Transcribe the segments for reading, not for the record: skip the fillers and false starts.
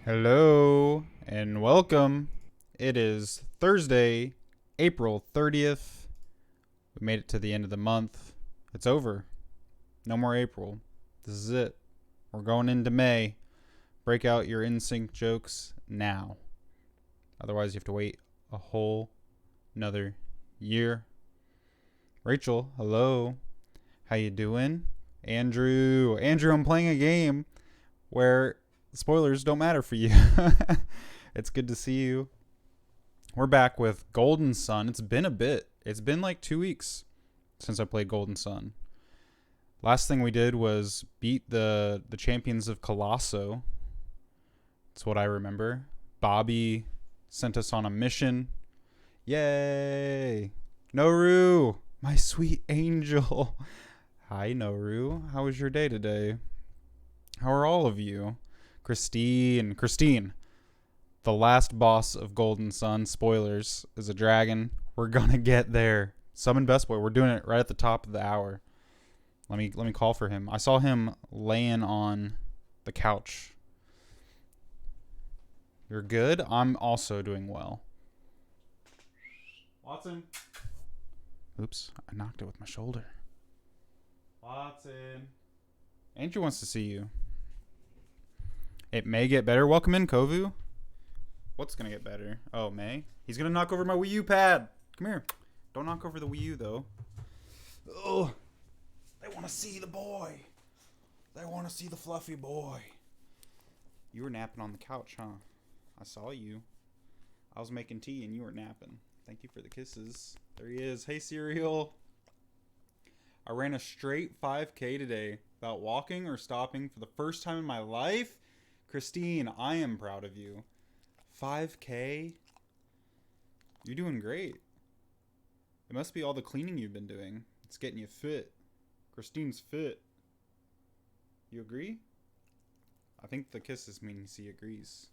Hello and welcome. It is Thursday, April 30th. We made it to the end of the month. It's over. No more April. This is it. We're going into May. Break out your NSYNC jokes now. Otherwise, you have to wait a whole another year. Rachel, hello. How you doing? Andrew, I'm playing a game where spoilers don't matter for you. It's good to see you. We're back with Golden Sun. It's been a bit. It's been like 2 weeks since I played Golden Sun. Last thing we did was beat the champions of Colosso. That's what I remember. Bobby sent us on a mission. Yay! Noru, my sweet angel. Hi, Noru. How was your day today? How are all of you? Christine, the last boss of Golden Sun, spoilers, is a dragon. We're gonna get there. Summon Best Boy. We're doing it right at the top of the hour. Let me call for him. I saw him laying on the couch. You're good? I'm also doing well. Watson. Oops, I knocked it with my shoulder. Watson. Andrew wants to see you. It may get better. Welcome in, Kovu. What's going to get better? Oh, May? He's going to knock over my Wii U pad. Come here. Don't knock over the Wii U, though. Oh, they want to see the boy. They want to see the fluffy boy. You were napping on the couch, huh? I saw you. I was making tea and you were napping. Thank you for the kisses. There he is. Hey, Cereal. I ran a straight 5K today without walking or stopping for the first time in my life. Christine, I am proud of you. 5K? You're doing great. It must be all the cleaning you've been doing. It's getting you fit. Christine's fit. You agree? I think the kisses mean he agrees.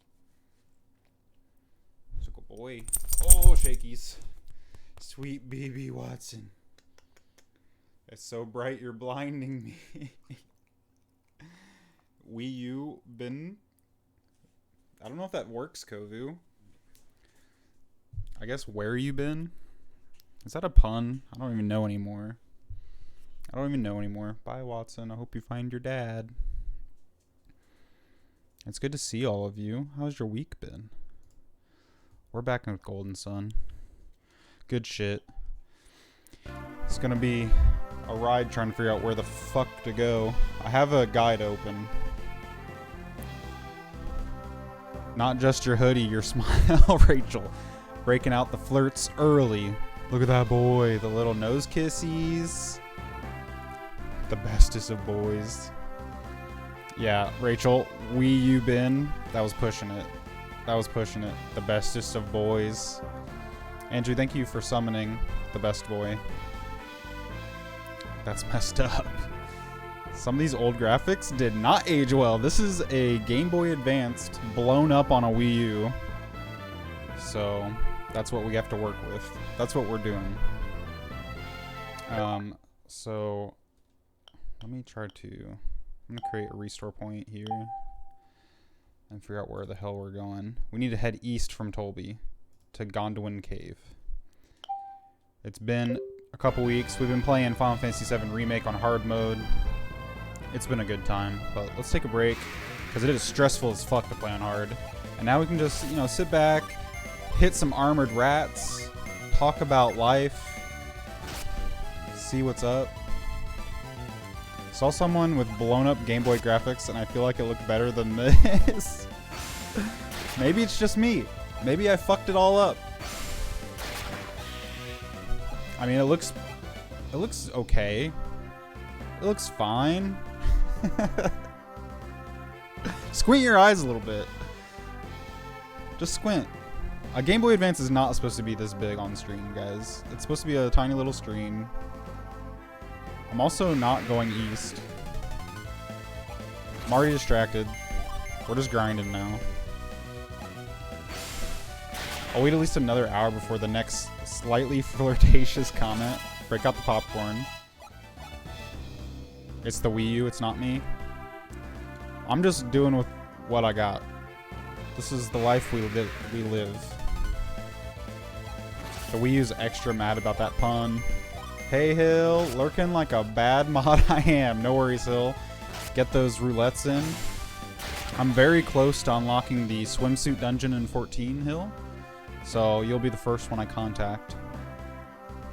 So good boy. Oh, shakies. Sweet BB Watson. It's so bright you're blinding me. Wii U been... I don't know if that works, Kovu. I guess where you been? Is that a pun? I don't even know anymore. Bye, Watson. I hope you find your dad. It's good to see all of you. How's your week been? We're back with Golden Sun. Good shit. It's gonna be a ride trying to figure out where the fuck to go. I have a guide open. Not just your hoodie, your smile, Rachel. Breaking out the flirts early. Look at that boy. The little nose kissies. The bestest of boys. Yeah, Rachel, Wii U bin. That was pushing it. The bestest of boys. Andrew, thank you for summoning the best boy. That's messed up. Some of these old graphics did not age well. This is a Game Boy Advanced blown up on a Wii U. So that's what we have to work with. That's what we're doing. So let me try to... I'm going to create a restore point here and figure out where the hell we're going. We need to head east from Tolby to Gondolin Cave. It's been a couple weeks. We've been playing Final Fantasy VII Remake on hard mode. It's been a good time, but let's take a break because it is stressful as fuck to play on hard. And now we can just, sit back, hit some armored rats, talk about life, see what's up. Saw someone with blown up Game Boy graphics and I feel like it looked better than this. Maybe it's just me. Maybe I fucked it all up. I mean, it looks okay. It looks fine. Squint your eyes a little bit. Just squint. A Game Boy Advance is not supposed to be this big on screen, guys. It's supposed to be a tiny little screen. I'm also not going east. I'm already distracted. We're just grinding now. I'll wait at least another hour before the next slightly flirtatious comment. Break out the popcorn. It's the Wii U, it's not me. I'm just doing with what I got. This is the life we live. So we use extra mad about that pun. Hey, Hill. Lurking like a bad mod I am. No worries, Hill. Get those roulettes in. I'm very close to unlocking the swimsuit dungeon in 14, Hill. So you'll be the first one I contact.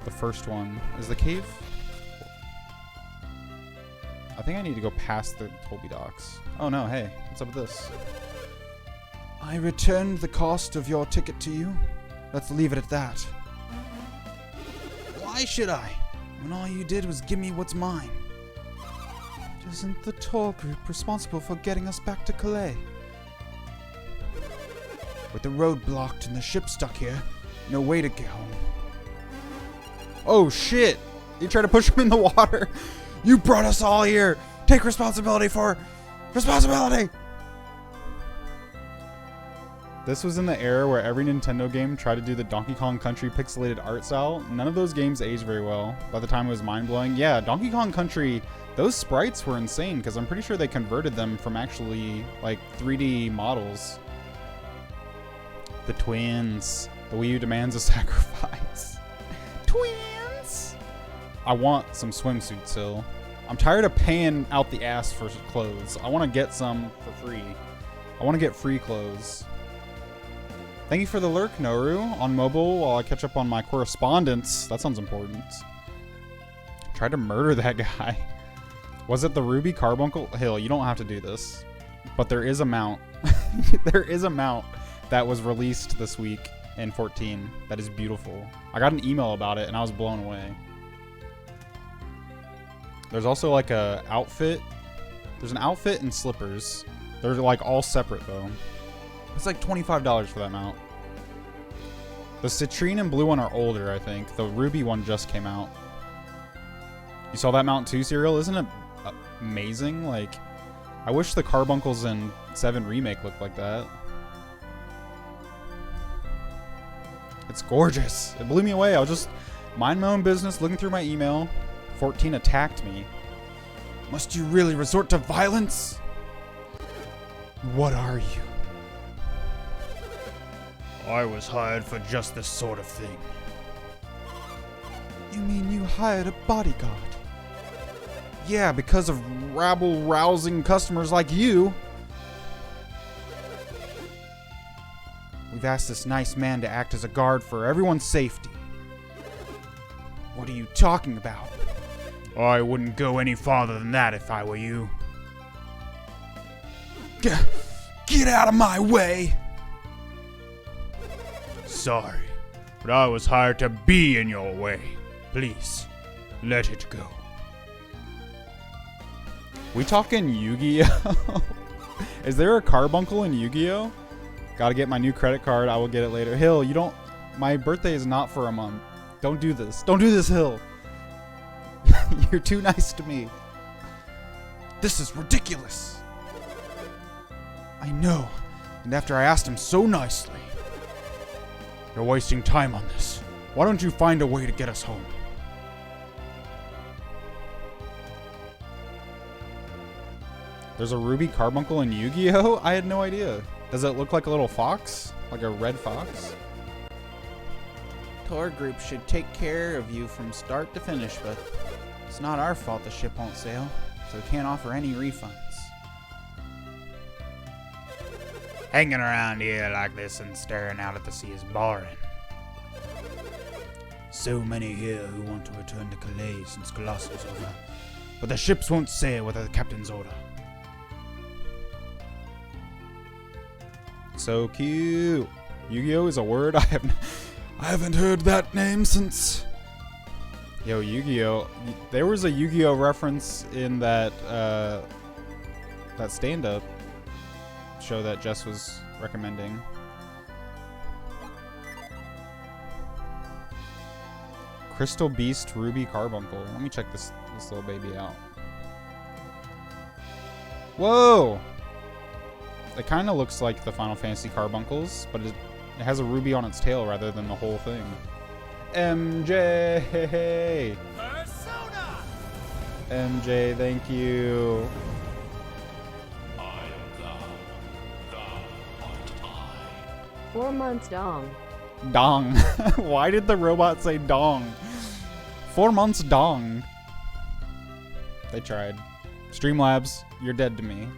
The first one. Is the cave? I think I need to go past the Toby docks. Oh no, hey. What's up with this? I returned the cost of your ticket to you. Let's leave it at that. Why should I? When all you did was give me what's mine. Isn't the tour group responsible for getting us back to Calais? With the road blocked and the ship stuck here, no way to get home. Oh shit! You tried to push him in the water! You brought us all here! Take responsibility for... responsibility! This was in the era where every Nintendo game tried to do the Donkey Kong Country pixelated art style. None of those games aged very well. By the time it was mind-blowing. Yeah, Donkey Kong Country... Those sprites were insane, because I'm pretty sure they converted them from actually, like, 3D models. The twins. The Wii U demands a sacrifice. Twins! I want some swimsuits, Hill. I'm tired of paying out the ass for clothes. I want to get some for free. I want to get free clothes. Thank you for the lurk, Noru. On mobile, while I catch up on my correspondence. That sounds important. Tried to murder that guy. Was it the Ruby Carbuncle? Hill, you don't have to do this. But there is a mount. There is a mount that was released this week in 14 that is beautiful. I got an email about it and I was blown away. There's also like a outfit. There's an outfit and slippers. They're like all separate though. It's like $25 for that mount. The citrine and blue one are older, I think. The ruby one just came out. You saw that mount too, Serial? Isn't it amazing? Like, I wish the Carbuncles in 7 Remake looked like that. It's gorgeous. It blew me away. I was just minding my own business, looking through my email. 14 attacked me. Must you really resort to violence? What are you? I was hired for just this sort of thing. You mean you hired a bodyguard? Yeah, because of rabble-rousing customers like you. We've asked this nice man to act as a guard for everyone's safety. What are you talking about? I wouldn't go any farther than that if I were you. Get out of my way! Sorry, but I was hired to be in your way. Please, let it go. We talking Yu-Gi-Oh? Is there a Carbuncle in Yu-Gi-Oh? Gotta get my new credit card. I will get it later. Hill, you don't... My birthday is not for a month. Don't do this. Don't do this, Hill. You're too nice to me. This is ridiculous. I know. And after I asked him so nicely. You're wasting time on this. Why don't you find a way to get us home? There's a Ruby Carbuncle in Yu-Gi-Oh? I had no idea. Does it look like a little fox? Like a red fox? Tour group should take care of you from start to finish, but it's not our fault the ship won't sail, so we can't offer any refunds. Hanging around here like this and staring out at the sea is boring. So many here who want to return to Calais since Colossus is over, but the ships won't sail without the captain's order. So cute. Yu-Gi-Oh is a word I haven't heard that name since. Yo, Yu-Gi-Oh. There was a Yu-Gi-Oh reference in that that stand-up show that Jess was recommending. Crystal Beast Ruby Carbuncle. Let me check this little baby out. Whoa! It kind of looks like the Final Fantasy Carbuncles, but it has a ruby on its tail rather than the whole thing. MJ! Persona! MJ, thank you. I am thou art I. 4 months dong. Dong. Why did the robot say dong? 4 months dong. They tried. Streamlabs, you're dead to me.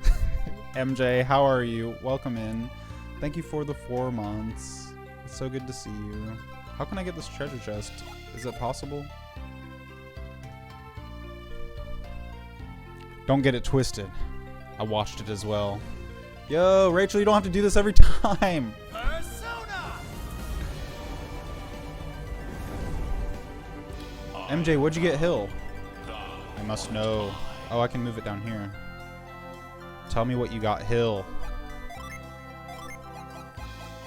MJ, how are you? Welcome in. Thank you for the 4 months. It's so good to see you. How can I get this treasure chest? Is it possible? Don't get it twisted. I watched it as well. Yo, Rachel, you don't have to do this every time. Persona! MJ, what'd you get, Hill? I must know. Oh, I can move it down here. Tell me what you got, Hill.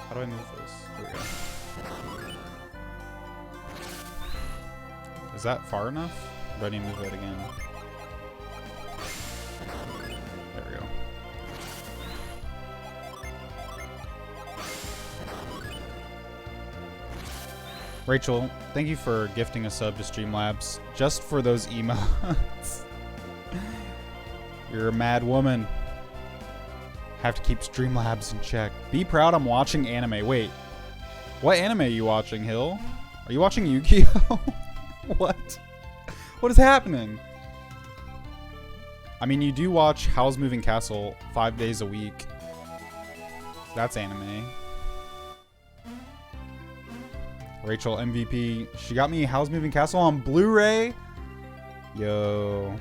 How do I move this? There we go. Is that far enough? Or do I need to move it again? There we go. Rachel, thank you for gifting a sub to Streamlabs just for those emotes. You're a mad woman. Have to keep Streamlabs in check. Be proud I'm watching anime. Wait. What anime are you watching, Hill? Are you watching Yu-Gi-Oh? What? What is happening? I mean, you do watch Howl's Moving Castle 5 days a week. That's anime. Rachel MVP. She got me Howl's Moving Castle on Blu-ray. Yo.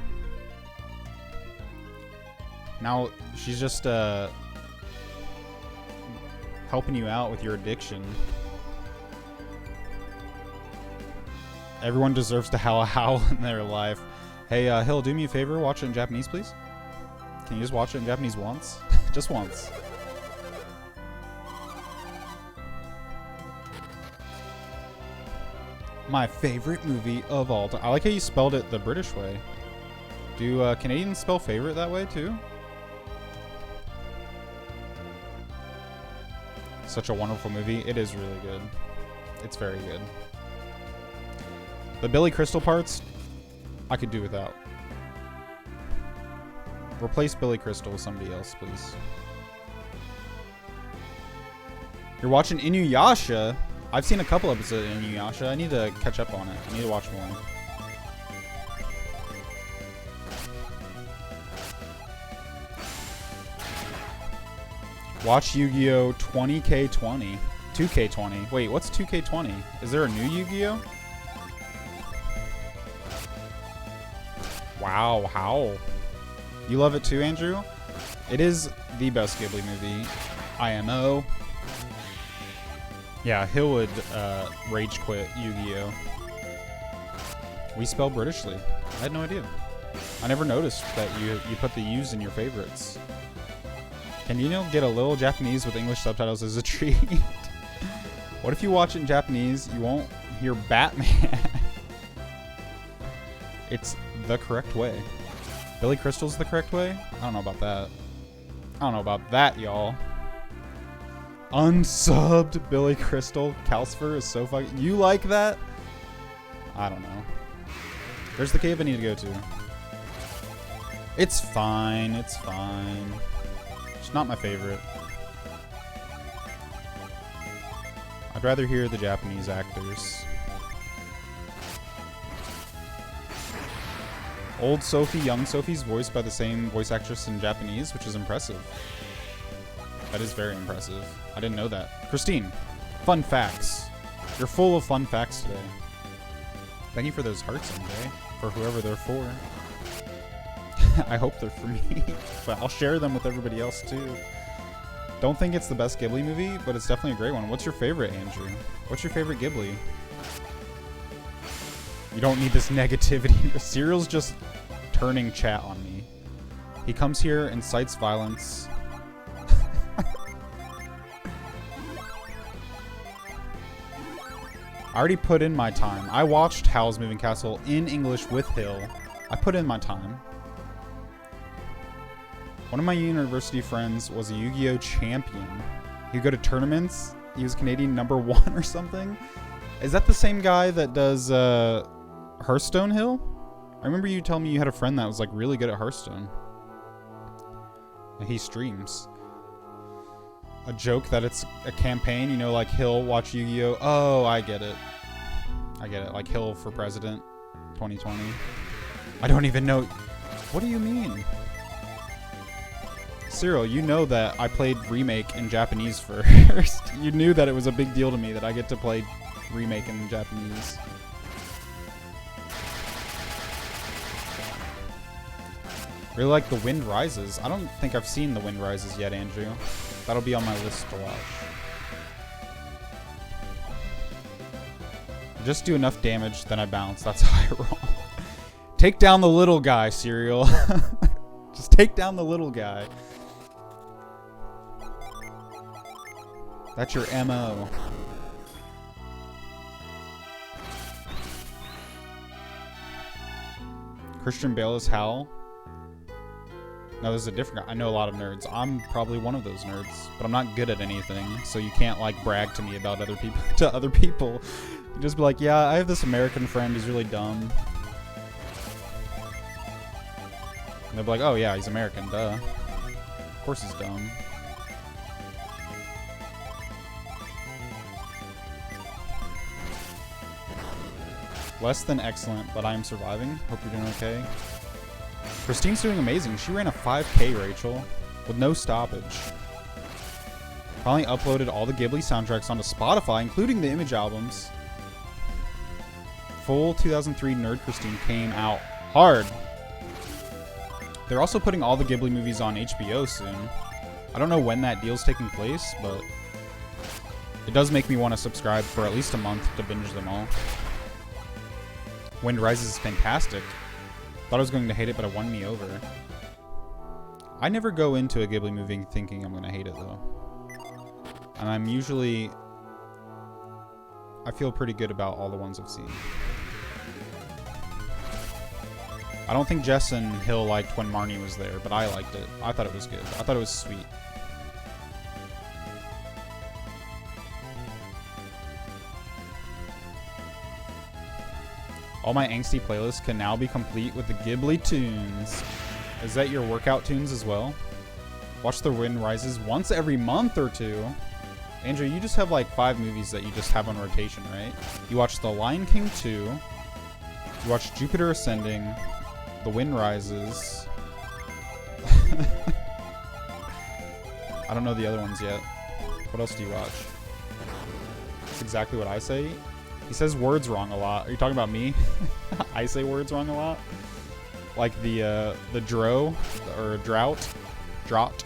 Now she's just helping you out with your addiction. Everyone deserves to howl a howl in their life. Hey, Hill, do me a favor. Watch it in Japanese, please. Can you just watch it in Japanese once? Just once. My favorite movie of all time. I like how you spelled it the British way. Do Canadians spell favorite that way too? Such a wonderful movie. It is really good. It's very good. The Billy Crystal parts, I could do without. Replace Billy Crystal with somebody else, please. You're watching Inuyasha? I've seen a couple episodes of Inuyasha. I need to catch up on it. I need to watch more. Watch Yu-Gi-Oh! 20K20. 2K20. Wait, what's 2K20? Is there a new Yu-Gi-Oh? Wow, how? You love it too, Andrew? It is the best Ghibli movie. IMO. Yeah, Hill would rage quit Yu-Gi-Oh! We spell Britishly. I had no idea. I never noticed that you put the U's in your favorites. Can you get a little Japanese with English subtitles as a treat? What if you watch it in Japanese, you won't hear Batman? It's the correct way. Billy Crystal's the correct way? I don't know about that. I don't know about that, y'all. Unsubbed Billy Crystal. Calcifer is so fucking... You like that? I don't know. There's the cave I need to go to. It's fine. It's fine. It's not my favorite. I'd rather hear the Japanese actors. Old Sophie, young Sophie's voiced by the same voice actress in Japanese, which is impressive. That is very impressive. I didn't know that. Christine, fun facts. You're full of fun facts today. Thank you for those hearts, MJ. For whoever they're for. I hope they're for me, but I'll share them with everybody else too. Don't think it's the best Ghibli movie, but it's definitely a great one. What's your favorite, Andrew? What's your favorite Ghibli? You don't need this negativity. Cyril's just turning chat on me. He comes here, incites violence. I already put in my time. I watched Howl's Moving Castle in English with Hill. I put in my time. One of my university friends was a Yu-Gi-Oh! Champion. He'd go to tournaments. He was Canadian #1 or something. Is that the same guy that does Hearthstone, Hill? I remember you telling me you had a friend that was like really good at Hearthstone. He streams. a joke that it's a campaign, you know, like Hill watch Yu-Gi-Oh. Oh, I get it. I get it. Like Hill for president 2020. I don't even know. What do you mean? Cyril, you know that I played Remake in Japanese first. You knew that it was a big deal to me that I get to play Remake in Japanese. Really like The Wind Rises. I don't think I've seen The Wind Rises yet, Andrew. That'll be on my list to watch. Just do enough damage, then I bounce. That's how I roll. Take down the little guy, Serial. Just take down the little guy. That's your MO. Christian Bale is Hal. No, this is a different guy. I know a lot of nerds. I'm probably one of those nerds, but I'm not good at anything, so you can't like brag to me about other people to other people. You just be like, yeah, I have this American friend who's really dumb. And they'll be like, oh yeah, he's American, duh. Of course he's dumb. Less than excellent, but I am surviving. Hope you're doing okay. Christine's doing amazing. She ran a 5K, Rachel, with no stoppage. Finally uploaded all the Ghibli soundtracks onto Spotify, including the image albums. Full 2003 Nerd Christine came out hard. They're also putting all the Ghibli movies on HBO soon. I don't know when that deal's taking place, but it does make me want to subscribe for at least a month to binge them all. Wind Rises is fantastic. Thought I was going to hate it, but it won me over. I never go into a Ghibli movie thinking I'm going to hate it, though. And I'm usually... I feel pretty good about all the ones I've seen. I don't think Jess and Hill liked when Marnie was there, but I liked it. I thought it was good. I thought it was sweet. All my angsty playlists can now be complete with the Ghibli tunes. Is that your workout tunes as well? Watch The Wind Rises once every month or two. Andrew, you just have like 5 movies that you just have on rotation, right? You watch The Lion King 2. You watch Jupiter Ascending. The Wind Rises. I don't know the other ones yet. What else do you watch? That's exactly what I say. He says words wrong a lot. Are you talking about me? I say words wrong a lot. Like the dro or drought. Can't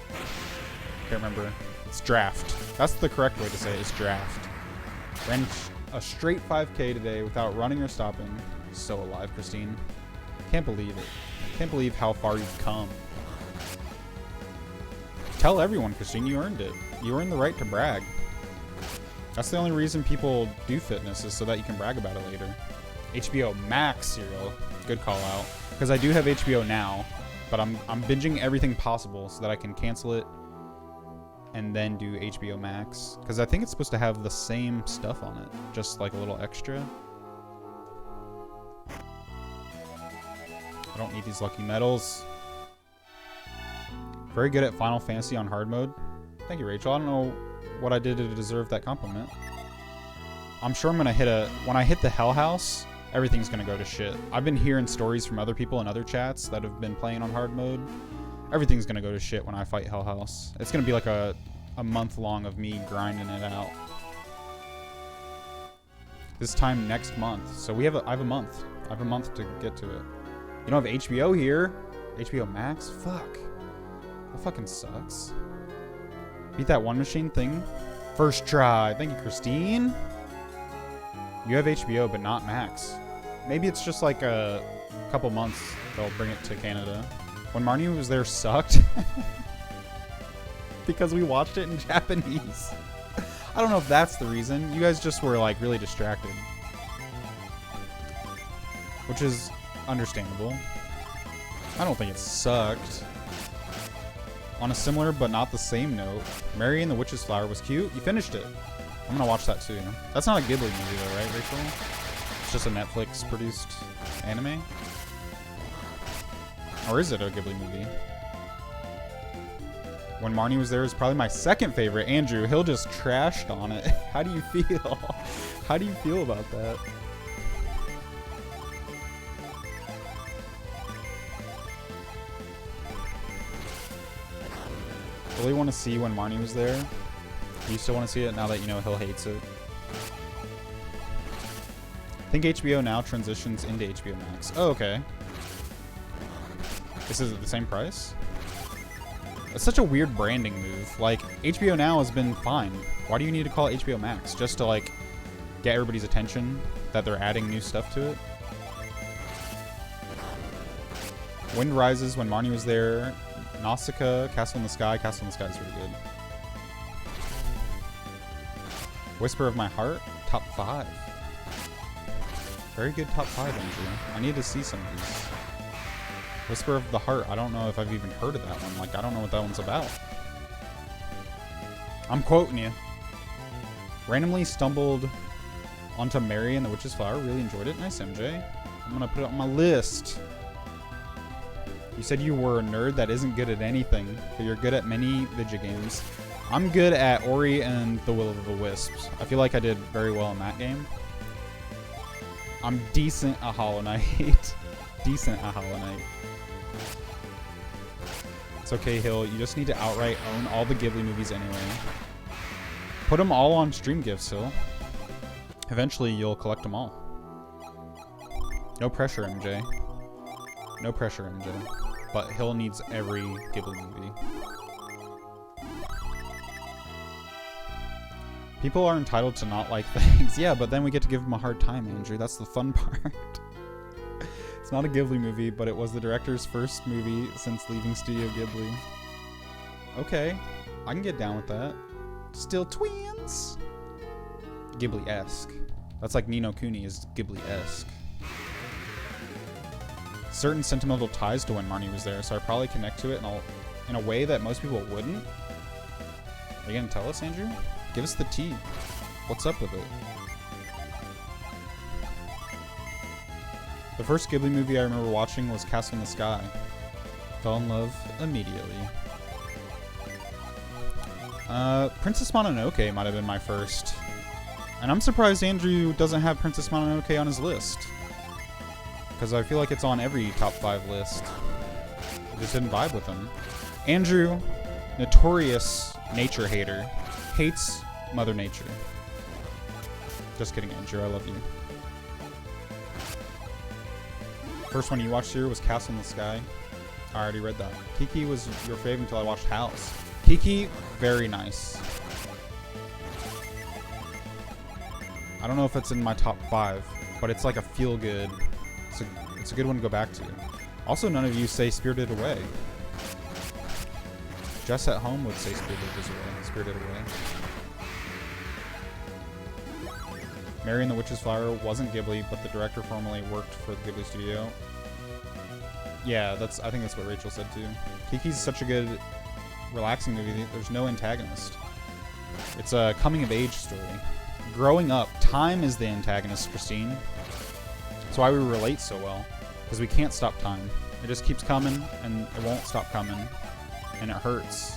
remember. It's draft. That's the correct way to say it, is draft. Ran a straight 5K today without running or stopping. So alive, Christine. Can't believe it. Can't believe how far you've come. Tell everyone, Christine, you earned it. You earned the right to brag. That's the only reason people do fitness, is so that you can brag about it later. HBO Max, Serial. Good call out. Because I do have HBO now, but I'm binging everything possible so that I can cancel it and then do HBO Max. Because I think it's supposed to have the same stuff on it, just like a little extra. I don't need these lucky medals. Very good at Final Fantasy on hard mode. Thank you, Rachel. I don't know what I did to deserve that compliment. I'm sure I'm gonna when I hit the Hell House, everything's gonna go to shit. I've been hearing stories from other people in other chats that have been playing on hard mode. Everything's gonna go to shit when I fight Hell House. It's gonna be like a month long of me grinding it out. This time next month. So I have a month. I have a month to get to it. You don't have HBO here? HBO Max? Fuck. That fucking sucks. Beat that one machine thing. First try. Thank you, Christine. You have HBO, but not Max. Maybe it's just like a couple months they'll bring it to Canada. When Marnie was there sucked. Because we watched it in Japanese. I don't know if that's the reason. You guys just were like really distracted. Which is understandable. I don't think it sucked. On a similar but not the same note, Mary and the Witch's Flower was cute. You finished it. I'm gonna watch that too. That's not a Ghibli movie though, right, Rachel? It's just a Netflix produced anime? Or is it a Ghibli movie? When Marnie Was There is probably my second favorite. Andrew, Hill just trashed on it. How do you feel? How do you feel about that? Really want to see When Marnie Was There. Do you still want to see it now that you know Hill hates it? I think HBO Now transitions into HBO Max. Oh, okay. This is at the same price? It's such a weird branding move. Like, HBO Now has been fine. Why do you need to call it HBO Max? Just to, like, get everybody's attention that they're adding new stuff to it? Wind Rises, When Marnie Was There, Nausicaa, Castle in the Sky. Castle in the Sky is really good. Whisper of My Heart, top 5. Very good top 5, Andrew. I need to see some of these. Whisper of the Heart, I don't know if I've even heard of that one. Like, I don't know what that one's about. I'm quoting you. Randomly stumbled onto Mary and the Witch's Flower. Really enjoyed it. Nice, MJ. I'm gonna put it on my list. You said you were a nerd that isn't good at anything, but you're good at many video games. I'm good at Ori and the Will of the Wisps. I feel like I did very well in that game. I'm decent at Hollow Knight. Decent at Hollow Knight. It's okay, Hill. You just need to outright own all the Ghibli movies anyway. Put them all on stream gifts, Hill. Eventually, you'll collect them all. No pressure, MJ. No pressure, MJ. But Hill needs every Ghibli movie. People are entitled to not like things. Yeah, but then we get to give them a hard time, Andrew. That's the fun part. It's not a Ghibli movie, but it was the director's first movie since leaving Studio Ghibli. Okay, I can get down with that. Still twins! Ghibli-esque. That's like Ni no Kuni is Ghibli-esque. Certain sentimental ties to When Marnie Was There, so I probably connect to it in a way that most people wouldn't. Are you gonna tell us, Andrew? Give us the tea. What's up with it? The first Ghibli movie I remember watching was Castle in the Sky. Fell in love immediately. Princess Mononoke might have been my first. And I'm surprised Andrew doesn't have Princess Mononoke on his list. Because I feel like it's on every top 5 list. I just didn't vibe with him. Andrew, notorious nature hater, hates Mother Nature. Just kidding, Andrew. I love you. First one you watched here was Castle in the Sky. I already read that. Kiki was your favorite until I watched House. Kiki, very nice. I don't know if it's in my top 5, but it's like a feel-good. It's a good one to go back to. Also, none of you say Spirited Away. Jess at home would say Spirited Away. Mary and the Witch's Flower wasn't Ghibli, but the director formerly worked for the Ghibli studio. Yeah, I think that's what Rachel said too. Kiki's such a good, relaxing movie. There's no antagonist. It's a coming-of-age story. Growing up, time is the antagonist, Christine. That's why we relate so well, because we can't stop time. It just keeps coming, and it won't stop coming, and it hurts.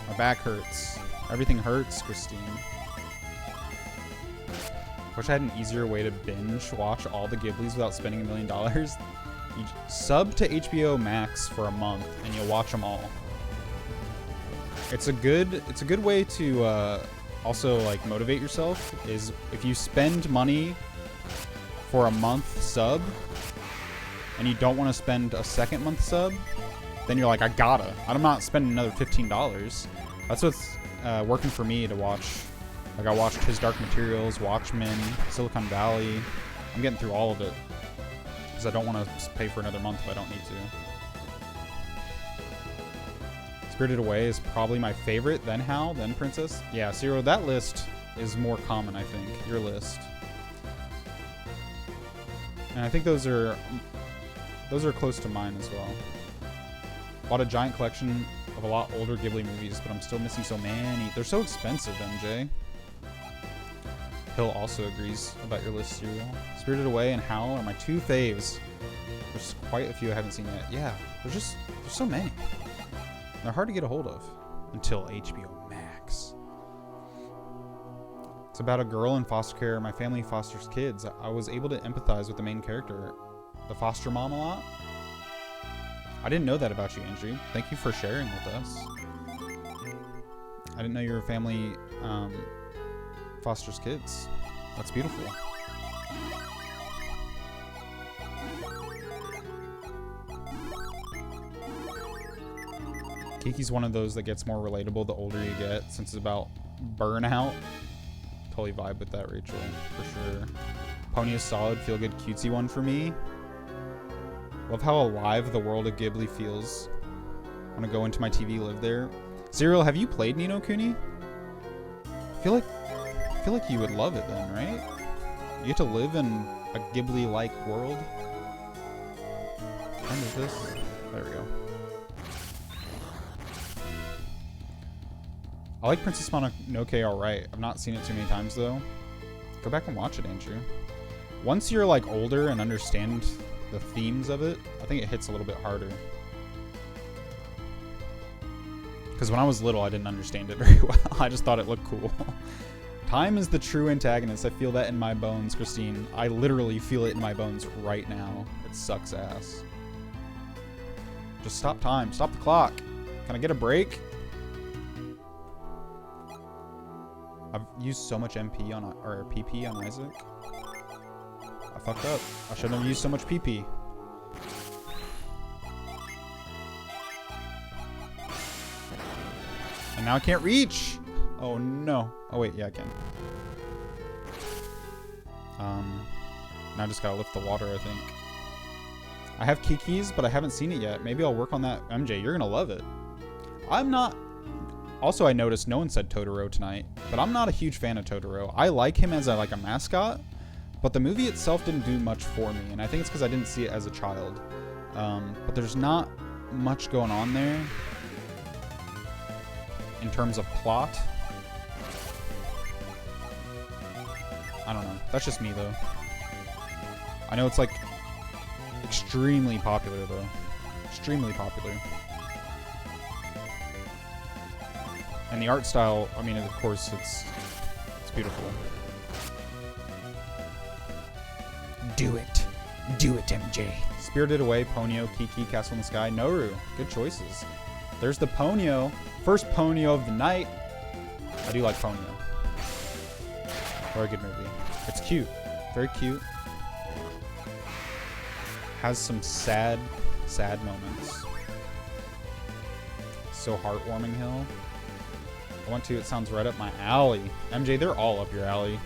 My back hurts. Everything hurts, Christine. Wish I had an easier way to binge watch all the Ghiblis without spending $1 million. You sub to HBO Max for a month and you'll watch them all. It's a good way to also like motivate yourself. Is if you spend money for a month sub and you don't want to spend a second month sub, then you're like, I'm not spending another $15. That's what's working for me to watch. Like I watched His Dark Materials, Watchmen, Silicon Valley. I'm getting through all of it because I don't want to pay for another month if I don't need to. Spirited Away is probably my favorite, then Hal, then Princess. Yeah, Zero, that list is more common, I think, your list. And I think those are close to mine as well. Bought a giant collection of a lot older Ghibli movies, but I'm still missing so many. They're so expensive, MJ. Hill also agrees about your list, Serial. Spirited Away and Howl are my 2 faves. There's quite a few I haven't seen yet. Yeah, there's so many. They're hard to get a hold of until HBO Max. It's about a girl in foster care. My family fosters kids. I was able to empathize with the main character, the foster mom, a lot. I didn't know that about you, Andrew. Thank you for sharing with us. I didn't know your family fosters kids. That's beautiful. Kiki's one of those that gets more relatable the older you get, since it's about burnout. Totally vibe with that, Rachel, for sure. Pony is solid, feel good, cutesy one for me. Love how alive the world of Ghibli feels. Want to go into my TV, live there. Serial, have you played Ni no Kuni? I feel like you would love it then, right? You get to live in a Ghibli-like world. When is this? There we go. I like Princess Mononoke alright. I've not seen it too many times though. Go back and watch it, Andrew. Once you're like older and understand the themes of it, I think it hits a little bit harder. Because when I was little, I didn't understand it very well. I just thought it looked cool. Time is the true antagonist. I feel that in my bones, Christine. I literally feel it in my bones right now. It sucks ass. Just stop time. Stop the clock. Can I get a break? I've used so much MP on, or PP on Isaac. I fucked up. I shouldn't have used so much PP. And now I can't reach. Oh no. Oh wait, yeah I can. Now I just gotta lift the water, I think. I have Kiki's, but I haven't seen it yet. Maybe I'll work on that. MJ, you're gonna love it. I'm not... Also, I noticed no one said Totoro tonight, but I'm not a huge fan of Totoro. I like him as a mascot, but the movie itself didn't do much for me, and I think it's because I didn't see it as a child. But there's not much going on there in terms of plot. I don't know. That's just me, though. I know it's, like, extremely popular, though. Extremely popular. And the art style, I mean, of course, it's beautiful. Do it. Do it, MJ. Spirited Away, Ponyo, Kiki, Castle in the Sky, Noru. Good choices. There's the Ponyo. First Ponyo of the night. I do like Ponyo. Very good movie. It's cute. Very cute. Has some sad moments. So heartwarming, Hill. I went to, it sounds right up my alley. MJ, they're all up your alley.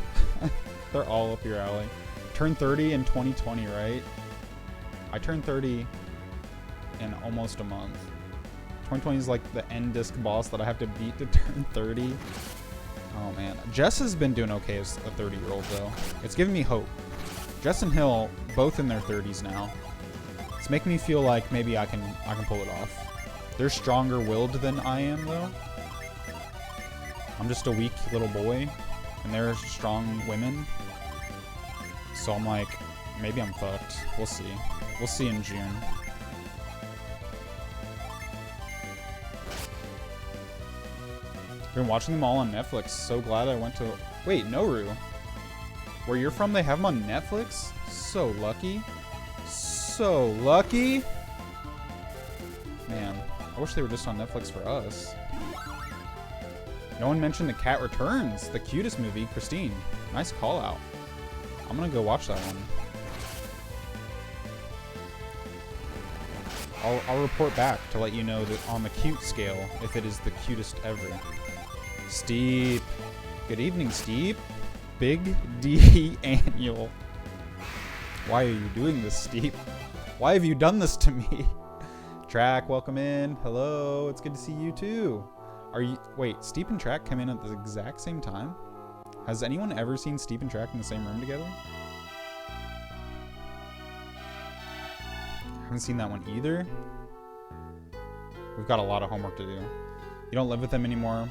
They're all up your alley. Turned 30 in 2020, right? I turned 30 in almost a month. 2020 is like the end disc boss that I have to beat to turn 30. Oh man. Jess has been doing okay as a 30-year-old though. It's giving me hope. Jess and Hill, both in their 30s now. It's making me feel like maybe I can pull it off. They're stronger willed than I am though. I'm just a weak little boy, and they're strong women. So I'm like, maybe I'm fucked. We'll see. We'll see in June. Been watching them all on Netflix. So glad I went to... Wait, Noru. Where you're from, they have them on Netflix? So lucky. So lucky. Man, I wish they were just on Netflix for us. No one mentioned The Cat Returns, the cutest movie. Christine, nice call out. I'm gonna go watch that one. I'll report back to let you know that on the cute scale, if it is the cutest ever. Steep. Good evening, Steep. Big D Annual. Why are you doing this, Steep? Why have you done this to me? Track, welcome in. Hello, it's good to see you too. Are you... Wait, Steep and Track come in at the exact same time? Has anyone ever seen Steep and Track in the same room together? Haven't seen that one either. We've got a lot of homework to do. You don't live with them anymore.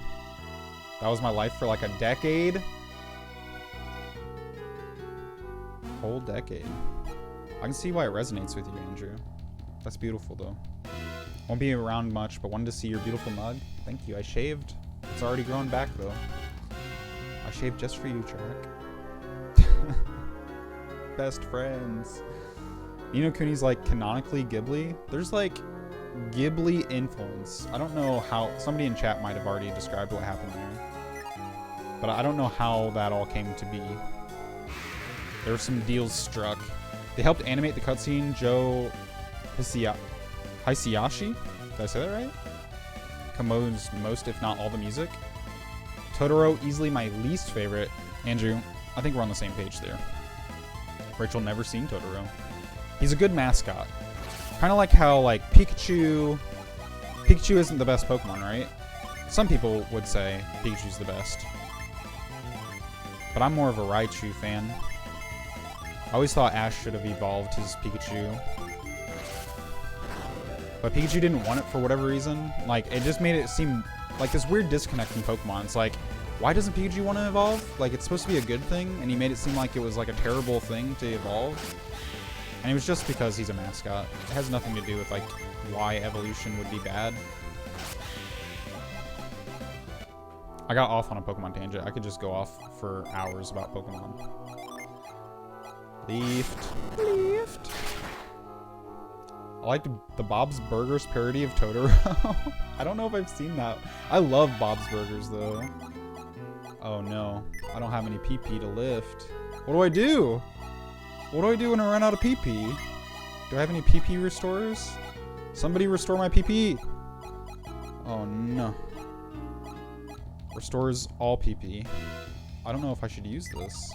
That was my life for like a decade. Whole decade. I can see why it resonates with you, Andrew. That's beautiful though. Won't be around much, but wanted to see your beautiful mug. Thank you. I shaved. It's already grown back, though. I shaved just for you, Track. Best friends. Ni no Kuni's like canonically Ghibli. There's like Ghibli influence. I don't know how. Somebody in chat might have already described what happened there. But I don't know how that all came to be. There were some deals struck. They helped animate the cutscene. Joe Hisaishi? Did I say that right? Composed most, if not all, the music. Totoro, easily my least favorite. Andrew, I think we're on the same page there. Rachel never seen Totoro. He's a good mascot. Kind of like how like Pikachu isn't the best Pokemon, right? Some people would say Pikachu's the best. But I'm more of a Raichu fan. I always thought Ash should have evolved his Pikachu. But Pikachu didn't want it for whatever reason. Like, it just made it seem like this weird disconnect in Pokemon. It's like, why doesn't Pikachu want to evolve? Like, it's supposed to be a good thing, and he made it seem like it was like a terrible thing to evolve. And it was just because he's a mascot. It has nothing to do with like why evolution would be bad. I got off on a Pokemon tangent. I could just go off for hours about Pokemon. Leafed. I liked the Bob's Burgers parody of Totoro. I don't know if I've seen that. I love Bob's Burgers though. Oh no, I don't have any PP to lift. What do I do? What do I do when I run out of PP? Do I have any PP restorers? Somebody restore my PP. Oh no. Restores all PP. I don't know if I should use this.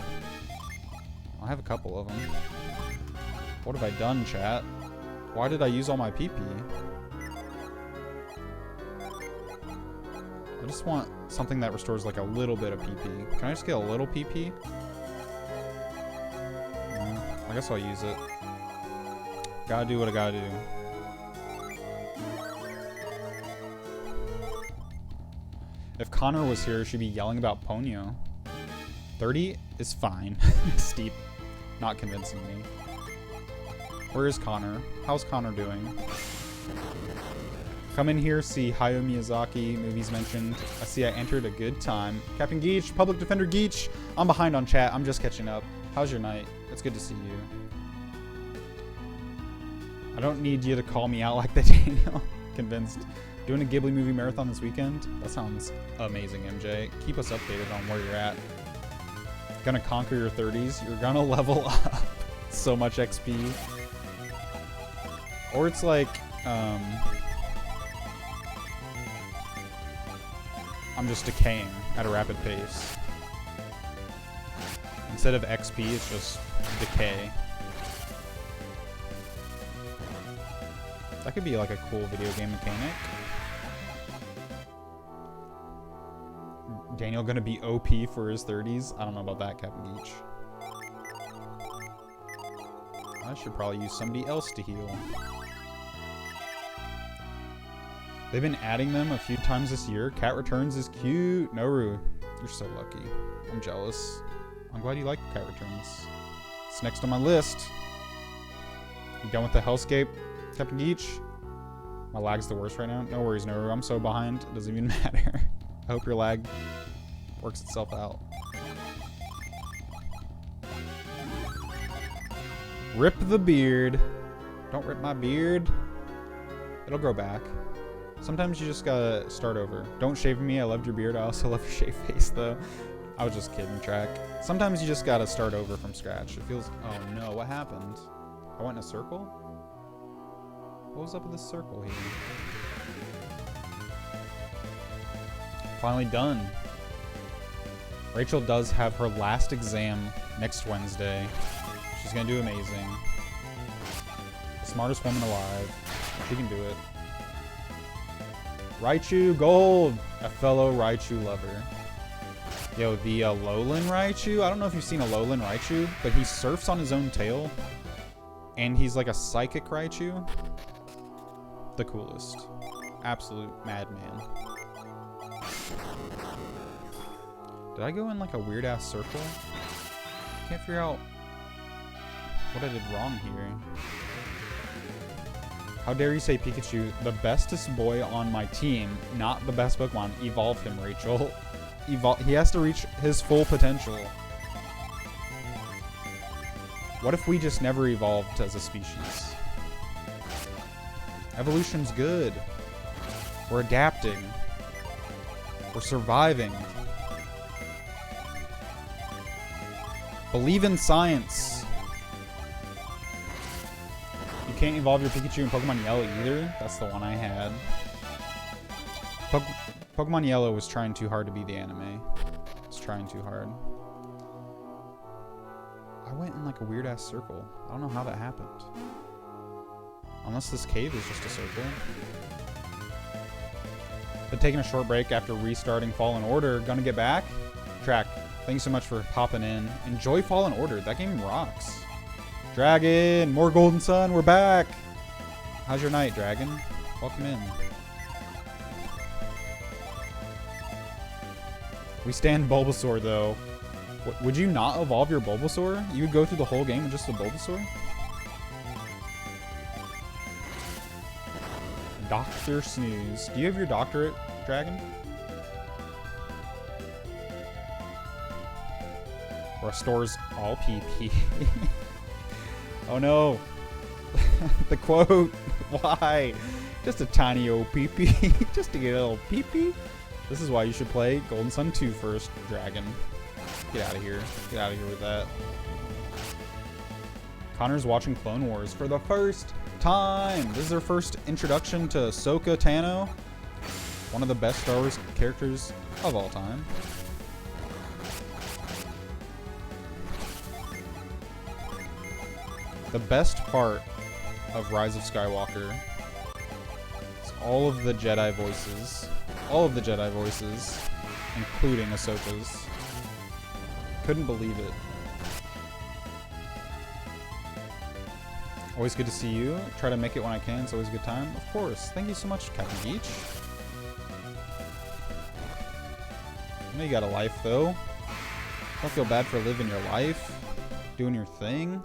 I have a couple of them. What have I done, chat? Why did I use all my PP? I just want something that restores like a little bit of PP. Can I just get a little PP? I guess I'll use it. Gotta do what I gotta do. If Connor was here, she'd be yelling about Ponyo. 30 is fine. Steep. Not convincing me. Where is Connor? How's Connor doing? Come in here, see Hayao Miyazaki movies mentioned. I see I entered a good time. Captain Geach, Public Defender Geach. I'm behind on chat. I'm just catching up. How's your night? It's good to see you. I don't need you to call me out like that, Daniel. Convinced. Doing a Ghibli movie marathon this weekend? That sounds amazing, MJ. Keep us updated on where you're at. Gonna conquer your 30s. You're gonna level up so much XP. Or it's like, I'm just decaying at a rapid pace. Instead of XP, it's just decay. That could be like a cool video game mechanic. Daniel gonna be OP for his 30s? I don't know about that, Captain Geach. I should probably use somebody else to heal. They've been adding them a few times this year. Cat Returns is cute. Noru, you're so lucky. I'm jealous. I'm glad you like Cat Returns. It's next on my list. You done with the Hellscape, Captain Geach? My lag's the worst right now. No worries, Noru. I'm so behind. It doesn't even matter. I hope your lag works itself out. Rip the beard. Don't rip my beard. It'll grow back. Sometimes you just gotta start over. Don't shave me. I loved your beard. I also love your shaved face, though. I was just kidding, Track. Sometimes you just gotta start over from scratch. It feels... Oh, no. What happened? I went in a circle? What was up with this circle here? Finally done. Rachel does have her last exam next Wednesday. She's gonna do amazing. The smartest woman alive. She can do it. Raichu Gold! A fellow Raichu lover. Yo, the Alolan Raichu? I don't know if you've seen Alolan Raichu, but he surfs on his own tail. And he's like a psychic Raichu. The coolest. Absolute madman. Did I go in like a weird ass circle? Can't figure out what I did wrong here. How dare you say Pikachu, the bestest boy on my team, not the best Pokemon. Evolve him, Rachel. He has to reach his full potential. What if we just never evolved as a species? Evolution's good. We're adapting. We're surviving. Believe in science. You can't evolve your Pikachu in Pokemon Yellow either. That's the one I had. Pokemon Yellow was trying too hard to be the anime. It's trying too hard. I went in like a weird ass circle. I don't know how that happened. Unless this cave is just a circle. But taking a short break after restarting Fallen Order. Gonna get back? Track, thanks so much for popping in. Enjoy Fallen Order. That game rocks. Dragon, more Golden Sun. We're back. How's your night, Dragon? Welcome in. We stand Bulbasaur, though. Would you not evolve your Bulbasaur? You would go through the whole game with just a Bulbasaur? Dr. Snooze. Do you have your doctorate, Dragon? Restores all PP. Oh no. The quote. Why? Just a tiny old PP. Just to get a little PP. This is why you should play Golden Sun 2 first, Dragon. Get out of here. Get out of here with that. Connor's watching Clone Wars for the first time. This is her first introduction to Ahsoka Tano. One of the best Star Wars characters of all time. The best part of Rise of Skywalker is all of the Jedi voices. All of the Jedi voices, including Ahsoka's. Couldn't believe it. Always good to see you. Try to make it when I can. It's always a good time. Of course. Thank you so much, Captain Beach. I know you got a life, though. Don't feel bad for living your life. Doing your thing.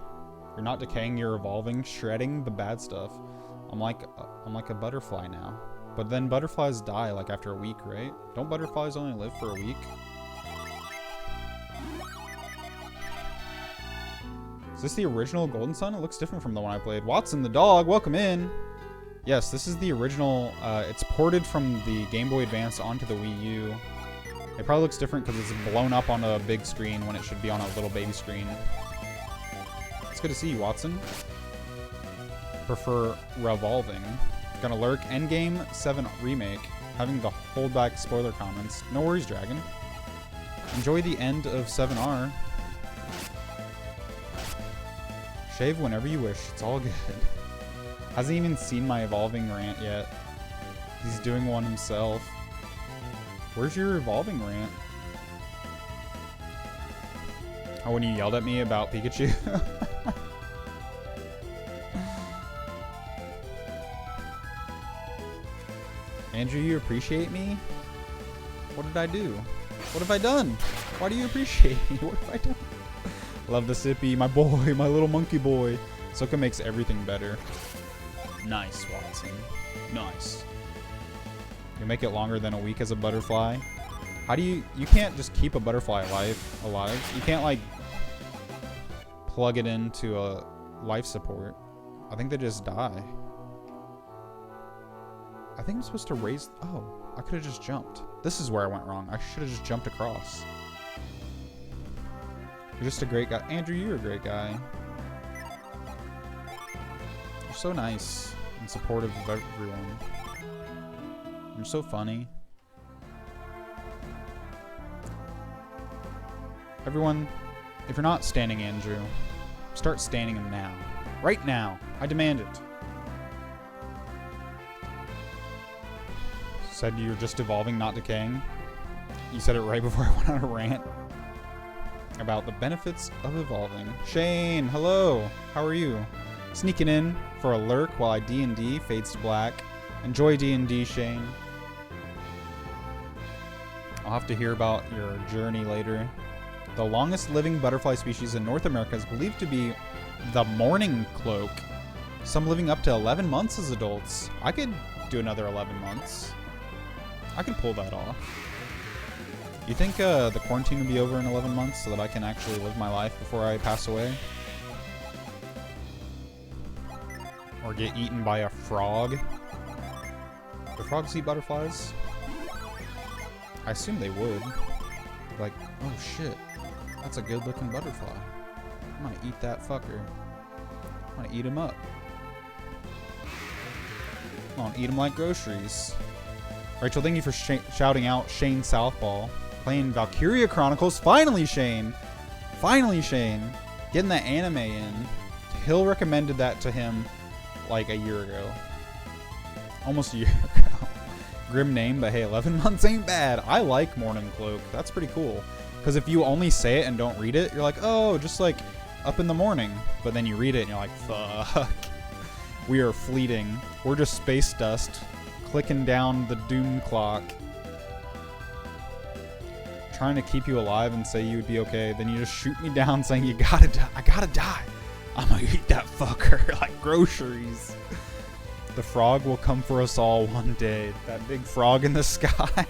You're not decaying, you're evolving, shredding the bad stuff. I'm like a butterfly now. But then butterflies die like after a week, right? Don't butterflies only live for a week? Is this the original Golden Sun? It looks different from the one I played. Watson the dog, welcome in. Yes, this is the original. It's ported from the Game Boy Advance onto the Wii U. It probably looks different because it's blown up on a big screen when it should be on a little baby screen. It's good to see you, Watson. Prefer revolving. Gonna lurk. Endgame 7 Remake. Having to hold back spoiler comments. No worries, Dragon. Enjoy the end of 7R. Shave whenever you wish. It's all good. Hasn't even seen my evolving rant yet. He's doing one himself. Where's your evolving rant? Oh, when you yelled at me about Pikachu? Andrew, you appreciate me? What did I do? What have I done? Why do you appreciate me? What have I done? Love the sippy, my boy, my little monkey boy. Ahsoka makes everything better. Nice, Watson. Nice. You make it longer than a week as a butterfly. How do you can't just keep a butterfly alive. You can't like plug it into a life support. I think they just die. I think I'm supposed to raise... Oh, I could have just jumped. This is where I went wrong. I should have just jumped across. You're just a great guy. Andrew, you're a great guy. You're so nice and supportive of everyone. You're so funny. Everyone, if you're not standing Andrew, start standing him now. Right now. I demand it. Said you're just evolving, not decaying. You said it right before I went on a rant about the benefits of evolving. Shane, hello. How are you? Sneaking in for a lurk while I D&D fades to black. Enjoy D&D, Shane. I'll have to hear about your journey later. The longest living butterfly species in North America is believed to be the mourning cloak, Some living up to 11 months as adults. I could do another 11 months. I could pull that off. You think the quarantine will be over in 11 months so that I can actually live my life before I pass away? Or get eaten by a frog? Do frogs eat butterflies? I assume they would. Like, oh shit, that's a good looking butterfly. I'm gonna eat that fucker. I'm gonna eat him up. I'm gonna eat him like groceries. Rachel, thank you for shouting out Shane Southpaw. Playing Valkyria Chronicles. Finally, Shane! Finally, Shane! Getting that anime in. Hill recommended that to him like a year ago. Almost a year ago. Grim name, but hey, 11 months ain't bad. I like Morning Cloak. That's pretty cool. Because if you only say it and don't read it, you're like, oh, just like up in the morning. But then you read it and you're like, fuck. We are fleeting. We're just space dust. Clicking down the doom clock. Trying to keep you alive and say you would be okay. Then you just shoot me down saying you gotta die. I gotta die. I'm gonna eat that fucker like groceries. The frog will come for us all one day. That big frog in the sky.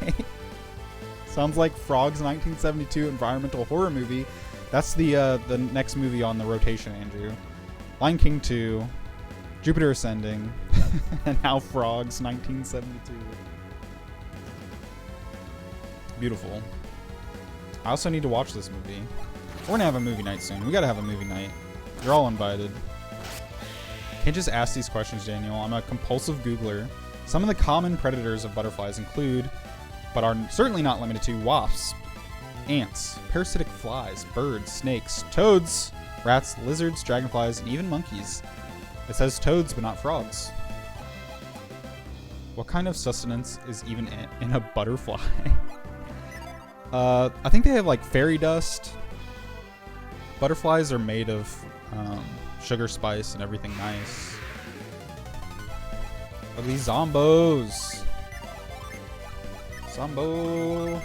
Sounds like Frog's 1972 environmental horror movie. That's the next movie on the rotation, Andrew. Lion King 2, Jupiter Ascending, and now Frog's 1972. Beautiful. I also need to watch this movie. We're gonna have a movie night soon. We gotta have a movie night. You're all invited. Can't just ask these questions, Daniel. I'm a compulsive Googler. Some of the common predators of butterflies include, but are certainly not limited to, wasps, ants, parasitic flies, birds, snakes, toads, rats, lizards, dragonflies, and even monkeys. It says toads, but not frogs. What kind of sustenance is even in a butterfly? I think they have like fairy dust. Butterflies are made of sugar spice and everything nice. Look at these zombos. Zombo.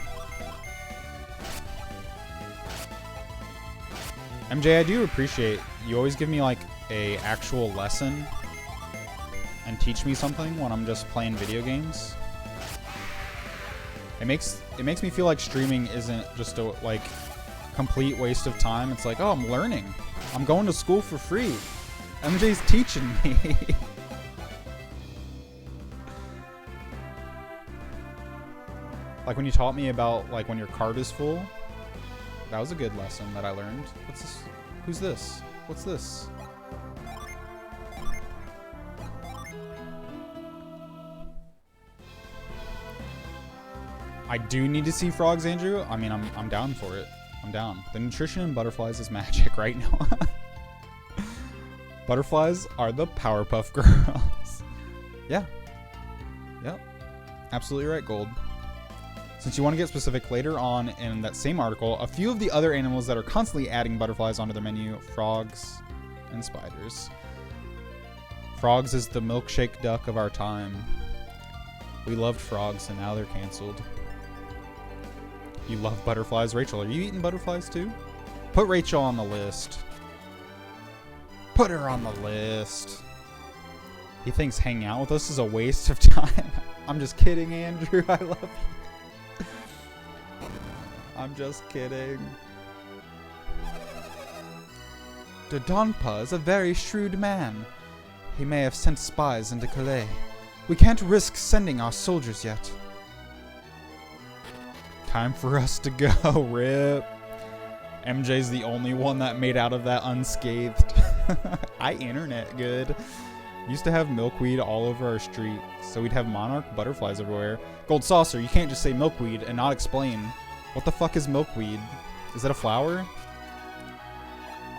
MJ, I do appreciate you always give me like a actual lesson and teach me something when I'm just playing video games. It makes me feel like streaming isn't just a like complete waste of time. It's like, oh, I'm learning. I'm going to school for free. MJ's teaching me. Like when you taught me about like when your card is full. That was a good lesson that I learned. What's this? Who's this? What's this? I do need to see frogs, Andrew. I mean, I'm down for it. I'm down. The nutrition in butterflies is magic, right now. Butterflies are the Powerpuff Girls. Yeah. Yep. Absolutely right, Gold. Since you want to get specific, later on in that same article, a few of the other animals that are constantly adding butterflies onto their menu: frogs and spiders. Frogs is the milkshake duck of our time. We loved frogs and now they're canceled. You love butterflies. Rachel, are you eating butterflies too? Put Rachel on the list. Put her on the list. He thinks hanging out with us is a waste of time. I'm just kidding, Andrew. I love you. I'm just kidding. Dodonpa is a very shrewd man. He may have sent spies into Calais. We can't risk sending our soldiers yet. Time for us to go, Rip. MJ's the only one that made out of that unscathed. I internet good. Used to have milkweed all over our street, so we'd have monarch butterflies everywhere. Gold Saucer, you can't just say milkweed and not explain. What the fuck is milkweed? Is that a flower?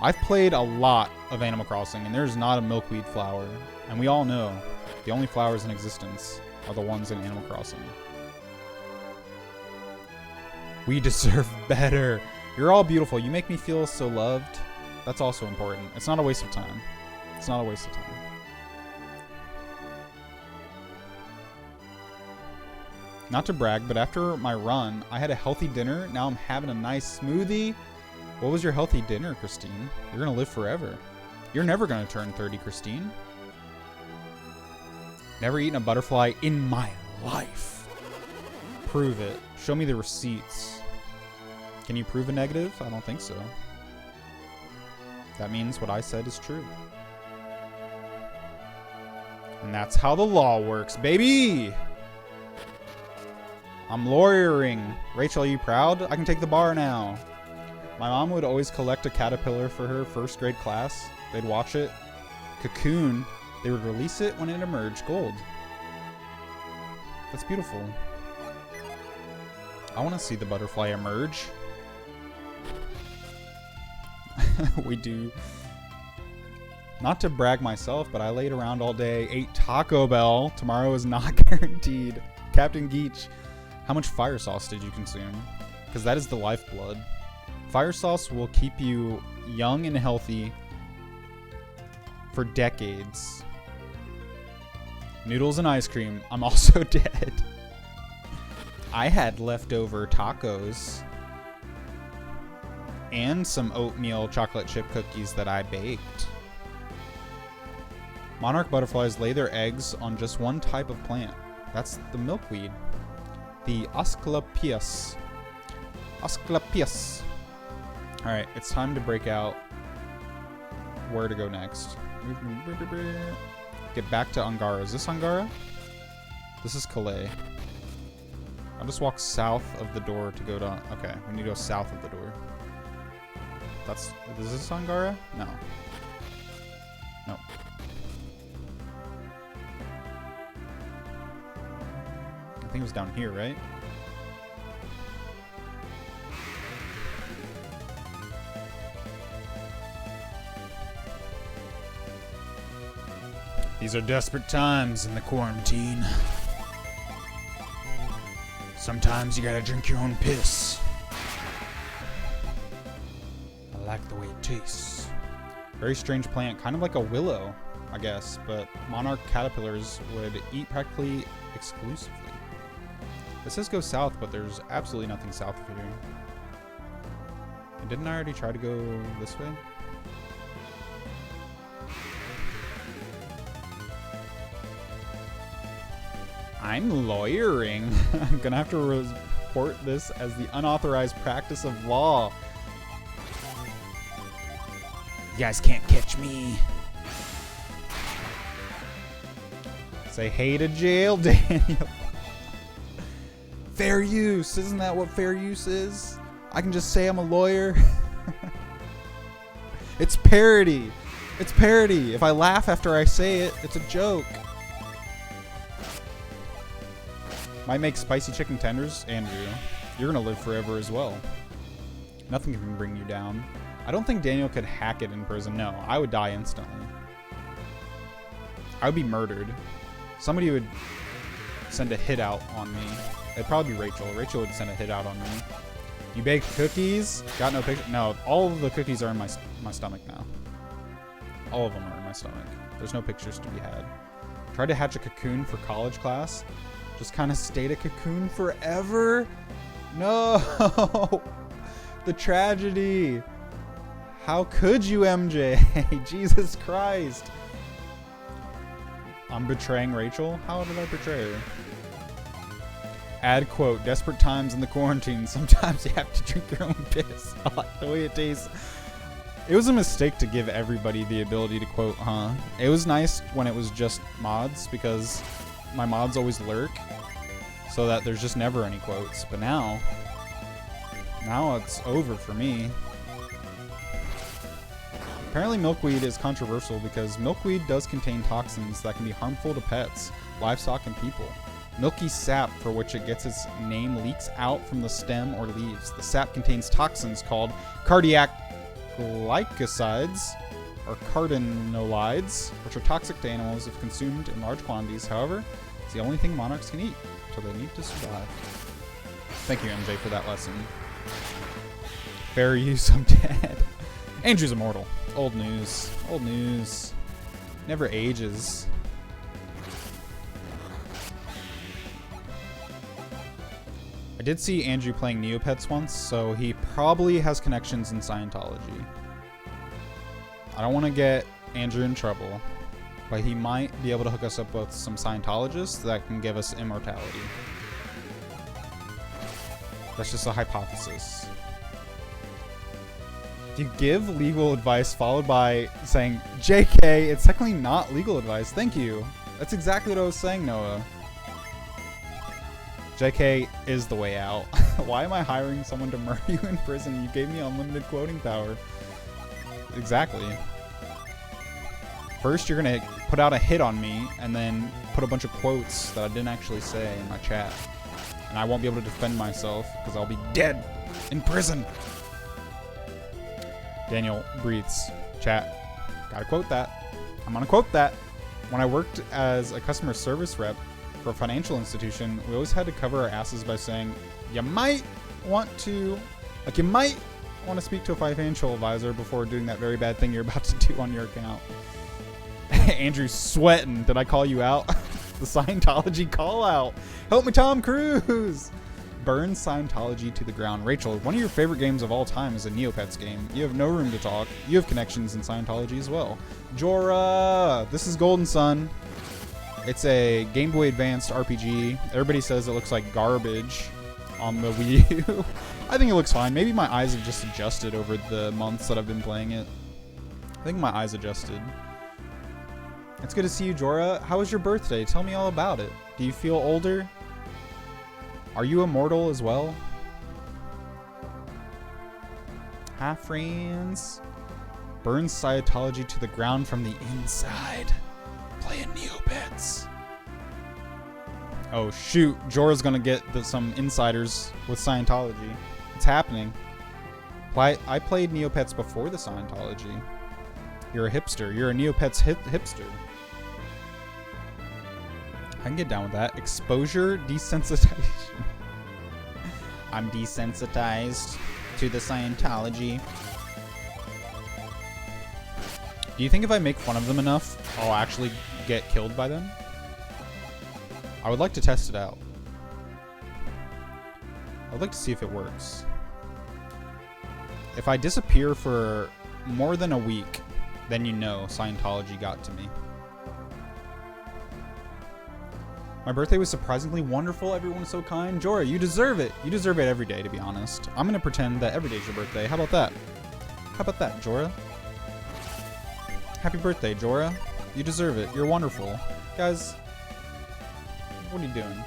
I've played a lot of Animal Crossing, and there's not a milkweed flower. And we all know the only flowers in existence are the ones in Animal Crossing. We deserve better. You're all beautiful. You make me feel so loved. That's also important. It's not a waste of time. It's not a waste of time. Not to brag, but after my run, I had a healthy dinner. Now I'm having a nice smoothie. What was your healthy dinner, Christine? You're going to live forever. You're never going to turn 30, Christine. Never eaten a butterfly in my life. Prove it. Show me the receipts. Can you prove a negative? I don't think so. That means what I said is true. And that's how the law works, baby! I'm lawyering. Rachel, are you proud? I can take the bar now. My mom would always collect a caterpillar for her first grade class. They'd watch it cocoon. They would release it when it emerged gold. That's beautiful. I want to see the butterfly emerge. We do. Not to brag myself, but I laid around all day, ate Taco Bell. Tomorrow is not guaranteed. Captain Geach, how much fire sauce did you consume? Because that is the lifeblood. Fire sauce will keep you young and healthy for decades. Noodles and ice cream. I'm also dead. I had leftover tacos and some oatmeal chocolate chip cookies that I baked. Monarch butterflies lay their eggs on just one type of plant. That's the milkweed. The Asclepias. Asclepias. Alright, it's time to break out where to go next. Get back to Angara. Is this Angara? This is Calais. I'll just walk south of the door to go to... Okay, we need to go south of the door. That's... Is this Angara? No. Nope. I think it was down here, right? These are desperate times in the quarantine. Sometimes you gotta drink your own piss. I like the way it tastes. Very strange plant, kind of like a willow, I guess, but monarch caterpillars would eat practically exclusively. It says go south, but there's absolutely nothing south of here. And didn't I already try to go this way? I'm lawyering. I'm gonna have to report this as the unauthorized practice of law. You guys can't catch me. Say hey to jail, Daniel. Fair use. Isn't that what fair use is? I can just say I'm a lawyer. It's parody. It's parody. If I laugh after I say it, it's a joke. Might make spicy chicken tenders, Andrew. You're gonna live forever as well. Nothing can bring you down. I don't think Daniel could hack it in prison. No, I would die instantly. I would be murdered. Somebody would send a hit out on me. It'd probably be Rachel. Rachel would send a hit out on me. You baked cookies? Got no picture? No, all of the cookies are in my stomach now. All of them are in my stomach. There's no pictures to be had. Tried to hatch a cocoon for college class. Just kind of stayed a cocoon forever? No! The tragedy. How could you, MJ? Jesus Christ. I'm betraying Rachel? How did I betray her? Add quote, desperate times in the quarantine. Sometimes you have to drink your own piss. I like the way it tastes. It was a mistake to give everybody the ability to quote, huh? It was nice when it was just mods because my mods always lurk so that there's just never any quotes. But now it's over for me. Apparently milkweed is controversial because milkweed does contain toxins that can be harmful to pets, livestock, and people. Milky sap, for which it gets its name, leaks out from the stem or leaves. The sap contains toxins called cardiac glycosides, or cardenolides, which are toxic to animals if consumed in large quantities. However, it's the only thing monarchs can eat, so they need to survive. Thank you, MJ, for that lesson. Fair use, I'm dead. Andrew's immortal. Old news. Old news. Never ages. I did see Andrew playing Neopets once, so he probably has connections in Scientology. I don't want to get Andrew in trouble. but he might be able to hook us up with some Scientologists that can give us immortality. That's just a hypothesis. If you give legal advice followed by saying, JK, it's technically not legal advice. Thank you. That's exactly what I was saying, Noah. JK is the way out. Why am I hiring someone to murder you in prison? You gave me unlimited quoting power. Exactly. First, you're going to put out a hit on me, and then put a bunch of quotes that I didn't actually say in my chat. And I won't be able to defend myself, because I'll be dead in prison. Daniel breathes. Chat. Gotta quote that. I'm gonna quote that. When I worked as a customer service rep for a financial institution, we always had to cover our asses by saying, you might want to speak to a financial advisor before doing that very bad thing you're about to do on your account. Andrew's sweating. Did I call you out? The Scientology call out. Help me, Tom Cruise. Burn Scientology to the ground. Rachel, one of your favorite games of all time is a Neopets game. You have no room to talk. You have connections in Scientology as well. Jorah, this is Golden Sun. It's a Game Boy Advanced RPG. Everybody says it looks like garbage on the Wii U. I think it looks fine. Maybe my eyes have just adjusted over the months that I've been playing it. I think my eyes adjusted. It's good to see you, Jorah. How was your birthday? Tell me all about it. Do you feel older? Are you immortal as well? Hi, friends. Burn Scientology to the ground from the inside. Playing Neopets. Oh, shoot. Jorah's gonna get some insiders with Scientology. It's happening. I played Neopets before the Scientology. You're a hipster. You're a Neopets hipster. I can get down with that. Exposure desensitization. I'm desensitized to the Scientology. Do you think if I make fun of them enough, I'll actually get killed by them? I would like to test it out. I would like to see if it works. If I disappear for more than a week, then you know Scientology got to me. My birthday was surprisingly wonderful. Everyone was so kind. Jorah, you deserve it. You deserve it every day, to be honest. I'm going to pretend that every day's your birthday. How about that? How about that, Jorah? Happy birthday, Jorah. You deserve it. You're wonderful. Guys, what are you doing?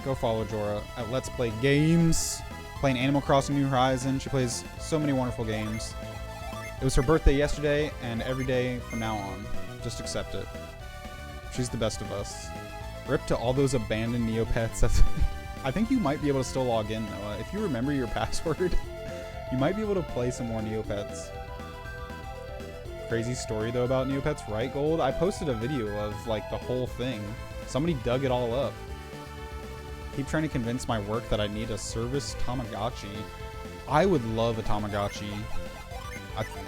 Go follow Jorah at Let's Play Games. Playing Animal Crossing New Horizons. She plays so many wonderful games. It was her birthday yesterday, and every day from now on. Just accept it. She's the best of us. Rip to all those abandoned Neopets. I think you might be able to still log in, Noah. If you remember your password, you might be able to play some more Neopets. Crazy story, though, about Neopets, right, Gold? I posted a video of, like, the whole thing. Somebody dug it all up. Keep trying to convince my work that I need a service Tamagotchi. I would love a Tamagotchi.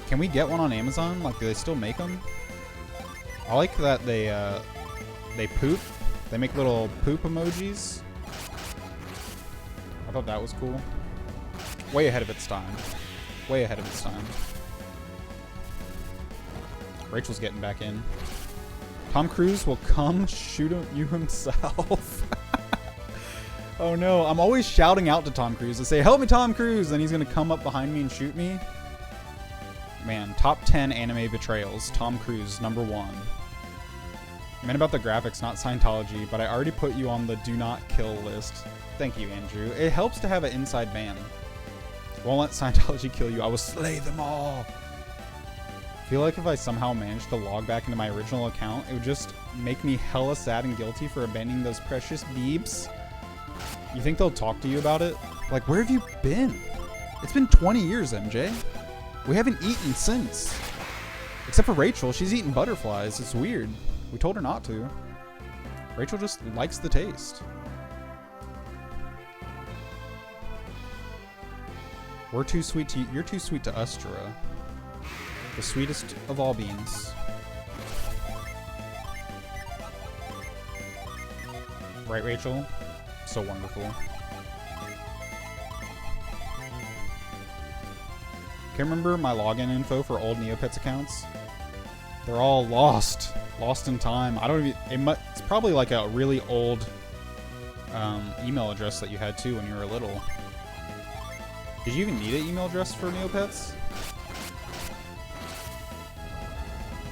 Can we get one on Amazon? Like, do they still make them? I like that they poop. They make little poop emojis. I thought that was cool. Way ahead of its time. Way ahead of its time. Rachel's getting back in. Tom Cruise will come shoot you himself. Oh no, I'm always shouting out to Tom Cruise to say, help me, Tom Cruise! Then he's gonna come up behind me and shoot me. Man, top 10 anime betrayals. Tom Cruise, number 1. I meant about the graphics, not Scientology, but I already put you on the do not kill list. Thank you, Andrew. It helps to have an inside ban. Won't let Scientology kill you. I will slay them all. I feel like if I somehow managed to log back into my original account, it would just make me hella sad and guilty for abandoning those precious beeps. You think they'll talk to you about it? Like, where have you been? It's been 20 years, MJ. We haven't eaten since. Except for Rachel, she's eating butterflies. It's weird. We told her not to. Rachel just likes the taste. We're too sweet to you. You're too sweet to us, Jorah. The sweetest of all beans. Right, Rachel? So wonderful. Can you remember my login info for old Neopets accounts? They're all lost in time. I don't even. It's probably like a really old email address that you had too when you were little. Did you even need an email address for Neopets?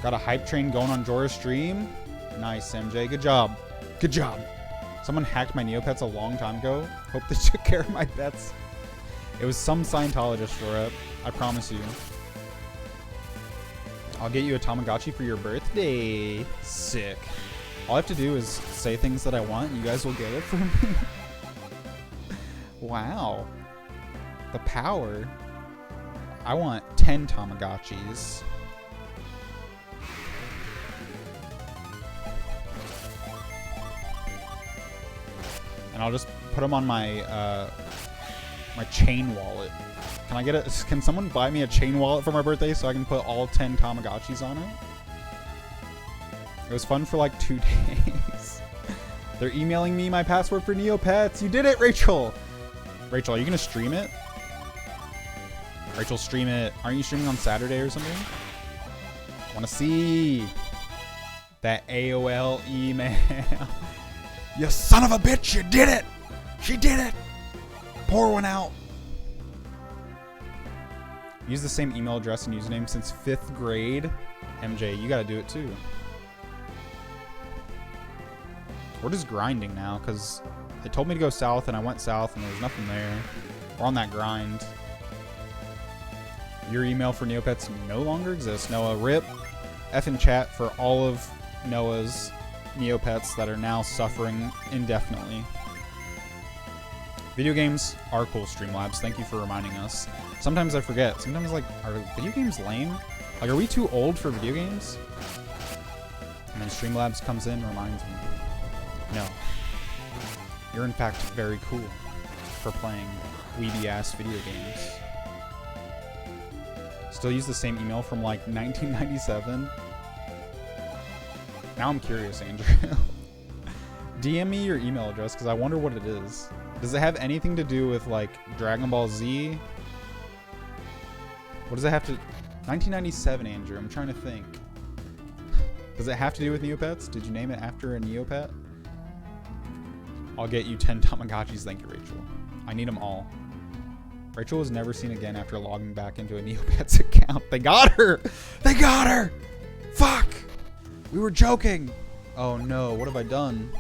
Got a hype train going on Jora's stream. Nice, MJ. Good job. Good job. Someone hacked my Neopets a long time ago. Hope they took care of my pets. It was some Scientologist, Dora. I promise you. I'll get you a Tamagotchi for your birthday. Sick. All I have to do is say things that I want, and you guys will get it for me. Wow. The power. I want 10 Tamagotchis. And I'll just put them on my my chain wallet. Can someone buy me a chain wallet for my birthday so I can put all 10 Tamagotchis on it? It was fun for like 2 days. They're emailing me my password for Neopets. You did it, Rachel! Rachel, are you gonna stream it? Rachel, stream it. Aren't you streaming on Saturday or something? Wanna see that AOL email. You son of a bitch, you did it! She did it! Pour one out. Use the same email address and username since 5th grade. MJ, you gotta do it too. We're just grinding now because they told me to go south and I went south and there was nothing there. We're on that grind. Your email for Neopets no longer exists. Noah, rip. F in chat for all of Noah's Neopets that are now suffering indefinitely. Video games are cool, Streamlabs. Thank you for reminding us. Sometimes I forget. Sometimes, like, are video games lame? Like, are we too old for video games? And then Streamlabs comes in and reminds me. No. You're, in fact, very cool for playing weeby-ass video games. Still use the same email from, like, 1997? Now I'm curious, Andrew. DM me your email address, because I wonder what it is. Does it have anything to do with, like, Dragon Ball Z? What does it have to... 1997, Andrew. I'm trying to think. Does it have to do with Neopets? Did you name it after a Neopet? I'll get you 10 Tamagotchis. Thank you, Rachel. I need them all. Rachel was never seen again after logging back into a Neopets account. They got her! They got her! Fuck! We were joking! Oh no, what have I done?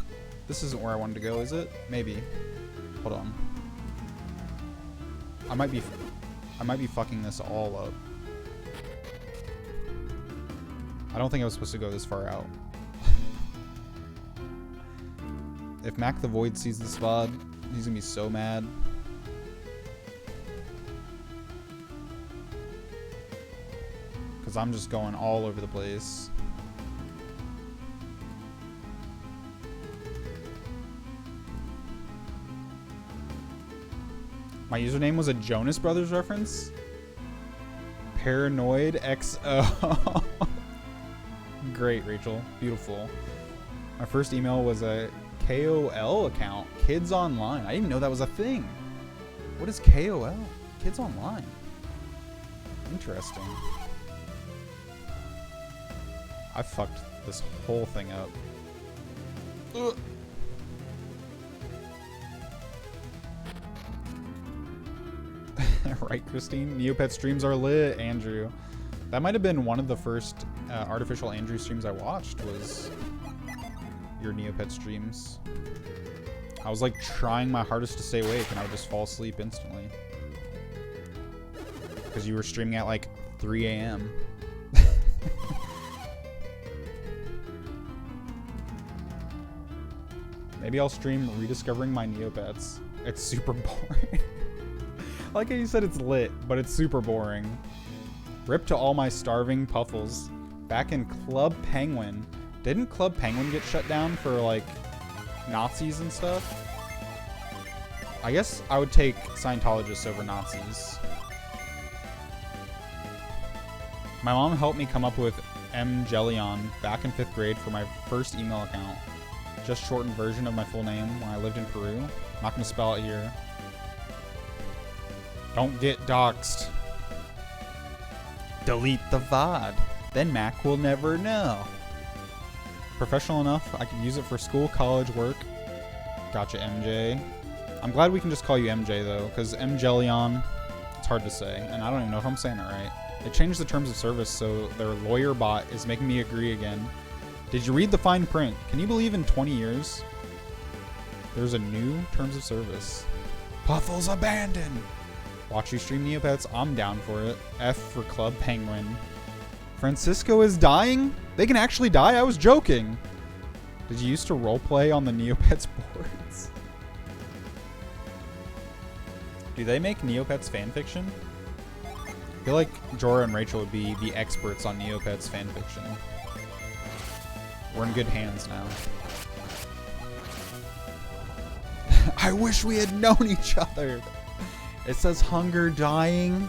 This isn't where I wanted to go, is it? Maybe. Hold on. I might be fucking this all up. I don't think I was supposed to go this far out. If Mac the Void sees this VOD, he's gonna be so mad. Because I'm just going all over the place. My username was a Jonas Brothers reference? Paranoid XO. Great, Rachel. Beautiful. My first email was a KOL account. Kids Online. I didn't even know that was a thing. What is KOL? Kids Online. Interesting. I fucked this whole thing up. Ugh. Right, Christine? Neopet streams are lit, Andrew. That might have been one of the first Artificial Andrew streams I watched, was your Neopet streams. I was like trying my hardest to stay awake and I would just fall asleep instantly. Because you were streaming at like 3 a.m. Maybe I'll stream rediscovering my Neopets. It's super boring. I like how you said it's lit, but it's super boring. Rip to all my starving puffles. Back in Club Penguin. Didn't Club Penguin get shut down for, like, Nazis and stuff? I guess I would take Scientologists over Nazis. My mom helped me come up with mjellion back in 5th grade for my first email account. Just shortened version of my full name when I lived in Peru. Not gonna spell it here. Don't get doxxed. Delete the VOD. then Mac will never know. Professional enough, I could use it for school, college, work. Gotcha, MJ. I'm glad we can just call you MJ, though, because MJellion, it's hard to say, and I don't even know if I'm saying it right. They changed the terms of service, so their lawyer bot is making me agree again. Did you read the fine print? Can you believe in 20 years, there's a new terms of service? Puffles abandoned! Watch you stream Neopets, I'm down for it. F for Club Penguin. Francisco is dying? They can actually die? I was joking. Did you used to roleplay on the Neopets boards? Do they make Neopets fanfiction? I feel like Jorah and Rachel would be the experts on Neopets fanfiction. We're in good hands now. I wish we had known each other. It says hunger, dying.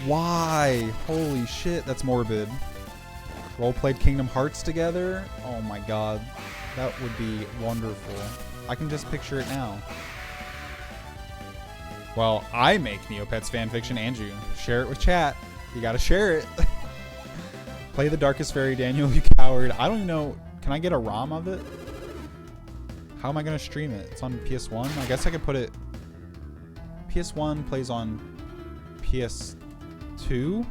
Why? Holy shit, that's morbid. Roleplayed Kingdom Hearts together? Oh my god. That would be wonderful. I can just picture it now. Well, I make Neopets fanfiction, Andrew. Share it with chat. You gotta share it. Play the Darkest Fairy, Daniel, you coward. I don't even know. Can I get a ROM of it? How am I gonna stream it? It's on PS1? I guess I could put it... PS1 plays on PS2?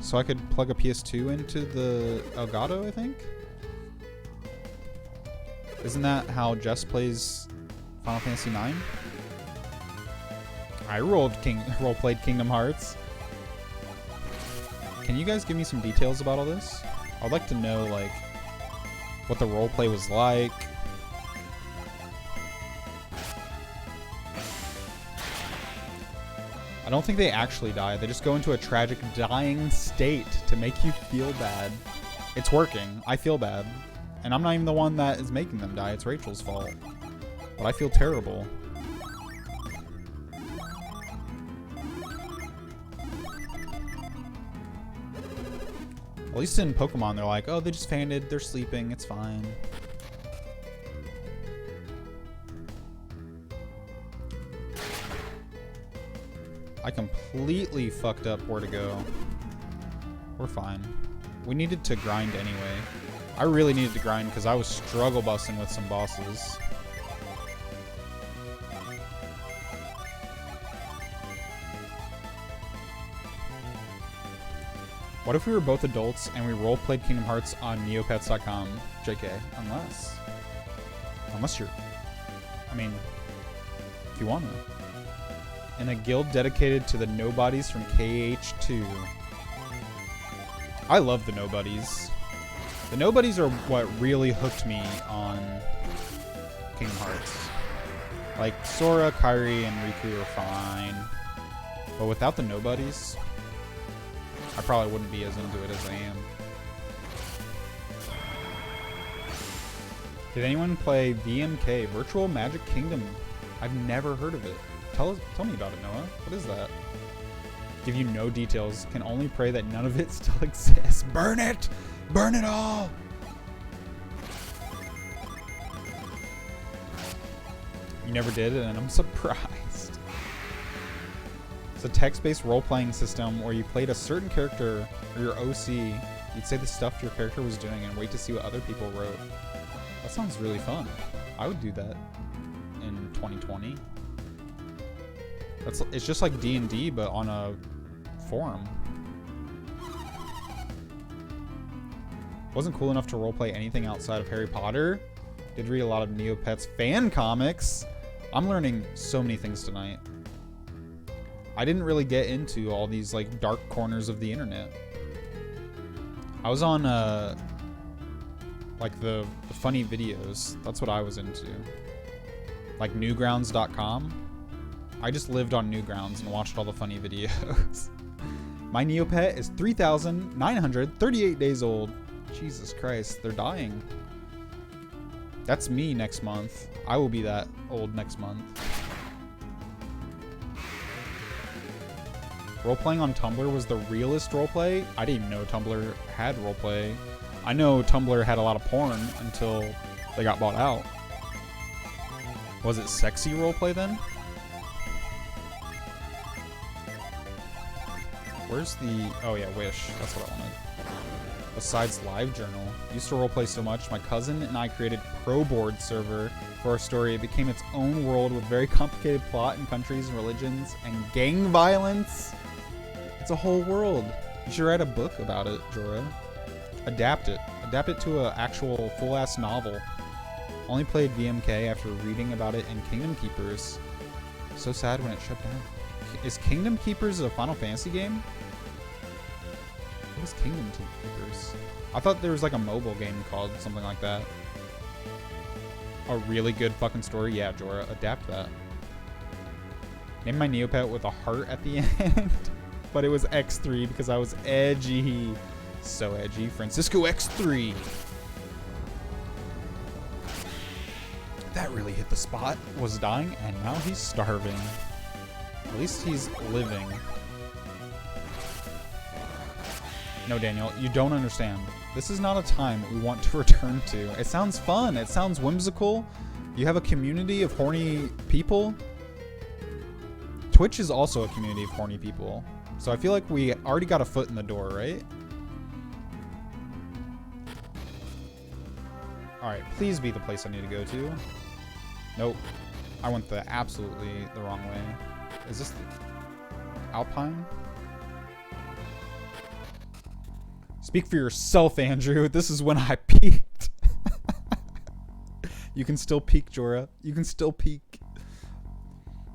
So I could plug a PS2 into the Elgato, I think? Isn't that how Jess plays Final Fantasy IX? I roleplayed Kingdom Hearts. Can you guys give me some details about all this? I'd like to know, like, what the roleplay was like. I don't think they actually die. They just go into a tragic dying state to make you feel bad. It's working. I feel bad. And I'm not even the one that is making them die. It's Rachel's fault. But I feel terrible. At least in Pokemon, they're like, oh, they just fainted. They're sleeping. It's fine. I completely fucked up where to go. We're fine. We needed to grind anyway. I really needed to grind because I was struggle busting with some bosses. What if we were both adults and we roleplayed Kingdom Hearts on Neopets.com? JK. Unless you're... I mean, if you want to. In a guild dedicated to the nobodies from KH2. I love the nobodies. The nobodies are what really hooked me on Kingdom Hearts. Like, Sora, Kairi, and Riku are fine. But without the nobodies, I probably wouldn't be as into it as I am. Did anyone play VMK, Virtual Magic Kingdom? I've never heard of it. Tell me about it, Noah. What is that? Give you no details. Can only pray that none of it still exists. Burn it! Burn it all! You never did, and I'm surprised. It's a text-based role-playing system where you played a certain character or your OC. You'd say the stuff your character was doing and wait to see what other people wrote. That sounds really fun. I would do that in 2020. It's just like D&D, but on a forum. Wasn't cool enough to roleplay anything outside of Harry Potter. Did read a lot of Neopets fan comics. I'm learning so many things tonight. I didn't really get into all these like dark corners of the internet. I was on like the funny videos. That's what I was into. Like newgrounds.com. I just lived on Newgrounds and watched all the funny videos. My Neopet is 3,938 days old. Jesus Christ, they're dying. That's me next month. I will be that old next month. Roleplaying on Tumblr was the realest roleplay? I didn't even know Tumblr had roleplay. I know Tumblr had a lot of porn until they got bought out. Was it sexy roleplay then? Where's the... Oh yeah, Wish. That's what I wanted. besides LiveJournal. Used to roleplay so much, my cousin and I created ProBoard server for our story. It became its own world with very complicated plot and countries and religions and gang violence. It's a whole world. You should write a book about it, Jorah. Adapt it. Adapt it to an actual full-ass novel. Only played VMK after reading about it in Kingdom Keepers. So sad when it shut down. Is Kingdom Keepers a Final Fantasy game? What is Kingdom Keepers? I thought there was like a mobile game called something like that. A really good fucking story? Yeah, Jorah, adapt that. Name my Neopet with a heart at the end. But it was X3 because I was edgy. So edgy. Francisco X3. That really hit the spot. Was dying, and now he's starving. At least he's living. No, Daniel, you don't understand. This is not a time we want to return to. It sounds fun. It sounds whimsical. You have a community of horny people. Twitch is also a community of horny people. So I feel like we already got a foot in the door, right? Alright, please be the place I need to go to. Nope. I went absolutely the wrong way. Is this Alpine? Speak for yourself, Andrew. This is when I peaked. You can still peak, Jorah. You can still peak.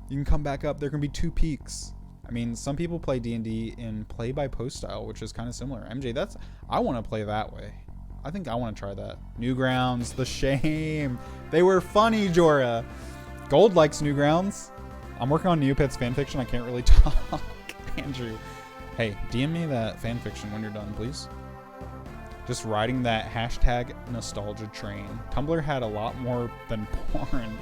You can come back up. There can be 2 peaks. I mean, some people play D&D in play-by-post style, which is kind of similar. MJ, I want to play that way. I think I want to try that. Newgrounds, the shame. They were funny, Jorah. Gold likes Newgrounds. I'm working on Neopets fanfiction. I can't really talk. Andrew. Hey, DM me that fanfiction when you're done, please. Just riding that hashtag nostalgia train. Tumblr had a lot more than porn.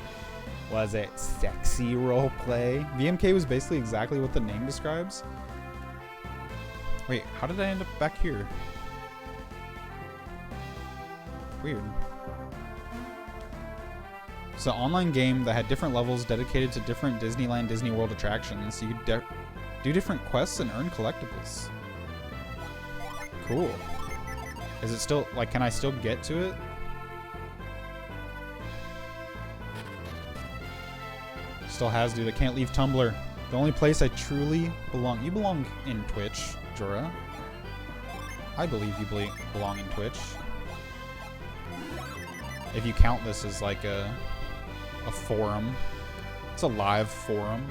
Was it sexy roleplay? VMK was basically exactly what the name describes. Wait, how did I end up back here? Weird. It's an online game that had different levels dedicated to different Disneyland, Disney World attractions. You could do different quests and earn collectibles. Cool. Is it still, like, can I still get to it? Still has, dude. I can't leave Tumblr. The only place I truly belong. You belong in Twitch, Jorah. I believe you belong in Twitch. If you count this as like a forum. It's a live forum.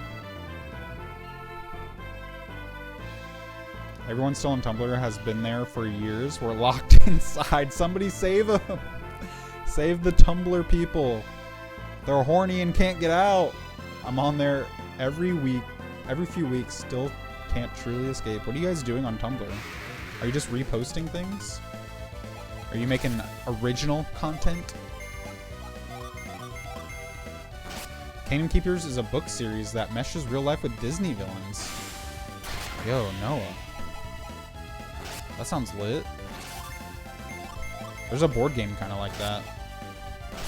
Everyone still on Tumblr has been there for years. We're locked inside. Somebody save them. Save the Tumblr people. They're horny and can't get out. I'm on there every week, every few weeks, still can't truly escape. What are you guys doing on Tumblr? Are you just reposting things? Are you making original content? Kingdom Keepers is a book series that meshes real life with Disney villains. Yo, Noah. That sounds lit. There's a board game kind of like that.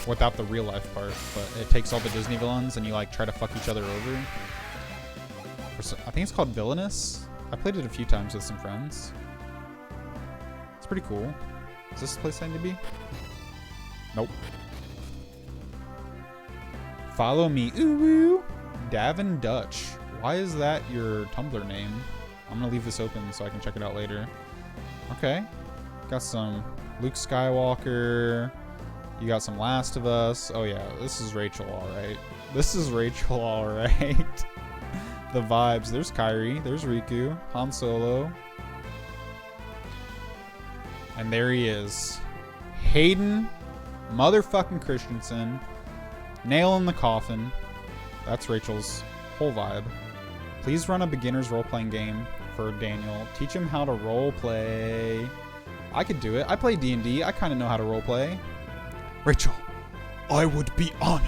Without the real life part, but it takes all the Disney villains and you like try to fuck each other over. I think it's called Villainous. I played it a few times with some friends. It's pretty cool. Is this the place I need to be? Nope. Follow me. Ooh, ooh. Davin Dutch. Why is that your Tumblr name? I'm gonna leave this open so I can check it out later. Okay. Got some Luke Skywalker. You got some Last of Us. Oh yeah, this is Rachel, alright. This is Rachel, alright. The vibes. There's Kyrie. There's Riku. Han Solo. And there he is. Hayden motherfucking Christensen. Nail in the coffin. That's Rachel's whole vibe. Please run a beginner's role-playing game for Daniel. Teach him how to roleplay. I could do it. I play D&D. I kind of know how to roleplay. Rachel, I would be honored.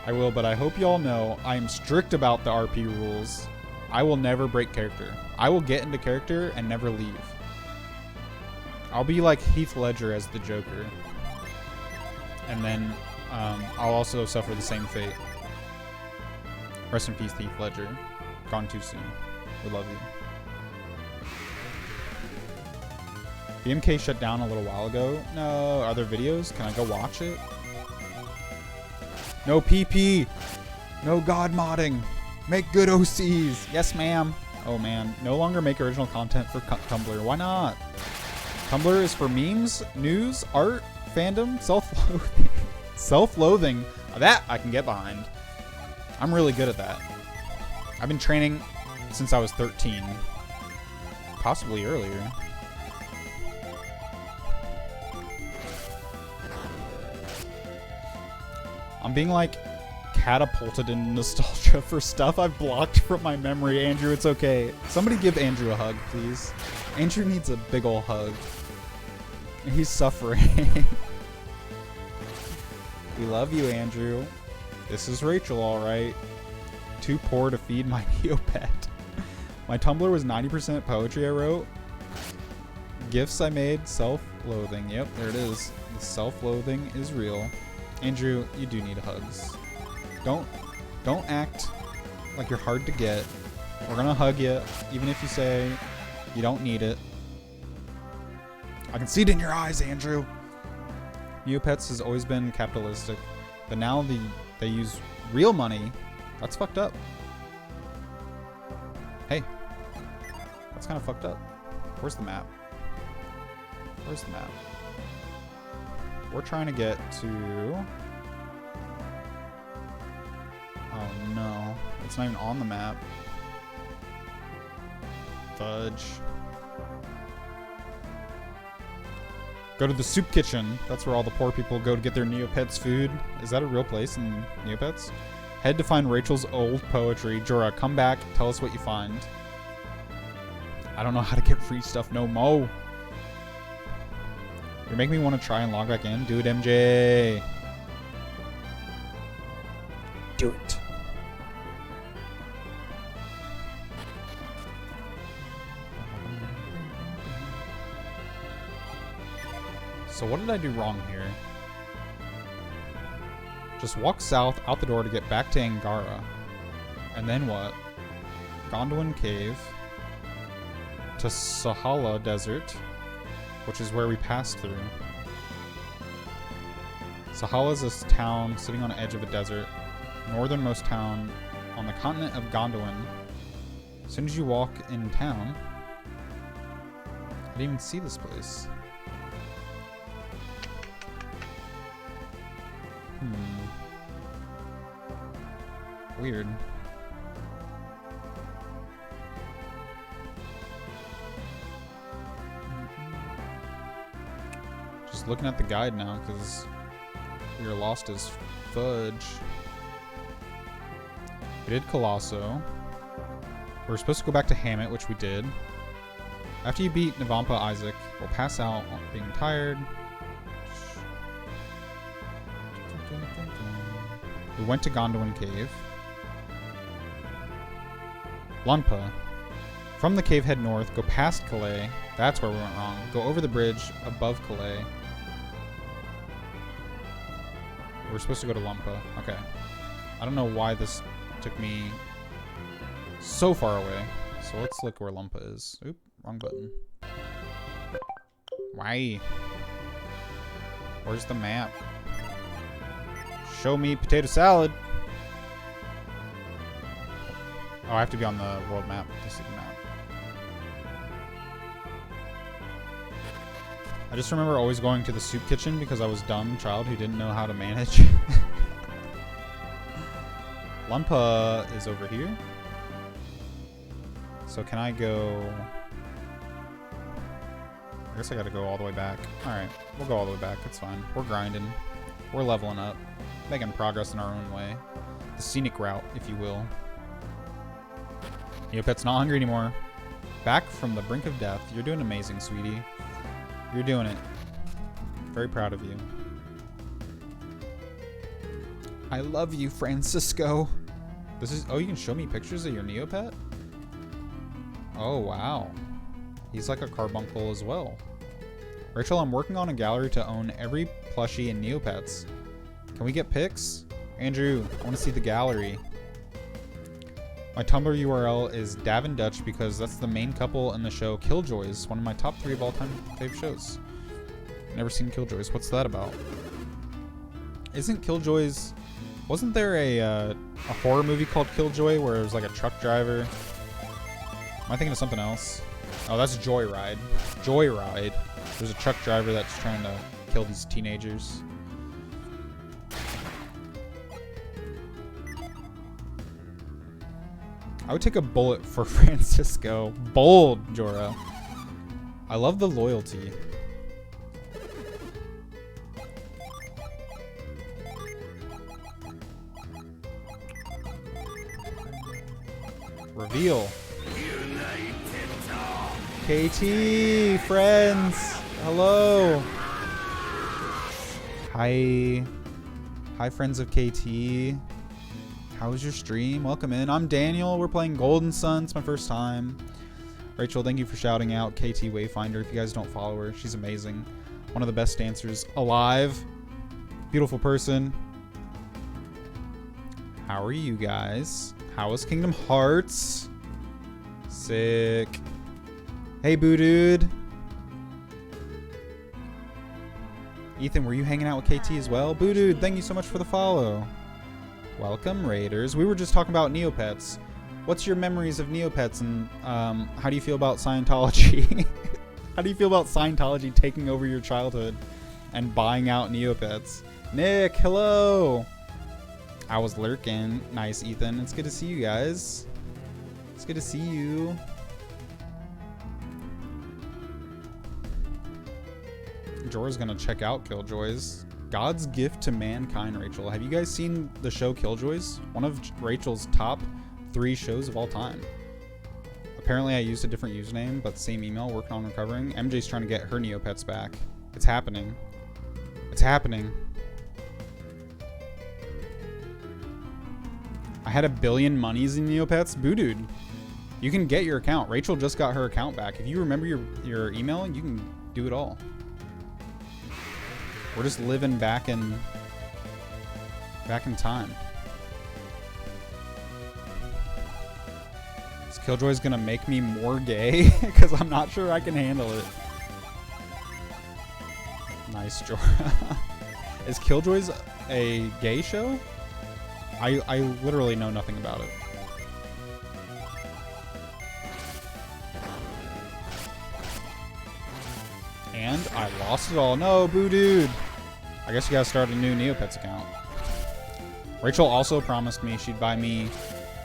I will, but I hope you all know I am strict about the RP rules. I will never break character. I will get into character and never leave. I'll be like Heath Ledger as the Joker. And then I'll also suffer the same fate. Rest in peace, Heath Ledger. Gone too soon. We love you. BMK shut down a little while ago. No, are there videos? Can I go watch it? No PP. No god modding. Make good OCs. Yes, ma'am. Oh, man. No longer make original content for Tumblr. Why not? Tumblr is for memes, news, art, fandom, self-loathing. Self-loathing. That I can get behind. I'm really good at that. I've been training since I was 13. Possibly earlier. I'm being like catapulted in nostalgia for stuff I've blocked from my memory. Andrew, it's okay. Somebody give Andrew a hug, please. Andrew needs a big ol' hug. He's suffering. We love you, Andrew. This is Rachel, alright. Too poor to feed my Neopet. My Tumblr was 90% poetry I wrote. Gifts I made, self-loathing. Yep, there it is. The self-loathing is real. Andrew, you do need hugs. Don't act like you're hard to get. We're gonna hug you, even if you say you don't need it. I can see it in your eyes, Andrew. Neopets has always been capitalistic, but now they use real money. That's fucked up. Hey, that's kind of fucked up. Where's the map? Where's the map? We're trying to get to... Oh no, it's not even on the map. Fudge. Go to the soup kitchen. That's where all the poor people go to get their Neopets food. Is that a real place in Neopets? Head to find Rachel's old poetry. Jorah, come back. Tell us what you find. I don't know how to get free stuff no mo. You're making me want to try and log back in. Do it, MJ. Do it. So what did I do wrong here? Just walk south out the door to get back to Angara. And then what? Gondolin Cave. To Sahala Desert, which is where we passed through. Sahala is a town sitting on the edge of a desert. Northernmost town on the continent of Gondolin. As soon as you walk in town... I didn't even see this place. Weird. Just looking at the guide now because we are lost as fudge. We did Colosso. We're supposed to go back to Hammett, which we did. After you beat Navampa Isaac, we'll pass out being tired. We went to Gondolin Cave. Lunpa. From the cave, head north, go past Calais. That's where we went wrong. Go over the bridge above Calais. We're supposed to go to Lumpa. Okay. I don't know why this took me so far away. So let's look where Lumpa is. Oop, wrong button. Why? Where's the map? Show me potato salad. Oh, I have to be on the world map to see the map. I just remember always going to the soup kitchen because I was a dumb child who didn't know how to manage. Lumpa is over here. So can I go... I guess I gotta go all the way back. Alright, we'll go all the way back. It's fine. We're grinding. We're leveling up. Making progress in our own way. The scenic route, if you will. Neopet's not hungry anymore. Back from the brink of death. You're doing amazing, sweetie. You're doing it. Very proud of you. I love you, Francisco. This is... Oh, you can show me pictures of your Neopet? Oh, wow. He's like a carbuncle as well. Rachel, I'm working on a gallery to own every plushie in Neopets. Can we get pics? Andrew, I want to see the gallery. My Tumblr URL is Davin Dutch because that's the main couple in the show Killjoys, one of my top 3 of all time fave shows. Never seen Killjoys. What's that about? Isn't Killjoys... Wasn't there a horror movie called Killjoy where it was like a truck driver? Am I thinking of something else? Oh, that's Joyride. Joyride. There's a truck driver that's trying to kill these teenagers. I would take a bullet for Francisco. Bold, Jorah. I love the loyalty. Reveal. KT, friends. Hello. Hi. Hi, friends of KT. How was your stream? Welcome in. I'm Daniel. We're playing Golden Sun. It's my first time. Rachel, thank you for shouting out KT Wayfinder. If you guys don't follow her, she's amazing. One of the best dancers alive. Beautiful person. How are you guys? How is Kingdom Hearts? Sick. Hey, Boo Dude. Ethan, were you hanging out with KT as well? Boo Dude, thank you so much for the follow. Welcome, Raiders. We were just talking about Neopets. What's your memories of Neopets, and how do you feel about Scientology? How do you feel about Scientology taking over your childhood and buying out Neopets? Nick, hello. I was lurking. Nice, Ethan. It's good to see you guys. It's good to see you. Jorah's gonna check out Killjoys. God's gift to mankind, Rachel. Have you guys seen the show Killjoys? One of Rachel's top 3 shows of all time. Apparently I used a different username, but same email, working on recovering. MJ's trying to get her Neopets back. It's happening. It's happening. I had 1 billion monies in Neopets. Boo Dude. You can get your account. Rachel just got her account back. If you remember your email, you can do it all. We're just living back in time. Is Killjoy's gonna make me more gay? Because I'm not sure I can handle it. Nice, Jorah. Is Killjoys a gay show? I literally know nothing about it. And I lost it all. No, Boo Dude. I guess you gotta start a new Neopets account. Rachel also promised me she'd buy me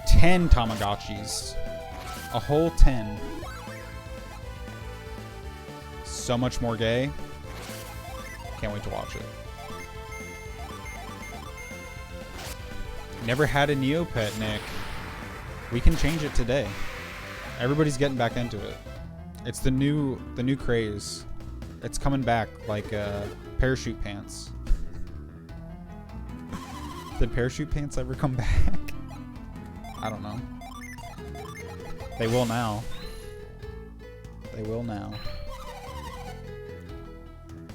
10 Tamagotchis. A whole 10. So much more gay. Can't wait to watch it. Never had a Neopet, Nick. We can change it today. Everybody's getting back into it. It's the new craze. It's coming back like parachute pants. Did parachute pants ever come back? I don't know. They will now. They will now.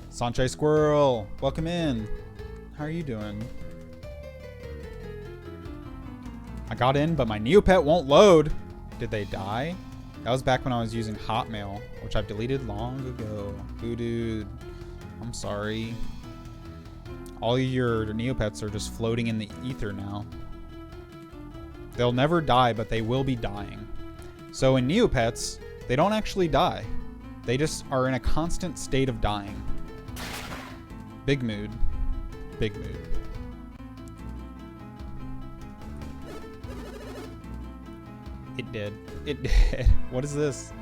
Sanchai Squirrel, welcome in. How are you doing? I got in, but my Neopet won't load. Did they die? That was back when I was using Hotmail, which I've deleted long ago. Boo Dude, I'm sorry. All your Neopets are just floating in the ether now. They'll never die, but they will be dying. So in Neopets, they don't actually die. They just are in a constant state of dying. Big mood. Big mood. It did. It did. What is this?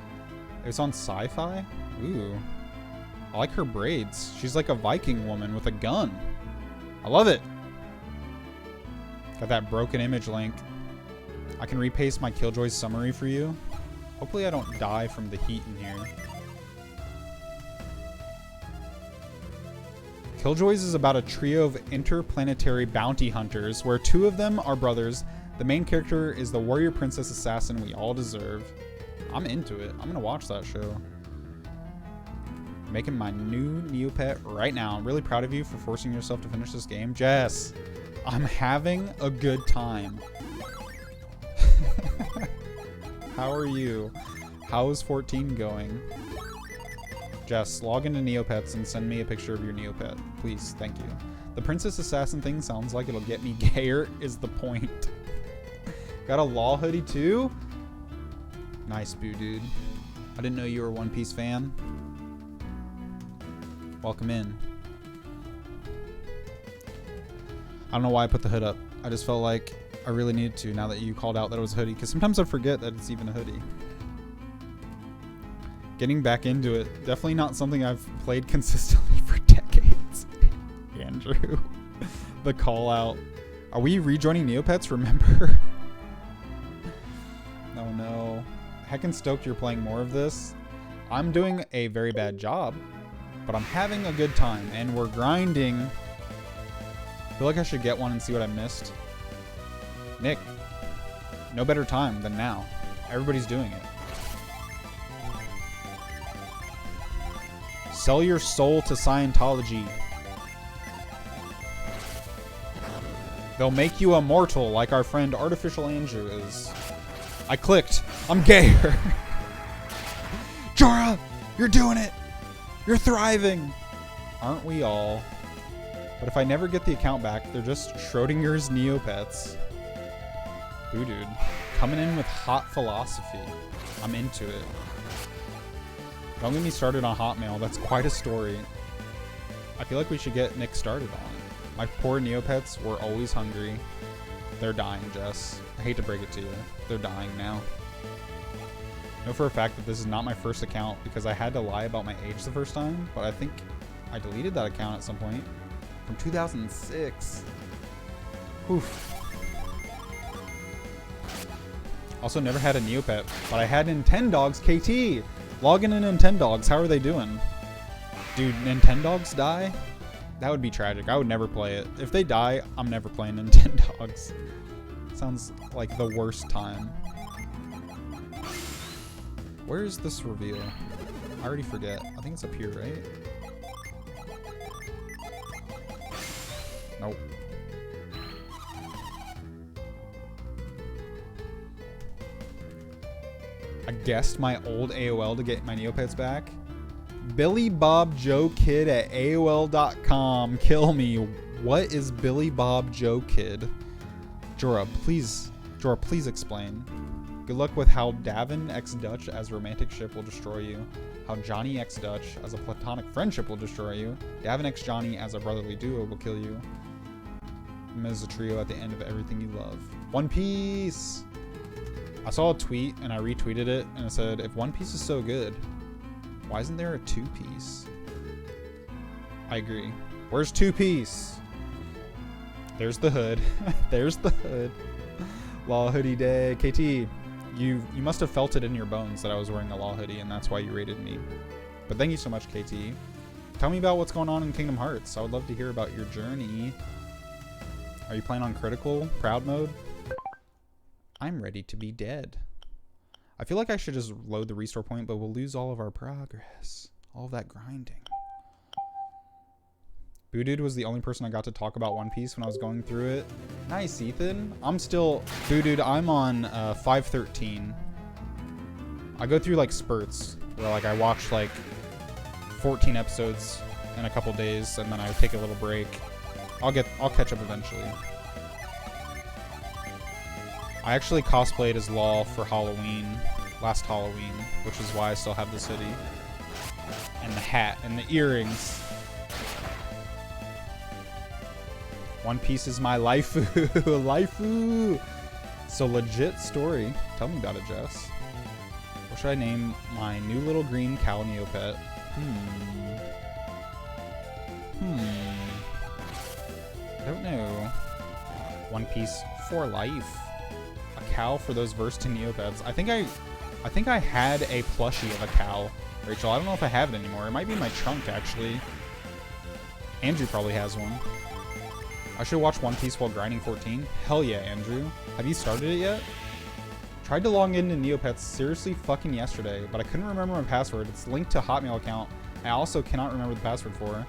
It's on Sci-Fi? Ooh. I like her braids. She's like a Viking woman with a gun. I love it. Got that broken image link. I can repaste my Killjoys summary for you. Hopefully I don't die from the heat in here. Killjoys is about a trio of interplanetary bounty hunters where 2 of them are brothers. The main character is the warrior princess assassin we all deserve. I'm into it. I'm gonna watch that show. Making my new Neopet right now. I'm really proud of you for forcing yourself to finish this game. Jess, I'm having a good time. how are you? How is 14 going? Jess, log into Neopets and send me a picture of your Neopet. Please, thank you. The Princess Assassin thing sounds like it'll get me gayer is the point. Got a Law hoodie too? Nice, Boo Dude. I didn't know you were a One Piece fan. Welcome in. I don't know why I put the hood up. I just felt like I really needed to now that you called out that it was a hoodie, because sometimes I forget that it's even a hoodie. Getting back into it. Definitely not something I've played consistently for decades. Andrew. The call out. Are we rejoining Neopets? Remember? Oh no. Heckin' stoked you're playing more of this. I'm doing a very bad job, but I'm having a good time and we're grinding. I feel like I should get one and see what I missed. Nick, no better time than now. Everybody's doing it. Sell your soul to Scientology. They'll make you immortal like our friend Artificial Andrew is. I clicked. I'm gayer. Jorah, you're doing it. You're thriving. Aren't we all? But if I never get the account back, they're just Schrodinger's Neopets. Ooh, dude. Coming in with hot philosophy. I'm into it. Don't get me started on Hotmail. That's quite a story. I feel like we should get Nick started on it. My poor Neopets were always hungry. They're dying, Jess. I hate to break it to you. They're dying now. I know for a fact that this is not my first account because I had to lie about my age the first time, but I think I deleted that account at some point. From 2006. Oof. Also never had a Neopet, but I had Nintendogs KT. Log in to Nintendogs. How are they doing? Dude, Nintendogs die? That would be tragic. I would never play it. If they die, I'm never playing Nintendogs. Sounds like the worst time. Where is this reveal? I already forget. I think it's up here, right? Nope. I guessed my old AOL to get my Neopets back. Billy Bob Joe Kid at AOL.com. Kill me. What is Billy Bob Joe Kid? Jorah, please explain. Good luck with how Davin X Dutch as romantic ship will destroy you. How Johnny X Dutch as a platonic friendship will destroy you. Davin X Johnny as a brotherly duo will kill you. Them as a trio at the end of everything you love. One Piece! I saw a tweet and I retweeted it and it said, if One Piece is so good, why isn't there a two-piece? I agree. Where's two-piece? There's the hood. There's the hood. Law hoodie day. KT, you must have felt it in your bones that I was wearing a Law hoodie and that's why you rated me. But thank you so much, KT. Tell me about what's going on in Kingdom Hearts. I would love to hear about your journey. Are you playing on critical? Proud mode? I'm ready to be dead. I feel like I should just load the restore point, but we'll lose all of our progress. All of that grinding. Boo Dude was the only person I got to talk about One Piece when I was going through it. Nice, Ethan. I'm still... Boo Dude, I'm on 513. I go through like spurts where like I watch like 14 episodes in a couple days and then I take a little break. I'll catch up eventually. I actually cosplayed as Law for Halloween, last Halloween, which is why I still have this hoodie. And the hat and the earrings. One Piece is my life. Life. So legit story. Tell me about it, Jess. What should I name my new little green cow Neopet? I don't know. One Piece for life. A cow for those versed in Neopets. I think I had a plushie of a cow, Rachel. I don't know if I have it anymore. It might be in my trunk, actually. Andrew probably has one. I should watch One Piece while grinding 14. Hell yeah, Andrew. Have you started it yet? Tried to log into Neopets seriously fucking yesterday, but I couldn't remember my password. It's linked to a Hotmail account. I also cannot remember the password for.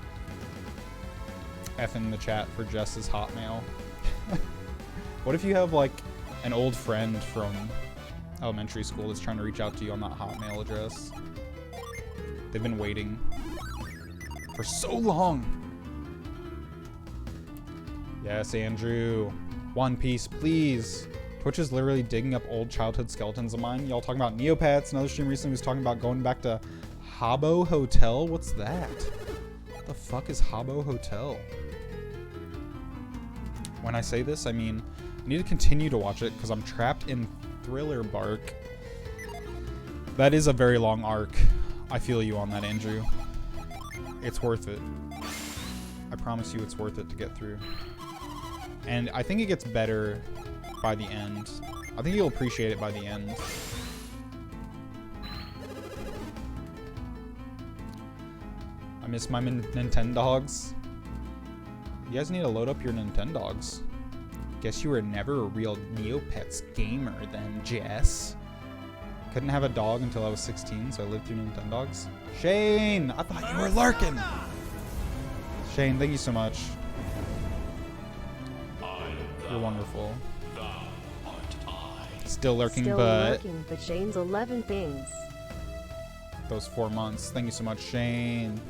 F in the chat for Jess's Hotmail. What if you have like an old friend from elementary school that's trying to reach out to you on that Hotmail address. They've been waiting for so long. Yes, Andrew. One Piece, please. Twitch is literally digging up old childhood skeletons of mine. Y'all talking about Neopets. Another stream recently was talking about going back to Habbo Hotel. What's that? What the fuck is Habbo Hotel? When I say this, I mean, I need to continue to watch it because I'm trapped in Thriller Bark. That is a very long arc. I feel you on that, Andrew. It's worth it. I promise you it's worth it to get through. And I think it gets better by the end. I think you'll appreciate it by the end. I miss my Nintendogs. You guys need to load up your Nintendogs. Guess you were never a real Neopets gamer then, Jess. Couldn't have a dog until I was 16, so I lived through Nintendogs. Shane! I thought you were lurking! Shane, thank you so much. You're wonderful. Still lurking, but Shane's 11 things. Those 4 months. Thank you so much, Shane.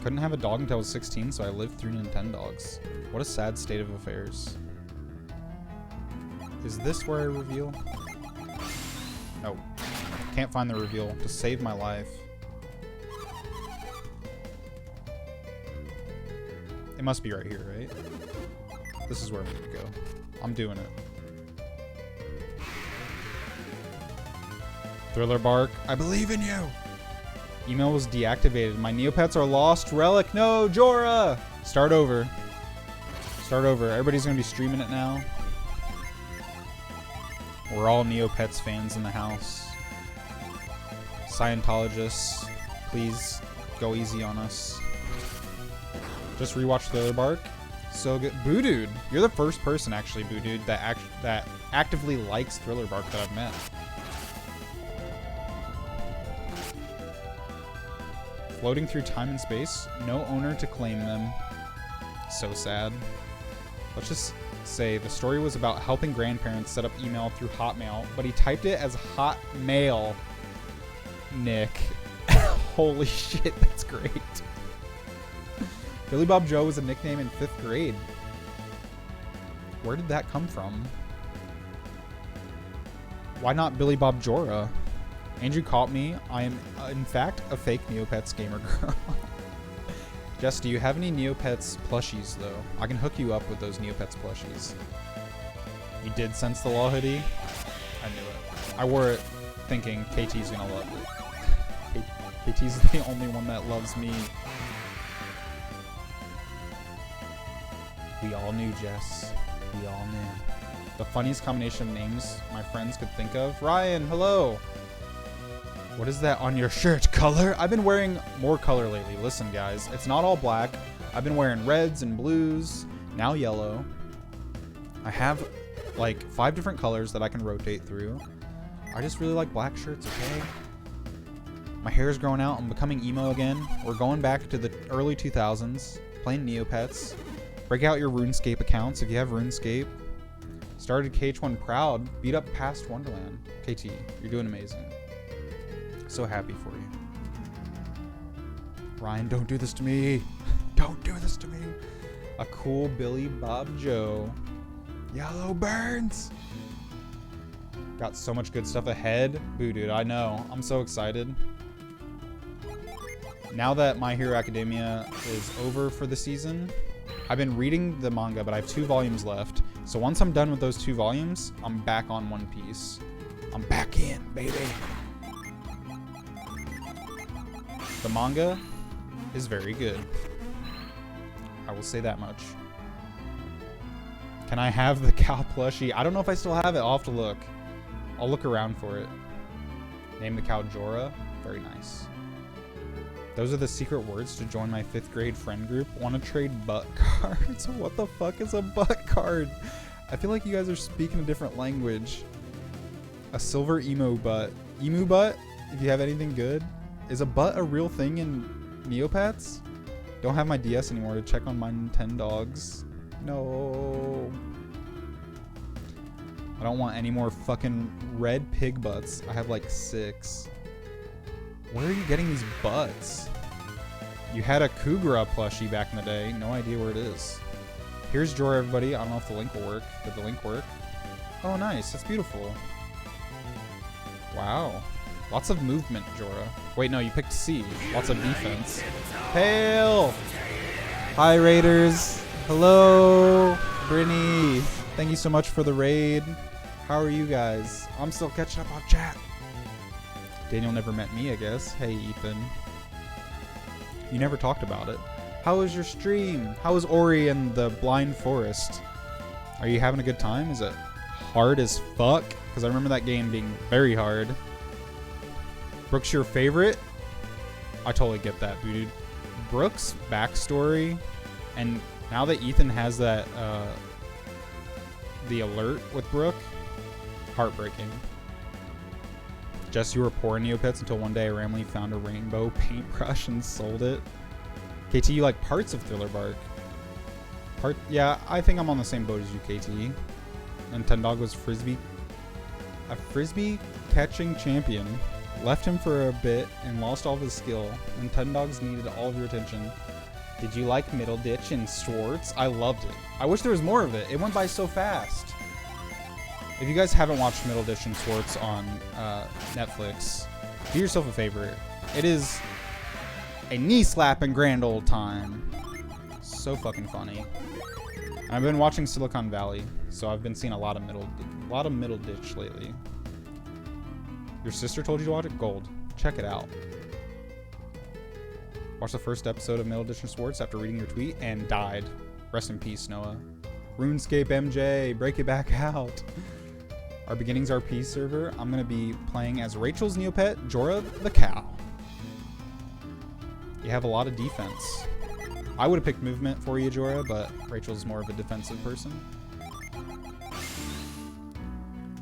Couldn't have a dog until I was 16, so I lived through Nintendogs. What a sad state of affairs. Is this where I reveal? No. Can't find the reveal to save my life. It must be right here, right? This is where I'm gonna go. I'm doing it. Thriller Bark, I believe in you! Email was deactivated. My Neopets are lost. Relic, no, Jorah! Start over. Start over. Everybody's gonna be streaming it now. We're all Neopets fans in the house. Scientologists, please go easy on us. Just rewatch Thriller Bark. So good. Boo Dude. You're the first person, actually, Boo Dude, that actively likes Thriller Bark that I've met. Floating through time and space. No owner to claim them. So sad. Let's just say the story was about helping grandparents set up email through Hotmail, but he typed it as Hotmail. Nick. Holy shit, that's great. Billy Bob Joe was a nickname in 5th grade. Where did that come from? Why not Billy Bob Jorah? Andrew caught me. I am, in fact, a fake Neopets gamer girl. Jess, do you have any Neopets plushies, though? I can hook you up with those Neopets plushies. You did sense the law hoodie? I knew it. I wore it thinking KT's gonna love it. KT's the only one that loves me. We all knew, Jess. We all knew. The funniest combination of names my friends could think of. Ryan, hello! What is that on your shirt? Color? I've been wearing more color lately. Listen, guys, it's not all black. I've been wearing reds and blues, now yellow. I have like 5 different colors that I can rotate through. I just really like black shirts, okay? My hair is growing out. I'm becoming emo again. We're going back to the early 2000s, playing Neopets. Break out your RuneScape accounts if you have RuneScape. Started KH1 proud. Beat up past Wonderland. KT, you're doing amazing. So happy for you. Ryan, don't do this to me. Don't do this to me. A cool Billy Bob Joe. Yellow burns. Got so much good stuff ahead. Boo, dude, I know. I'm so excited. Now that My Hero Academia is over for the season, I've been reading the manga, but I have 2 volumes left. So once I'm done with those 2 volumes, I'm back on One Piece. I'm back in, baby. The manga is very good. I will say that much. Can I have the cow plushie? I don't know if I still have it. I'll have to look. I'll look around for it. Name the cow Jorah. Very nice. Those are the secret words to join my 5th grade friend group. Want to trade butt cards? What the fuck is a butt card? I feel like you guys are speaking a different language. A silver emo butt. Emu butt? If you have anything good. Is a butt a real thing in Neopets? Don't have my DS anymore to check on my Nintendogs. No. I don't want any more fucking red pig butts. I have like 6. Where are you getting these butts? You had a Kugra plushie back in the day. No idea where it is. Here's Jorah, everybody. I don't know if the link will work. Did the link work? Oh, nice. That's beautiful. Wow. Lots of movement, Jorah. Wait, no, you picked C. Lots of defense. Hail! Hi, Raiders. Hello, Brittany. Thank you so much for the raid. How are you guys? I'm still catching up on chat. Daniel never met me, I guess. Hey, Ethan. You never talked about it. How was your stream? How was Ori and the Blind Forest? Are you having a good time? Is it hard as fuck? Because I remember that game being very hard. Brooke's your favorite? I totally get that, dude. Brooke's backstory, and now that Ethan has that, the alert with Brooke, heartbreaking. Jess, you were poor in Neopets until one day I randomly found a rainbow paintbrush and sold it. KT, you like parts of Thriller Bark. Yeah, I think I'm on the same boat as you, KT. And Tendog was a frisbee catching champion. Left him for a bit and lost all of his skill. And Tendog's needed all of your attention. Did you like Middleditch and Swartz? I loved it. I wish there was more of it. It went by so fast. If you guys haven't watched Middleditch and Swartz on Netflix, do yourself a favor. It is a knee-slapping grand old time. So fucking funny. I've been watching Silicon Valley, so I've been seeing a lot of Middleditch lately. Your sister told you to watch it? Gold. Check it out. Watched the first episode of Middleditch and Swartz after reading your tweet and died. Rest in peace, Noah. RuneScape MJ, break it back out. Our Beginnings RP server, I'm going to be playing as Rachel's Neopet, Jorah the cow. You have a lot of defense. I would have picked movement for you, Jorah, but Rachel's more of a defensive person.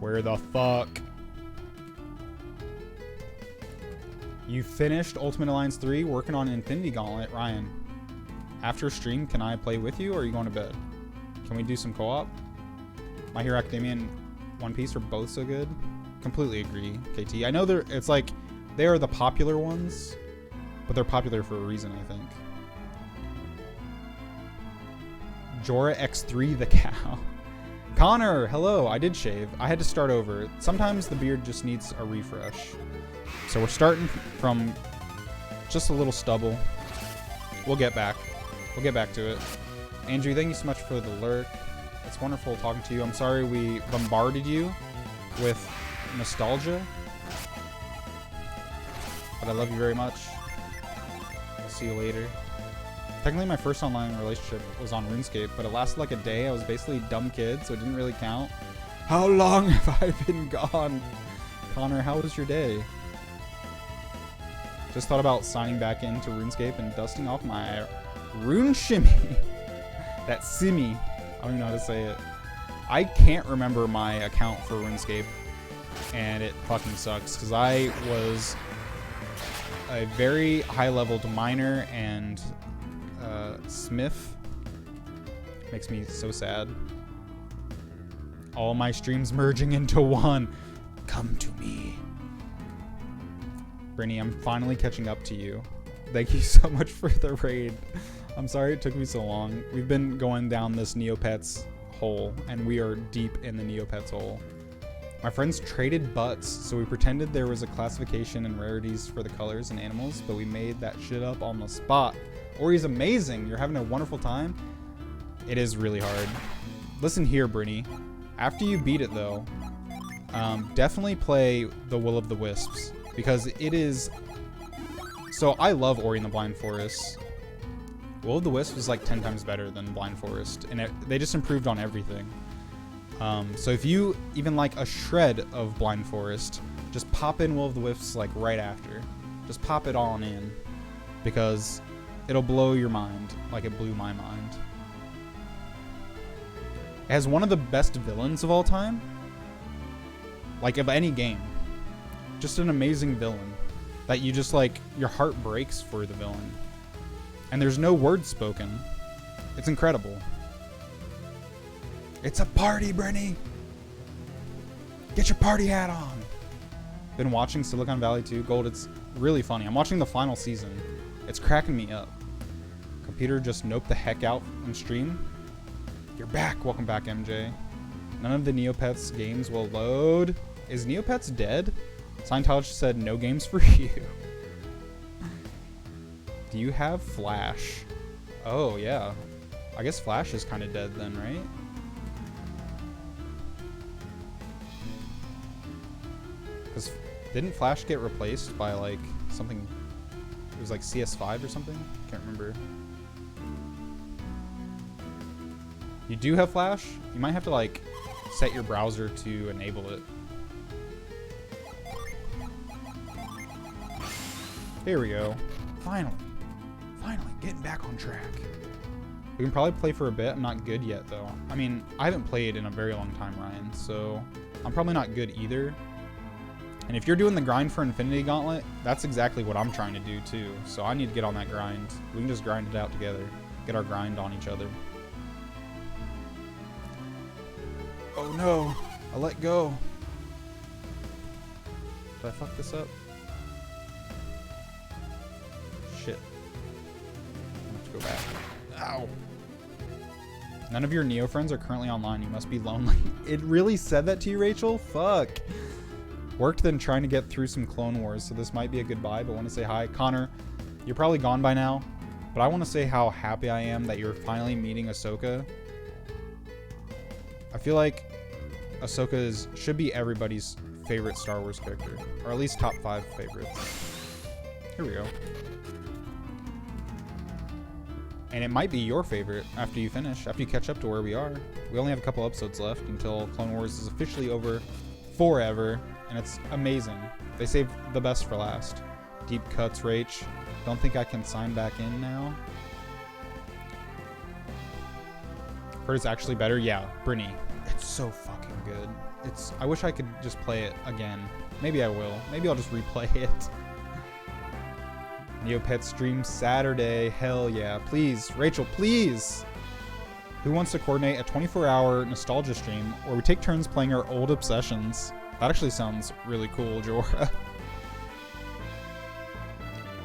Where the fuck? You finished Ultimate Alliance 3, working on Infinity Gauntlet, Ryan. After stream, can I play with you, or are you going to bed? Can we do some co-op? My Hero Academia and One Piece are both so good. Completely agree, KT. I know it's like, they are the popular ones, but they're popular for a reason, I think. Jorah X3 the cow. Connor, hello. I did shave. I had to start over. Sometimes the beard just needs a refresh. So we're starting from just a little stubble. We'll get back. We'll get back to it. Andrew, thank you so much for the lurk. It's wonderful talking to you. I'm sorry we bombarded you with nostalgia, but I love you very much. I'll see you later. Technically, my first online relationship was on RuneScape, but it lasted like a day. I was basically a dumb kid, so it didn't really count. How long have I been gone? Connor, how was your day? Just thought about signing back into RuneScape and dusting off my Rune Shimmy. That Simmy. I don't even know how to say it. I can't remember my account for RuneScape, and it fucking sucks, because I was a very high-leveled miner and smith. Makes me so sad. All my streams merging into one. Come to me. Brittany, I'm finally catching up to you. Thank you so much for the raid. I'm sorry it took me so long. We've been going down this Neopets hole, and we are deep in the Neopets hole. My friends traded butts, so we pretended there was a classification and rarities for the colors and animals, but we made that shit up on the spot. Ori's amazing. You're having a wonderful time. It is really hard. Listen here, Brittany. After you beat it, though, definitely play the Will of the Wisps, because it is... So I love Ori and the Blind Forest. Will of the Wisps is like 10 times better than Blind Forest, and they just improved on everything. So if you even like a shred of Blind Forest, just pop in Will of the Wisps like right after. Just pop it on in, because it'll blow your mind like it blew my mind. It has one of the best villains of all time, like of any game. Just an amazing villain that you just like, your heart breaks for the villain. And there's no words spoken. It's incredible. It's a party, Brittany. Get your party hat on. Been watching Silicon Valley 2. Gold, it's really funny. I'm watching the final season. It's cracking me up. Computer just noped the heck out on stream. You're back. Welcome back, MJ. None of the Neopets games will load. Is Neopets dead? Scientologist said no games for you. Do you have Flash? Oh, yeah. I guess Flash is kind of dead then, right? Because didn't Flash get replaced by like something? It was like CS5 or something? Can't remember. You do have Flash? You might have to like set your browser to enable it. Here we go. Finally, getting back on track. We can probably play for a bit. I'm not good yet though. I mean, I haven't played in a very long time, Ryan, so I'm probably not good either. And if you're doing the grind for Infinity Gauntlet, that's exactly what I'm trying to do too. So I need to get on that grind. We can just grind it out together. Get our grind on each other. Oh no, I let go. Did I fuck this up? Shit. I have to go back. Ow. None of your Neo friends are currently online. You must be lonely. It really said that to you, Rachel? Fuck. Worked then trying to get through some Clone Wars, so this might be a goodbye, but want to say hi. Connor, you're probably gone by now, but I want to say how happy I am that you're finally meeting Ahsoka. I feel like Ahsoka should be everybody's favorite Star Wars character, or at least top 5 favorites. Here we go. And it might be your favorite after you finish, after you catch up to where we are. We only have a couple episodes left until Clone Wars is officially over forever, and it's amazing. They saved the best for last. Deep cuts, Rach. Don't think I can sign back in now. Heard it's actually better. Yeah, Brittany. It's so fucking good. I wish I could just play it again. Maybe I will. Maybe I'll just replay it. Neopet stream Saturday. Hell yeah. Please, Rachel, please. Who wants to coordinate a 24-hour nostalgia stream where we take turns playing our old obsessions? That actually sounds really cool, Jorah.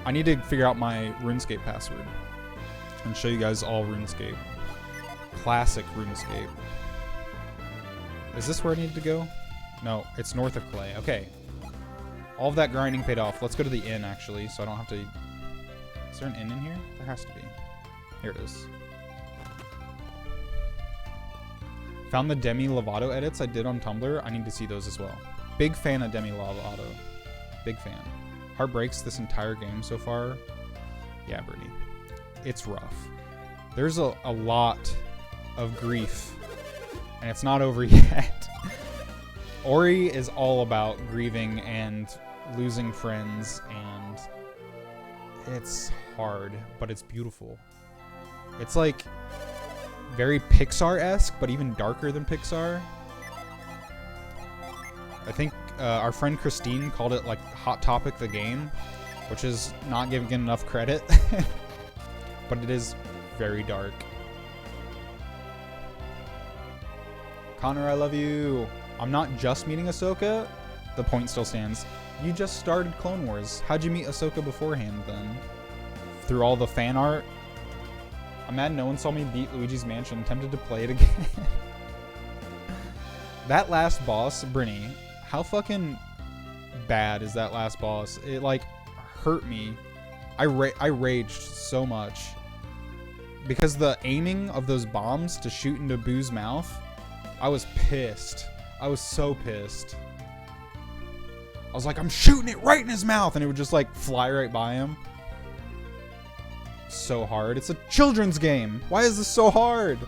I need to figure out my RuneScape password and show you guys all RuneScape. Classic RuneScape. Is this where I need to go? No, it's north of Clay. Okay. All of that grinding paid off. Let's go to the inn, actually, so I don't have to... Is there an inn in here? There has to be. Here it is. Found the Demi Lovato edits I did on Tumblr. I need to see those as well. Big fan of Demi Lovato. Big fan. Heart breaks this entire game so far. Yeah, Brittany. It's rough. There's a lot of grief, and it's not over yet. Ori is all about grieving and losing friends, and it's hard, but it's beautiful. It's like very Pixar-esque, but even darker than Pixar. I think our friend Christine called it like Hot Topic the game, which is not giving it enough credit, but it is very dark. Connor, I love you. I'm not just meeting Ahsoka. The point still stands. You just started Clone Wars. How'd you meet Ahsoka beforehand then? Through all the fan art? I'm mad no one saw me beat Luigi's Mansion. Tempted to play it again. That last boss, Brittany, how fucking bad is that last boss? It like hurt me. I raged so much because the aiming of those bombs to shoot into Boo's mouth, I was pissed. I was so pissed. I was like, I'm shooting it right in his mouth, and it would just like fly right by him. So hard. It's a children's game. Why is this so hard?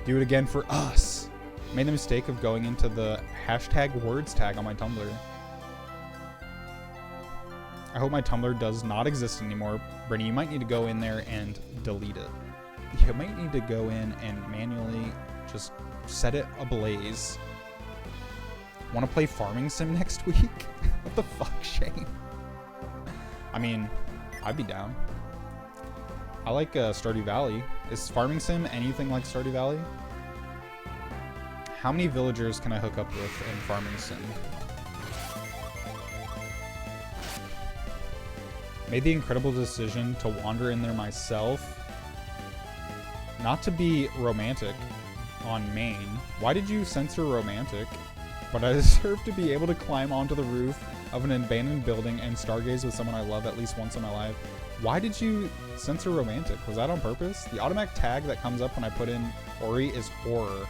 Do it again for us. Made the mistake of going into the #words tag on my Tumblr. I hope my Tumblr does not exist anymore. Brittany, you might need to go in there and delete it. You might need to go in and manually just set it ablaze. Want to play Farming Sim next week? What the fuck, Shane? I mean, I'd be down. I like Stardew Valley. Is Farming Sim anything like Stardew Valley? How many villagers can I hook up with in Farming Sim? Made the incredible decision to wander in there myself. Not to be romantic on main. Why did you censor romantic? But I deserve to be able to climb onto the roof of an abandoned building and stargaze with someone I love at least once in my life. Why did you censor romantic? Was that on purpose? The automatic tag that comes up when I put in Ori is horror.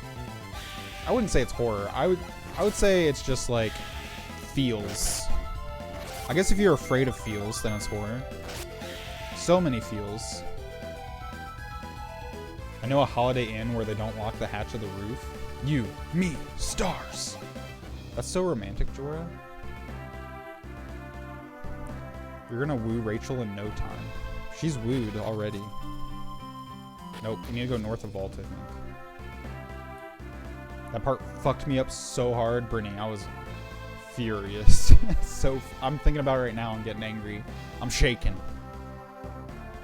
I wouldn't say it's horror. I would say it's just like feels. I guess if you're afraid of feels, then it's horror. So many feels. I know a Holiday Inn where they don't lock the hatch of the roof. You, me, stars. That's so romantic, Jorah. You're gonna woo Rachel in no time. She's wooed already. Nope, we need to go north of Vault, I think. That part fucked me up so hard, Brittany. I was furious. I'm thinking about it right now and getting angry. I'm shaking.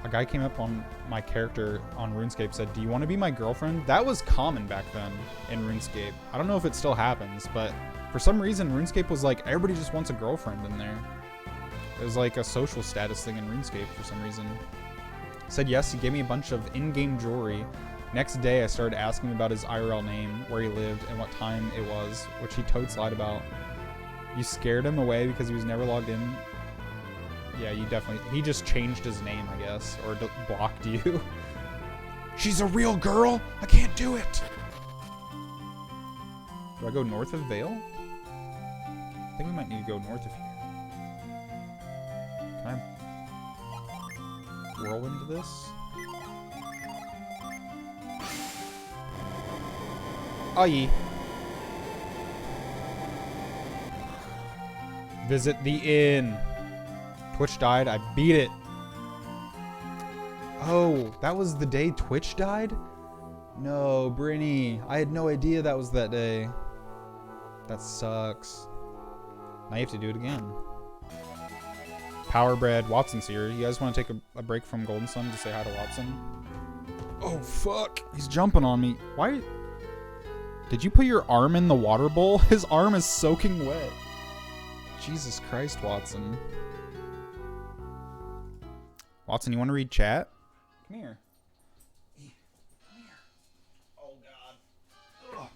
A guy came up on my character on RuneScape, said, "Do you want to be my girlfriend?" That was common back then in RuneScape. I don't know if it still happens, but for some reason RuneScape was like, everybody just wants a girlfriend in there. It was like a social status thing in RuneScape for some reason. Said yes, he gave me a bunch of in-game jewelry. Next day I started asking him about his IRL name, where he lived, and what time it was, which he totes lied about. You scared him away because he was never logged in? Yeah, you definitely... He just changed his name, I guess, or blocked you. She's a real girl? I can't do it! Do I go north of Vale? I think we might need to go north of here. Can I whirl into this? Aye. Visit the inn. Twitch died. I beat it. Oh, that was the day Twitch died? No, Brittany. I had no idea that was that day. That sucks. Now you have to do it again. Powerbread. Watson's here. You guys want to take a break from Golden Sun to say hi to Watson? Oh, fuck. He's jumping on me. Why? Did you put your arm in the water bowl? His arm is soaking wet. Jesus Christ, Watson. Watson, you want to read chat? Come here. Come here. Oh, God. Ugh.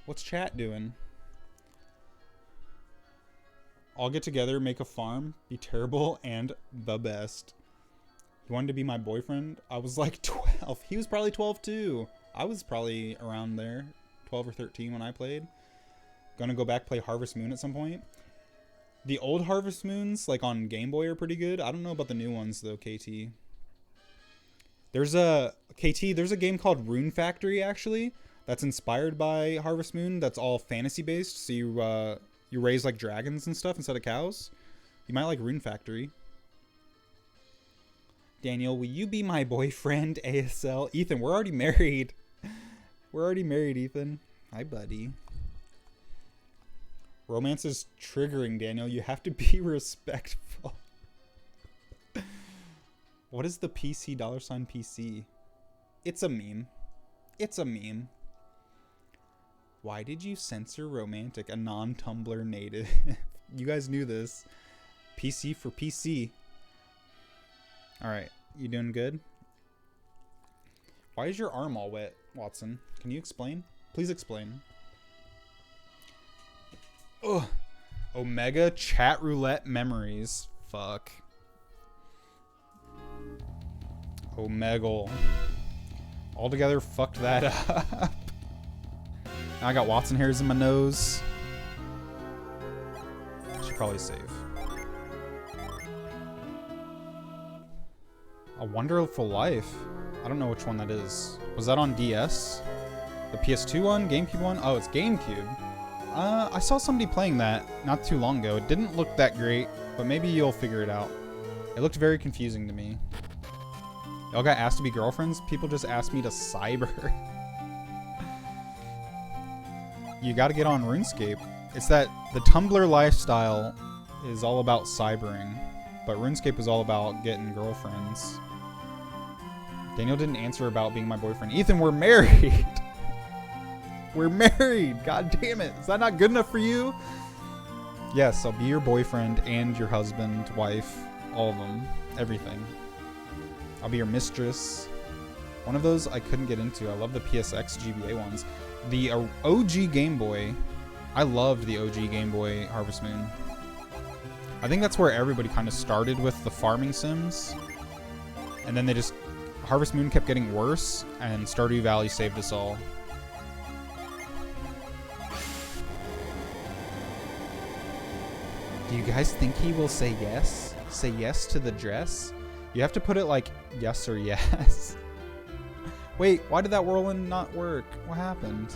What's chat doing? All get together, make a farm, be terrible, and the best. He wanted to be my boyfriend. I was like 12. He was probably 12 too. I was probably around there, 12 or 13 when I played. Gonna go back play Harvest Moon at some point. The old Harvest Moons, like on Game Boy, are pretty good. I don't know about the new ones though, KT. There's a game called Rune Factory actually that's inspired by Harvest Moon. That's all fantasy based. So you raise like dragons and stuff instead of cows. You might like Rune Factory. Daniel, will you be my boyfriend? ASL. Ethan, we're already married. We're already married, Ethan. Hi, buddy. Romance is triggering, Daniel. You have to be respectful. What is the PC $PC? It's a meme. It's a meme. Why did you censor romantic, a non-Tumblr native? You guys knew this. PC for PC. Alright, you doing good? Why is your arm all wet, Watson? Can you explain? Please explain. Ugh. Omega chat roulette memories. Fuck. Omegle. Altogether fucked that up. Now I got Watson hairs in my nose. Should probably save. A Wonderful Life. I don't know which one that is. Was that on DS? The PS2 one? GameCube one? Oh, it's GameCube. I saw somebody playing that not too long ago. It didn't look that great, but maybe you'll figure it out. It looked very confusing to me. Y'all got asked to be girlfriends? People just asked me to cyber. You gotta get on RuneScape. It's that the Tumblr lifestyle is all about cybering. but RuneScape was all about getting girlfriends. Daniel didn't answer about being my boyfriend. Ethan, we're married. We're married. God damn it. Is that not good enough for you? Yes, I'll be your boyfriend and your husband, wife, all of them, everything. I'll be your mistress. One of those I couldn't get into. I love the PSX GBA ones. The OG Game Boy. I loved the OG Game Boy Harvest Moon. I think that's where everybody kind of started with the farming sims. And then Harvest Moon kept getting worse, and Stardew Valley saved us all. Do you guys think he will say yes? Say yes to the dress? You have to put it like yes or yes. Wait, why did that whirlwind not work? What happened?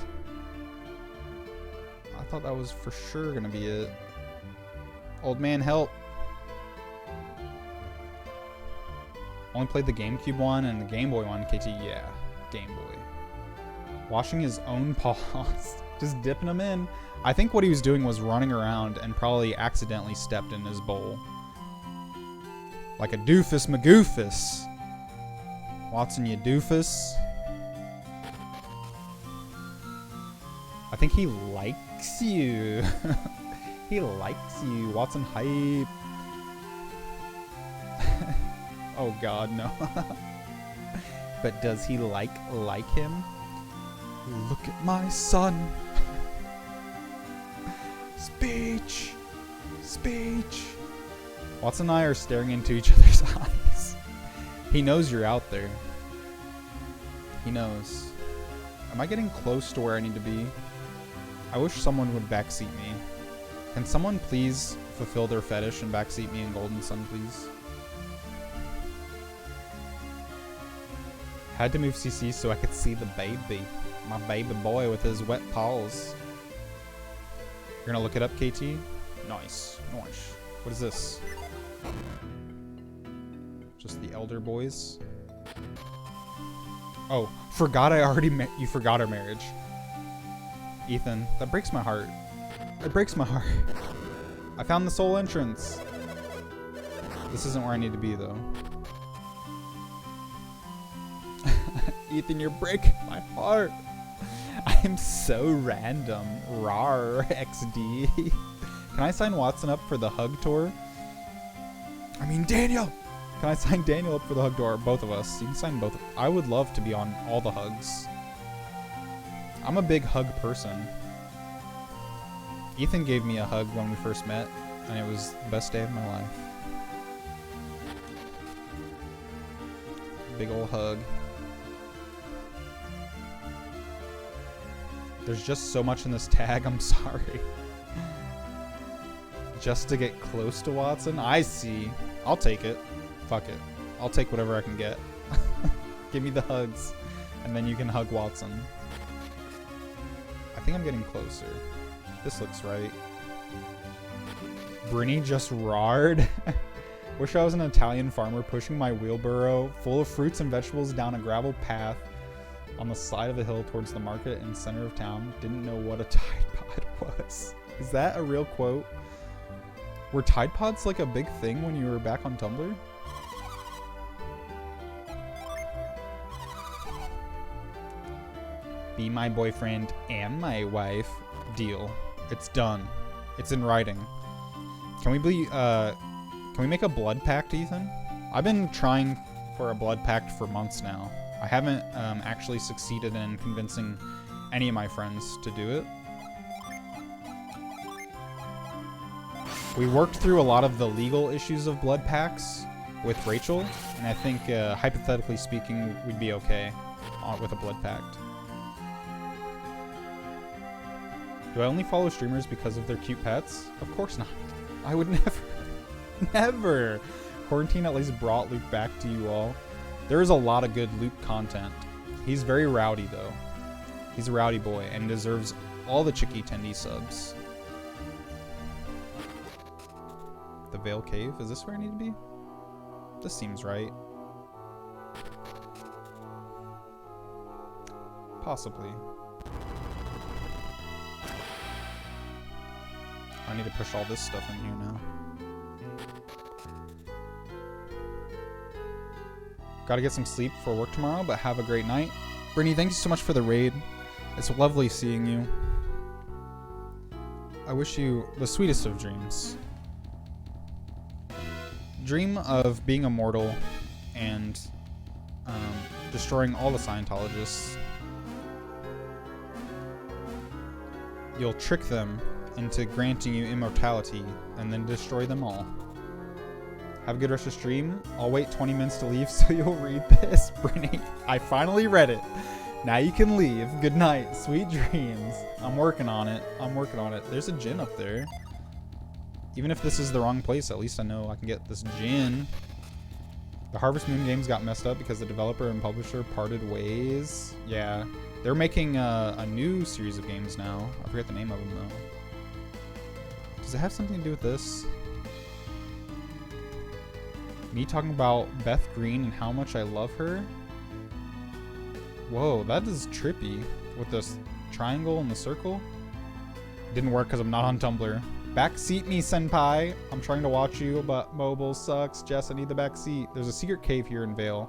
I thought that was for sure gonna be it. Old man, help. Only played the GameCube one and the Game Boy one, KT. Yeah, Game Boy. Washing his own paws. Just dipping them in. I think what he was doing was running around and probably accidentally stepped in his bowl. Like a doofus magoofus. Watson, you doofus. I think he likes you. He likes you. Watson hype. Oh god, no. But does he like him? Look at my son. Speech. Speech. Watson and I are staring into each other's eyes. He knows you're out there. He knows. Am I getting close to where I need to be? I wish someone would backseat me. Can someone please fulfill their fetish and backseat me in Golden Sun, please? Had to move CC so I could see the baby. My baby boy with his wet paws. You're gonna look it up, KT? Nice. Nice. What is this? Just the elder boys? Oh, forgot I already met you. Forgot our marriage. Ethan, that breaks my heart. It breaks my heart. I found the soul entrance. This isn't where I need to be, though. Ethan, you're breaking my heart. I'm so random. Rar, XD. Can I sign Watson up for the hug tour? I mean, Daniel! Can I sign Daniel up for the hug tour? Both of us. You can sign both. I would love to be on all the hugs. I'm a big hug person. Ethan gave me a hug when we first met, and it was the best day of my life. Big ol' hug. There's just so much in this tag, I'm sorry. Just to get close to Watson? I see. I'll take it. Fuck it. I'll take whatever I can get. Give me the hugs, and then you can hug Watson. I think I'm getting closer. This looks right. Brinny just roared. Wish I was an Italian farmer pushing my wheelbarrow full of fruits and vegetables down a gravel path on the side of a hill towards the market in the center of town. Didn't know what a Tide Pod was. Is that a real quote? Were Tide Pods like a big thing when you were back on Tumblr? Be my boyfriend and my wife. Deal. It's done. It's in writing. Can we make a blood pact, Ethan? I've been trying for a blood pact for months now. I haven't actually succeeded in convincing any of my friends to do it. We worked through a lot of the legal issues of blood pacts with Rachel, and I think, hypothetically speaking, we'd be okay with a blood pact. Do I only follow streamers because of their cute pets? Of course not. I would never. Never! Quarantine at least brought Luke back to you all. There is a lot of good Luke content. He's very rowdy, though. He's a rowdy boy and deserves all the Chicky Tendy subs. The Veil Cave? Is this where I need to be? This seems right. Possibly. I need to push all this stuff in here now. Gotta get some sleep for work tomorrow, but have a great night. Brittany, thank you so much for the raid. It's lovely seeing you. I wish you the sweetest of dreams. Dream of being immortal and destroying all the Scientologists. You'll trick them into granting you immortality and then destroy them all. Have a good rest of the stream. I'll wait 20 minutes to leave so you'll read this. Brittany, I finally read it. Now you can leave. Good night. Sweet dreams. I'm working on it. There's a gin up there. Even if this is the wrong place, at least I know I can get this gin. The Harvest Moon games got messed up because the developer and publisher parted ways. Yeah. They're making a new series of games now. I forget the name of them, though. Does it have something to do with this? Me talking about Beth Green and how much I love her? Whoa, that is trippy. With this triangle and the circle? Didn't work because I'm not on Tumblr. Backseat me, senpai. I'm trying to watch you, but mobile sucks. Jess, I need the back seat. There's a secret cave here in Vale.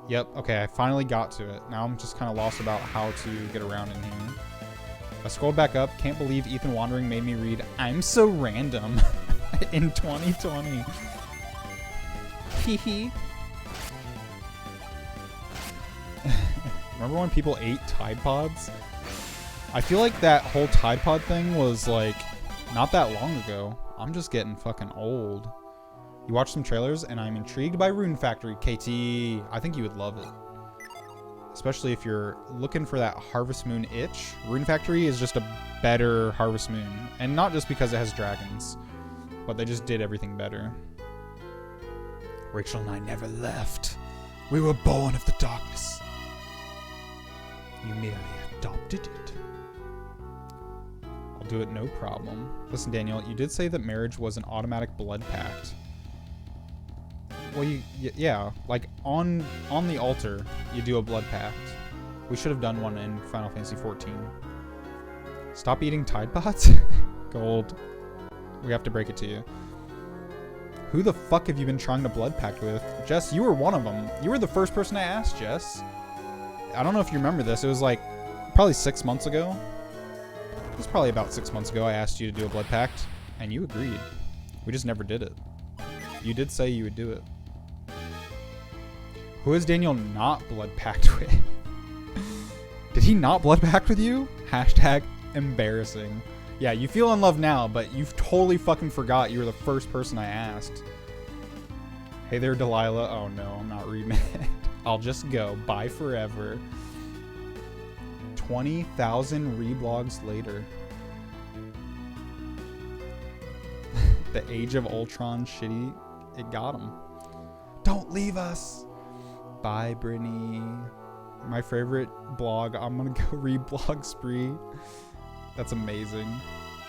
Yep, okay, I finally got to it. Now I'm just kind of lost about how to get around in here. I scrolled back up. Can't believe Ethan Wandering made me read I'm So Random in 2020. Hee. Remember when people ate Tide Pods? I feel like that whole Tide Pod thing was like not that long ago. I'm just getting fucking old. You watched some trailers and I'm intrigued by Rune Factory. KT, I think you would love it. Especially if you're looking for that Harvest Moon itch. Rune Factory is just a better Harvest Moon. And not just because it has dragons, but they just did everything better. Rachel and I never left. We were born of the darkness. You merely adopted it. I'll do it no problem. Listen, Daniel, you did say that marriage was an automatic blood pact. Well, yeah, like on the altar, you do a blood pact. We should have done one in Final Fantasy XIV. Stop eating Tide Pods? Gold. We have to break it to you. Who the fuck have you been trying to blood pact with? Jess, you were one of them. You were the first person I asked, Jess. I don't know if you remember this. It was like probably 6 months ago. It was probably about 6 months ago I asked you to do a blood pact, and you agreed. We just never did it. You did say you would do it. Who is Daniel not blood pact with? Did he not blood pact with you? Hashtag embarrassing. Yeah, you feel in love now, but you've totally fucking forgot you were the first person I asked. Hey there, Delilah. Oh no, I'm not reading it. I'll just go. Bye forever. 20,000 reblogs later. The Age of Ultron shitty. It got him. Don't leave us. Bye, Brittany. My favorite blog. I'm gonna go reblog spree. That's amazing.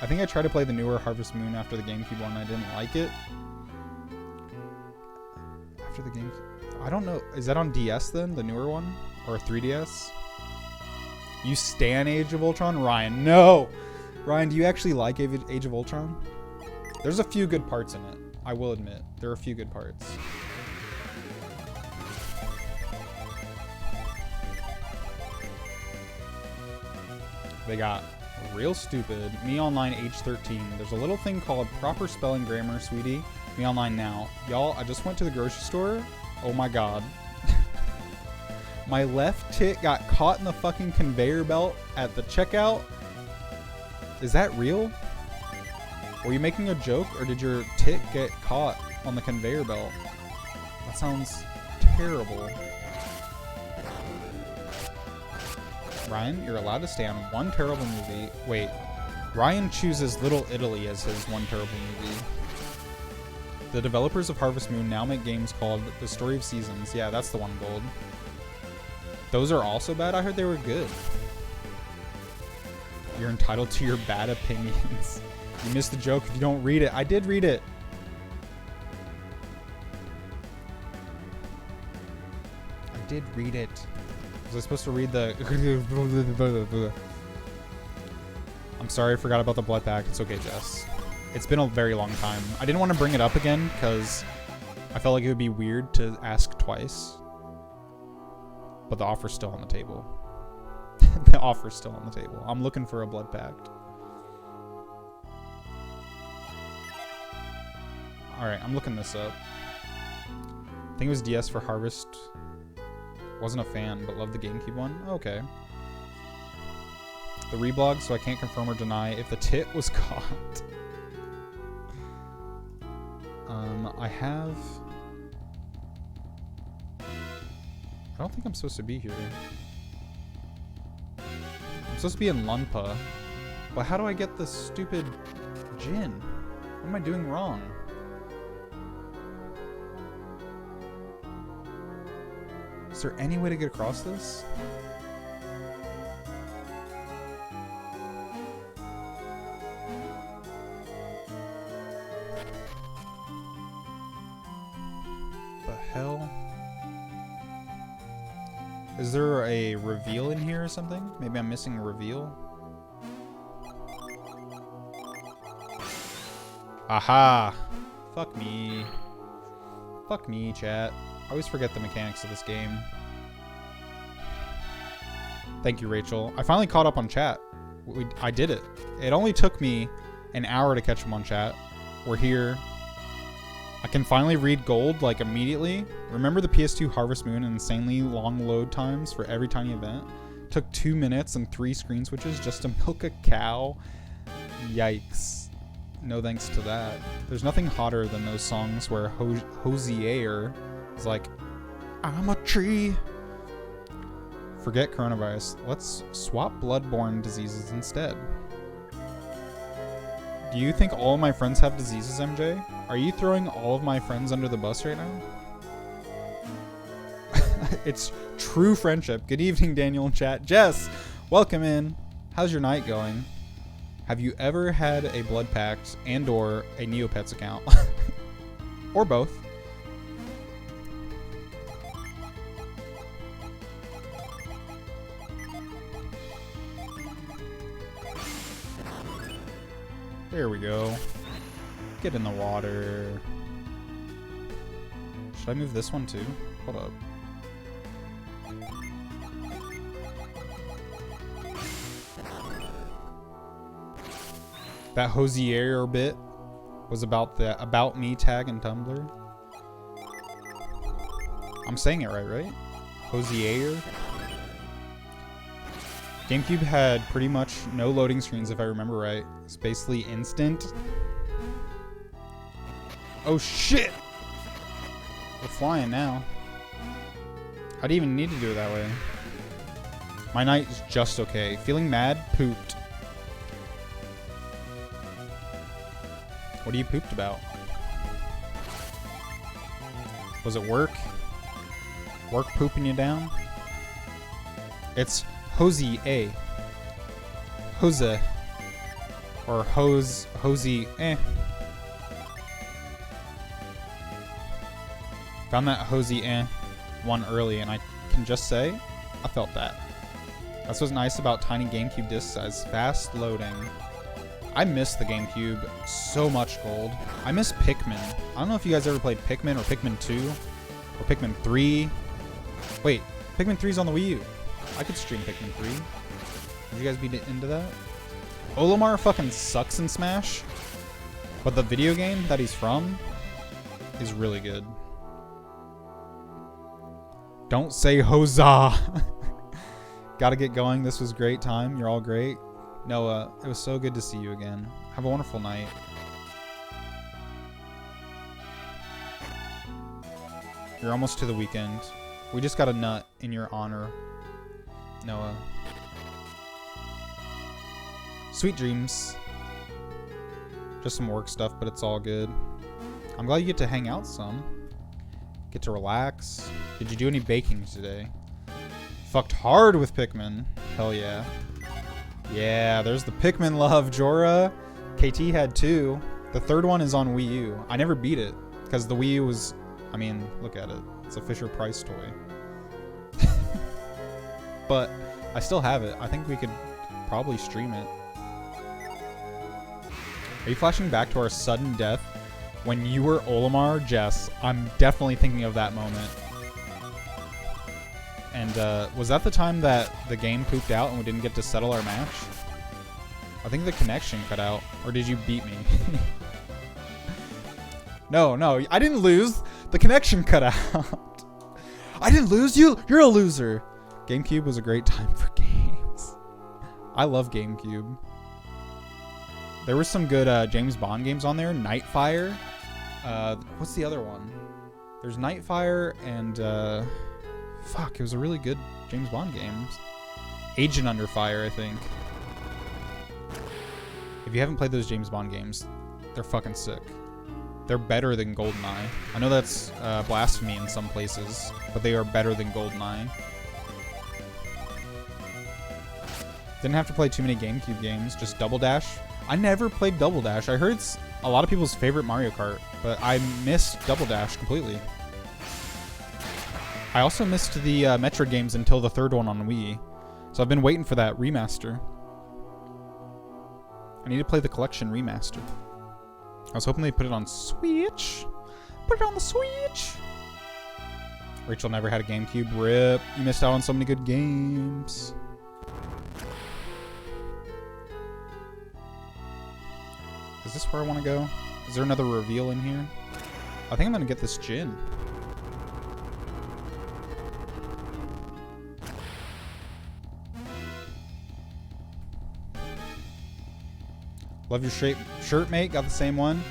I think I tried to play the newer Harvest Moon after the GameCube one and I didn't like it. After the game, I don't know. Is that on DS then? The newer one? Or 3DS? You stan Age of Ultron? Ryan, no! Ryan, do you actually like Age of Ultron? There's a few good parts in it. I will admit. There are a few good parts. They got real stupid. Me Online age 13. There's a little thing called proper spelling grammar, sweetie. Me Online now. Y'all, I just went to the grocery store. Oh my god. My left tit got caught in the fucking conveyor belt at the checkout. Is that real? Were you making a joke or did your tit get caught on the conveyor belt? That sounds terrible. Ryan, you're allowed to stay on one terrible movie. Wait, Ryan chooses Little Italy as his one terrible movie. The developers of Harvest Moon now make games called The Story of Seasons. Yeah, that's the one, Gold. Those are also bad? I heard they were good. You're entitled to your bad opinions. You missed the joke if you don't read it. I did read it. I did read it. Was I supposed to read the... I'm sorry, I forgot about the blood pact. It's okay, Jess. It's been a very long time. I didn't want to bring it up again because I felt like it would be weird to ask twice. But the offer's still on the table. The offer's still on the table. I'm looking for a blood pact. Alright, I'm looking this up. I think it was DS for Harvest. Wasn't a fan, but loved the GameCube one. Okay. The reblog, so I can't confirm or deny if the tit was caught. I have... I don't think I'm supposed to be here. I'm supposed to be in Lunpa. But how do I get this stupid Jin? What am I doing wrong? Is there any way to get across this? The hell? Is there a reveal in here or something? Maybe I'm missing a reveal? Aha! Fuck me. Fuck me, chat. I always forget the mechanics of this game. Thank you, Rachel. I finally caught up on chat. I did it. It only took me an hour to catch them on chat. We're here. I can finally read gold, like, immediately. Remember the PS2 Harvest Moon and insanely long load times for every tiny event? Took 2 minutes and 3 screen switches just to milk a cow? Yikes. No thanks to that. There's nothing hotter than those songs where Hosier is like, I'm a tree. Forget coronavirus. Let's swap bloodborne diseases instead. Do you think all of my friends have diseases, MJ? Are you throwing all of my friends under the bus right now? It's true friendship. Good evening, Daniel in chat. Jess, welcome in. How's your night going? Have you ever had a blood pact and or a Neopets account? Or both? There we go. Get in the water. Should I move this one too? Hold up. That Hosier bit was about the About Me tag in Tumblr. I'm saying it right? Hosier? GameCube had pretty much no loading screens if I remember right. It's basically instant. Oh shit! We're flying now. I didn't even need to do it that way. My night is just okay. Feeling mad? Pooped. What are you pooped about? Was it work? Work pooping you down? It's Hosey A. Hose. Or Hosey eh. Found that Hosey eh one early, and I can just say, I felt that. That's what's nice about tiny GameCube disc size. Fast loading. I miss the GameCube so much, Gold. I miss Pikmin. I don't know if you guys ever played Pikmin or Pikmin 2 or Pikmin 3. Wait, Pikmin 3's on the Wii U. I could stream Pikmin 3. Would you guys be into that? Olimar fucking sucks in Smash, but the video game that he's from is really good. Don't say Hoza. Gotta get going. This was a great time. You're all great. Noah, it was so good to see you again. Have a wonderful night. You're almost to the weekend. We just got a nut in your honor, Noah. Sweet dreams. Just some work stuff, but it's all good. I'm glad you get to hang out some. Get to relax. Did you do any baking today? Fucked hard with Pikmin. Hell yeah. Yeah, there's the Pikmin love, Jorah. KT had 2. The third one is on Wii U. I never beat it, because the Wii U was... I mean, look at it. It's a Fisher-Price toy. But I still have it. I think we could probably stream it. Are you flashing back to our sudden death when you were Olimar? Jess, I'm definitely thinking of that moment. And was that the time that the game pooped out and we didn't get to settle our match? I think the connection cut out. Or did you beat me? No, I didn't lose. The connection cut out. I didn't lose. You're a loser. GameCube was a great time for games. I love GameCube. There were some good James Bond games on there. Nightfire. What's the other one? There's Nightfire and fuck, it was a really good James Bond game. Agent Under Fire, I think. If you haven't played those James Bond games, they're fucking sick. They're better than GoldenEye. I know that's blasphemy in some places, but they are better than GoldenEye. Didn't have to play too many GameCube games, just Double Dash. I never played Double Dash. I heard it's a lot of people's favorite Mario Kart, but I missed Double Dash completely. I also missed the Metroid games until the third one on Wii, so I've been waiting for that remaster. I need to play the collection remaster. I was hoping they put it on Switch. Put it on the Switch. Rachel never had a GameCube. RIP. You missed out on so many good games. Is this where I want to go? Is there another reveal in here? I think I'm going to get this gin. Love your shirt, mate. Got the same one.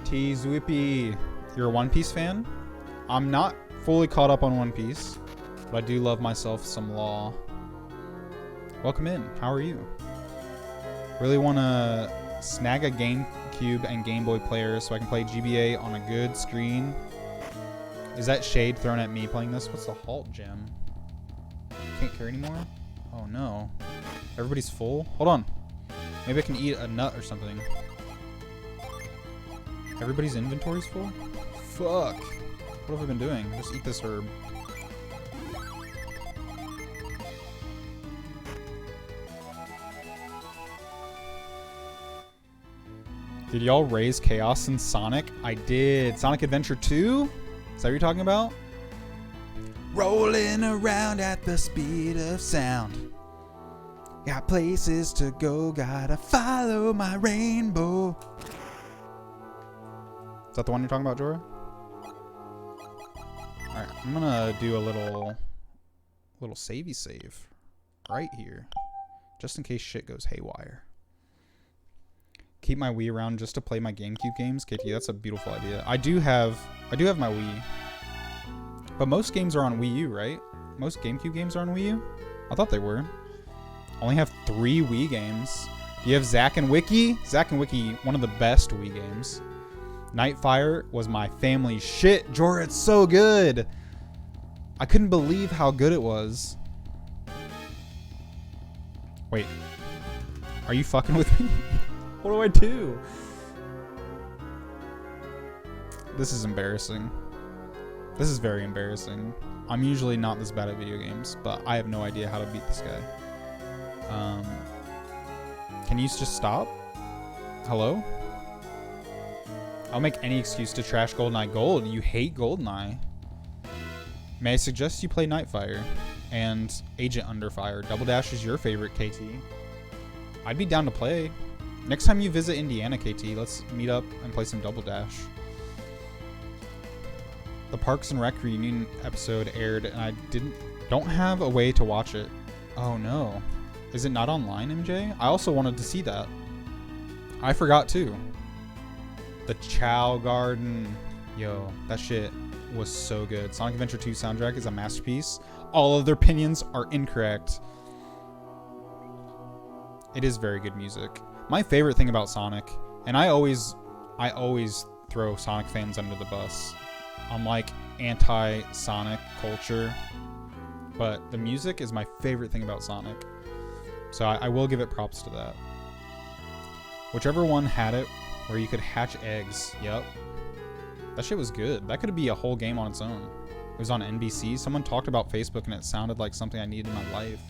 T Zwippy. You're a One Piece fan? I'm not fully caught up on One Piece, but I do love myself some Law. Welcome in. How are you? Really want to snag a GameCube and Game Boy player so I can play GBA on a good screen. Is that shade thrown at me playing this? What's the halt gem? Can't carry anymore? Oh no. Everybody's full? Hold on. Maybe I can eat a nut or something. Everybody's inventory's full? Fuck. What have I been doing? Just eat this herb. Did y'all raise chaos in Sonic? I did. Sonic Adventure 2? Is that what you're talking about? Rolling around at the speed of sound. Got places to go, gotta follow my rainbow. Is that the one you're talking about, Jorah? Alright, I'm gonna do a little savey save right here. Just in case shit goes haywire. Keep my Wii around just to play my GameCube games. KT, that's a beautiful idea. I do have my Wii. But most games are on Wii U, right? Most GameCube games are on Wii U? I thought they were. Only have 3 Wii games. You have Zack and Wiki. Zack and Wiki, one of the best Wii games. Nightfire was my family's shit. Jorah, it's so good. I couldn't believe how good it was. Wait. Are you fucking with me? What do I do? This is embarrassing. This is very embarrassing. I'm usually not this bad at video games, but I have no idea how to beat this guy. Can you just stop? Hello? I'll make any excuse to trash GoldenEye Gold. You hate GoldenEye. May I suggest you play Nightfire and Agent Under Fire? Double Dash is your favorite, KT. I'd be down to play. Next time you visit Indiana, KT, let's meet up and play some Double Dash. The Parks and Rec reunion episode aired and I don't have a way to watch it. Oh no. Is it not online, MJ? I also wanted to see that. I forgot too. The Chow Garden. Yo, that shit was so good. Sonic Adventure 2 soundtrack is a masterpiece. All of their opinions are incorrect. It is very good music. My favorite thing about Sonic, and I always throw Sonic fans under the bus. I'm like anti-Sonic culture, but the music is my favorite thing about Sonic. So I will give it props to that. Whichever one had it, where you could hatch eggs. Yep. That shit was good. That could be a whole game on its own. It was on NBC. Someone talked about Facebook and it sounded like something I needed in my life.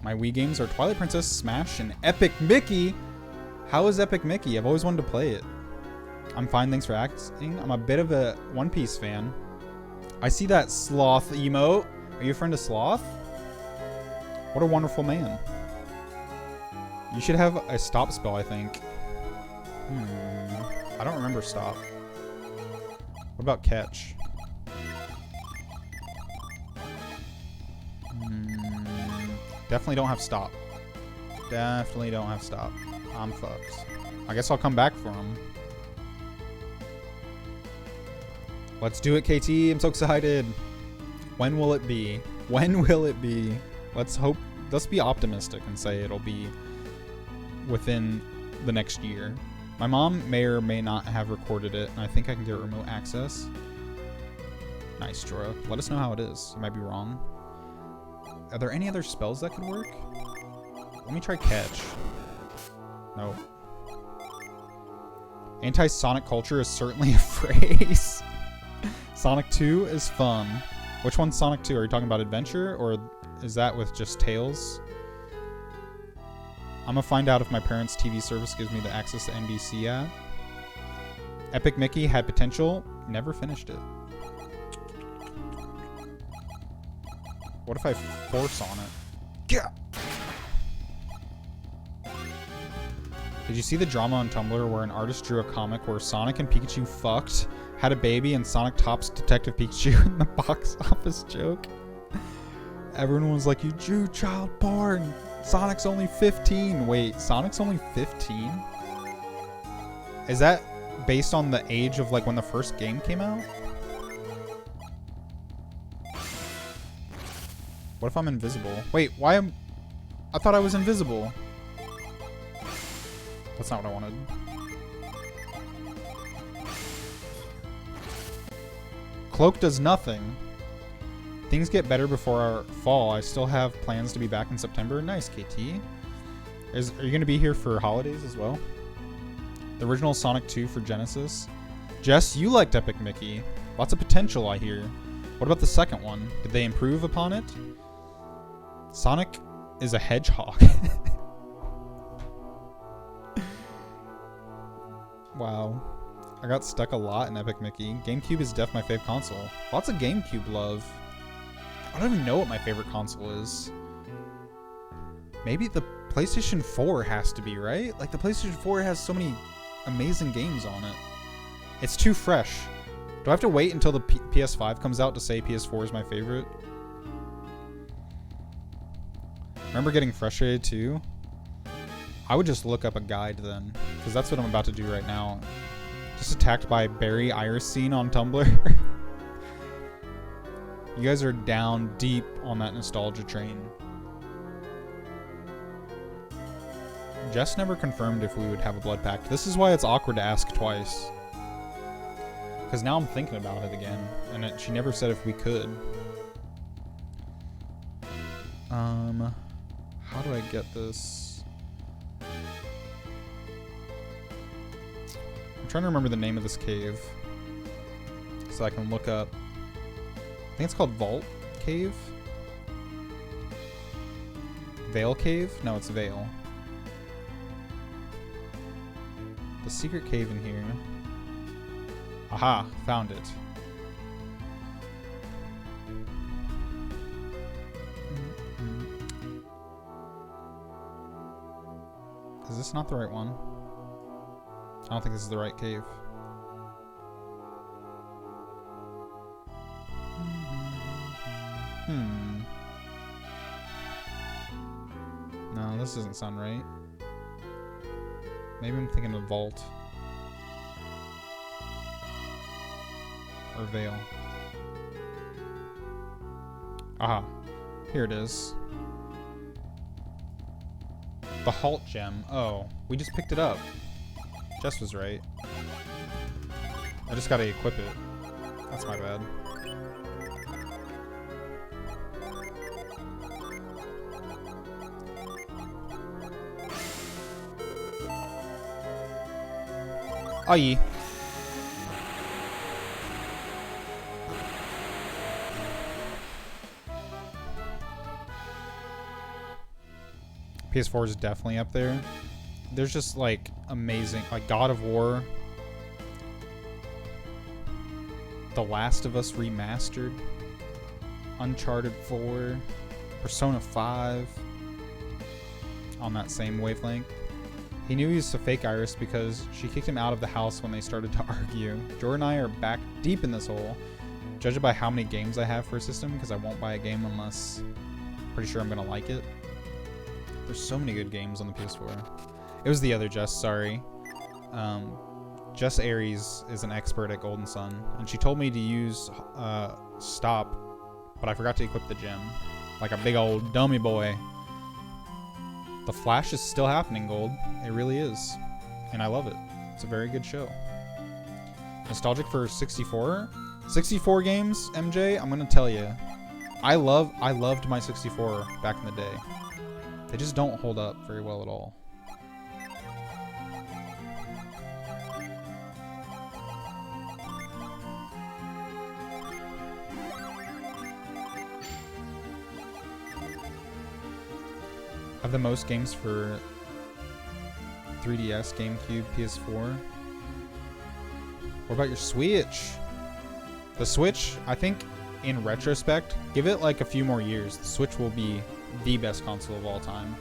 My Wii games are Twilight Princess, Smash, and Epic Mickey. How is Epic Mickey? I've always wanted to play it. I'm fine, thanks for asking. I'm a bit of a One Piece fan. I see that sloth emote. Are you a friend of Sloth? What a wonderful man. You should have a stop spell, I think. I don't remember stop. What about catch? Definitely don't have stop. Definitely don't have stop. I'm fucked. I guess I'll come back for him. Let's do it, KT. I'm so excited. When will it be? When will it be? Let's hope. Let's be optimistic and say it'll be within the next year. My mom may or may not have recorded it, and I think I can get remote access. Nice, Jorah. Let us know how it is. I might be wrong. Are there any other spells that could work? Let me try catch. No. Anti-Sonic culture is certainly a phrase. Sonic 2 is fun. Which one's Sonic 2? Are you talking about Adventure, or is that with just Tails? I'm gonna find out if my parents' TV service gives me the access to NBC app. Epic Mickey had potential. Never finished it. What if I force on it? Yeah. Did you see the drama on Tumblr where an artist drew a comic where Sonic and Pikachu fucked, had a baby, and Sonic tops Detective Pikachu in the box office joke? Everyone was like, you drew child porn. Sonic's only 15. Wait, Sonic's only 15? Is that based on the age of like when the first game came out? What if I'm invisible? Wait, why am... I thought I was invisible. That's not what I wanted. Cloak does nothing. Things get better before our fall. I still have plans to be back in September. Nice, KT. Are you going to be here for holidays as well? The original Sonic 2 for Genesis. Jess, you liked Epic Mickey. Lots of potential, I hear. What about the second one? Did they improve upon it? Sonic is a hedgehog. Wow. I got stuck a lot in Epic Mickey. GameCube is def my fave console. Lots of GameCube love. I don't even know what my favorite console is. Maybe the PlayStation 4 has to be, right? Like, the PlayStation 4 has so many amazing games on it. It's too fresh. Do I have to wait until the PS5 comes out to say PS4 is my favorite? Remember getting frustrated too? I would just look up a guide then, because that's what I'm about to do right now. Just attacked by Barry Irisine on Tumblr. You guys are down deep on that nostalgia train. Jess never confirmed if we would have a blood pact. This is why it's awkward to ask twice. Because now I'm thinking about it again, and she never said if we could. How do I get this? I'm trying to remember the name of this cave, so I can look up. I think it's called Vault Cave? Veil Cave? No, it's Veil. The secret cave in here. Aha, found it. Is this not the right one? I don't think this is the right cave. No, this doesn't sound right. Maybe I'm thinking of Vault. Or Veil. Aha. Here it is. The Halt Gem. Oh, we just picked it up. Jess was right. I just gotta equip it. That's my bad. Aye. PS4 is definitely up there. There's just like amazing, like God of War. The Last of Us Remastered, Uncharted 4, Persona 5, on that same wavelength. He knew he was a fake Iris because she kicked him out of the house when they started to argue. Jordan and I are back deep in this hole. Judge it by how many games I have for a system, because I won't buy a game unless I'm pretty sure I'm going to like it. There's so many good games on the PS4. It was the other Jess, sorry. Jess Aries is an expert at Golden Sun, and she told me to use Stop, but I forgot to equip the gem. Like a big old dummy boy. The Flash is still happening, Gold. It really is. And I love it. It's a very good show. Nostalgic for 64? 64 games, MJ? I'm going to tell you. I loved my 64 back in the day. They just don't hold up very well at all. I have the most games for 3DS, GameCube, PS4. What about your Switch? The Switch, I think, in retrospect, give it like a few more years. The Switch will be the best console of all time.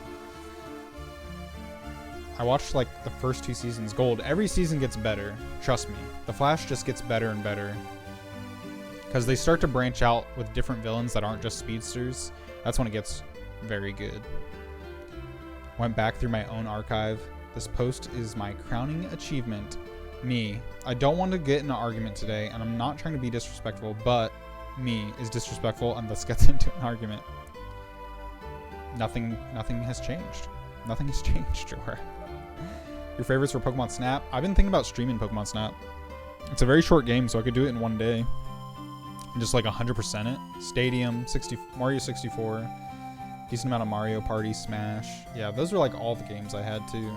I watched like the first 2 seasons. Gold, every season gets better. Trust me. The Flash just gets better and better. Because they start to branch out with different villains that aren't just speedsters. That's when it gets very good. Went back through my own archive. This post is my crowning achievement. Me. I don't want to get in an argument today, and I'm not trying to be disrespectful, but me is disrespectful and thus gets into an argument. Nothing has changed. Nothing has changed, Jorah. Your favorites were Pokemon Snap? I've been thinking about streaming Pokemon Snap. It's a very short game, so I could do it in one day. And just like 100% it. Stadium, Mario 64. Decent amount of Mario Party, Smash. Yeah, those were like all the games I had too.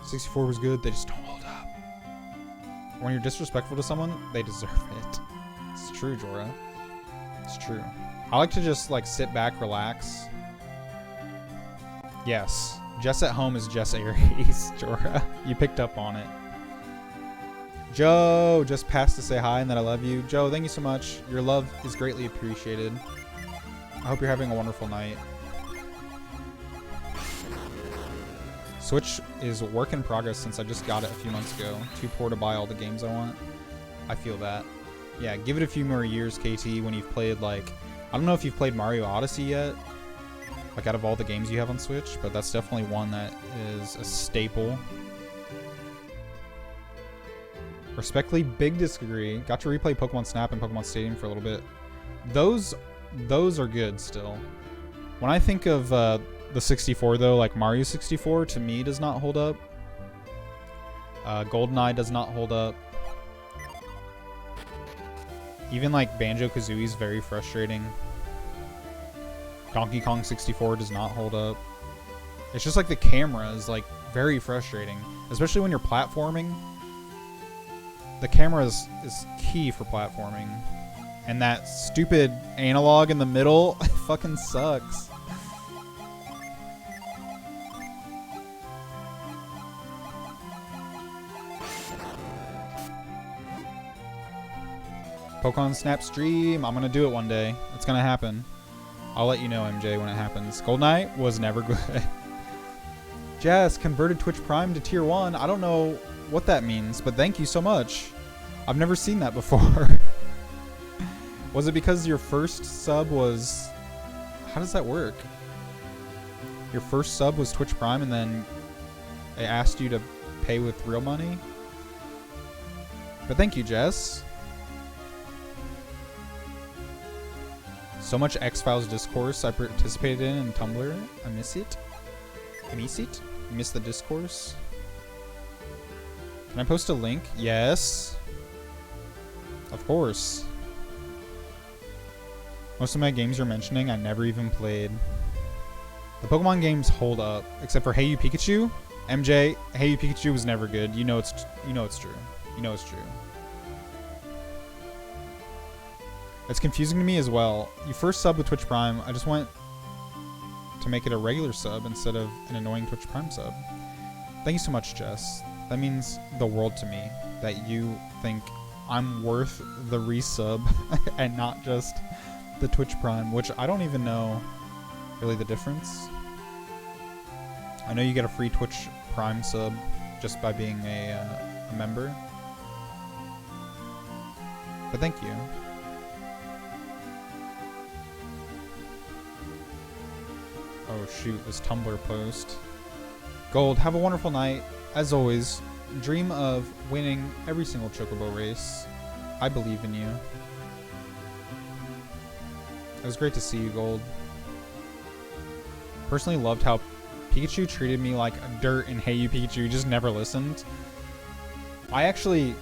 64 was good, they just don't hold up. When you're disrespectful to someone, they deserve it. It's true, Jorah. It's true. I like to just like sit back, relax. Yes, Jess at home is Jess Aries, Jorah. You picked up on it. Joe just passed to say hi and that I love you. Joe, thank you so much. Your love is greatly appreciated. I hope you're having a wonderful night. Switch is work in progress since I just got it a few months ago. Too poor to buy all the games I want. I feel that. Yeah, give it a few more years, KT, when you've played like... I don't know if you've played Mario Odyssey yet. Like out of all the games you have on Switch, but that's definitely one that is a staple. Respectfully, big disagree. Got to replay Pokemon Snap and Pokemon Stadium for a little bit. Those are good still. When I think of the 64 though, like Mario 64 to me does not hold up. GoldenEye does not hold up. Even like Banjo-Kazooie is very frustrating. Donkey Kong 64 does not hold up. It's just like the camera is like very frustrating, especially when you're platforming. The camera is key for platforming. And that stupid analog in the middle fucking sucks. Pokemon Snap stream. I'm going to do it one day. It's going to happen. I'll let you know, MJ, when it happens. GoldenEye was never good. Jess, converted Twitch Prime to Tier 1. I don't know what that means, but thank you so much. I've never seen that before. Was it because your first sub was... How does that work? Your first sub was Twitch Prime and then they asked you to pay with real money? But thank you, Jess. So much X-Files discourse I participated in Tumblr. I miss it. I miss it. I miss the discourse. Can I post a link? Yes. Of course. Most of my games you're mentioning, I never even played. The Pokemon games hold up, except for Hey You Pikachu. MJ, Hey You Pikachu was never good. You know it's true. You know it's true. It's confusing to me as well. You first sub with Twitch Prime. I just went to make it a regular sub instead of an annoying Twitch Prime sub. Thank you so much, Jess. That means the world to me that you think I'm worth the resub and not just the Twitch Prime, which I don't even know really the difference. I know you get a free Twitch Prime sub just by being a member. But thank you. Oh shoot, this Tumblr post. Gold, have a wonderful night. As always, dream of winning every single Chocobo race. I believe in you. It was great to see you, Gold. Personally loved how Pikachu treated me like dirt in Hey You Pikachu, just never listened. I actually,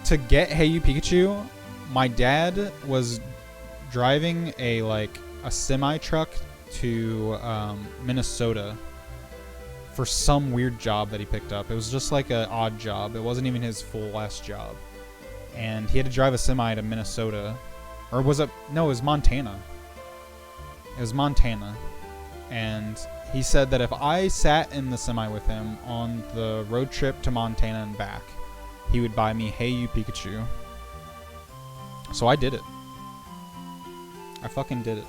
to get Hey You Pikachu, my dad was driving a semi truck to Minnesota for some weird job that he picked up. It was just like an odd job. It wasn't even his full ass job. And he had to drive a semi to Minnesota. Or was it? No, it was Montana. It was Montana. And he said that if I sat in the semi with him on the road trip to Montana and back, he would buy me Hey You Pikachu. So I did it. I fucking did it.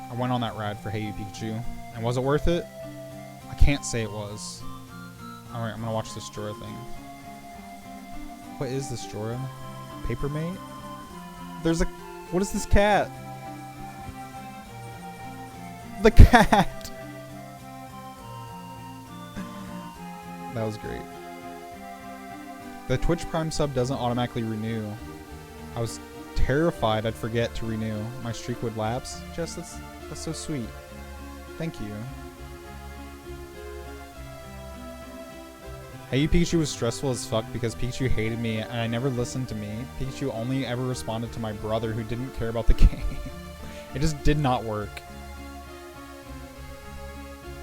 I went on that ride for Hey You Pikachu. And was it worth it? I can't say it was. Alright, I'm gonna watch this Jorah thing. What is this Jorah? Papermate? There's a... What is this cat? The cat! That was great. The Twitch Prime sub doesn't automatically renew. I was terrified I'd forget to renew. My streak would lapse. Jess, that's so sweet. Thank you. Hey You Pikachu was stressful as fuck because Pikachu hated me and I never listened to me. Pikachu only ever responded to my brother who didn't care about the game. It just did not work.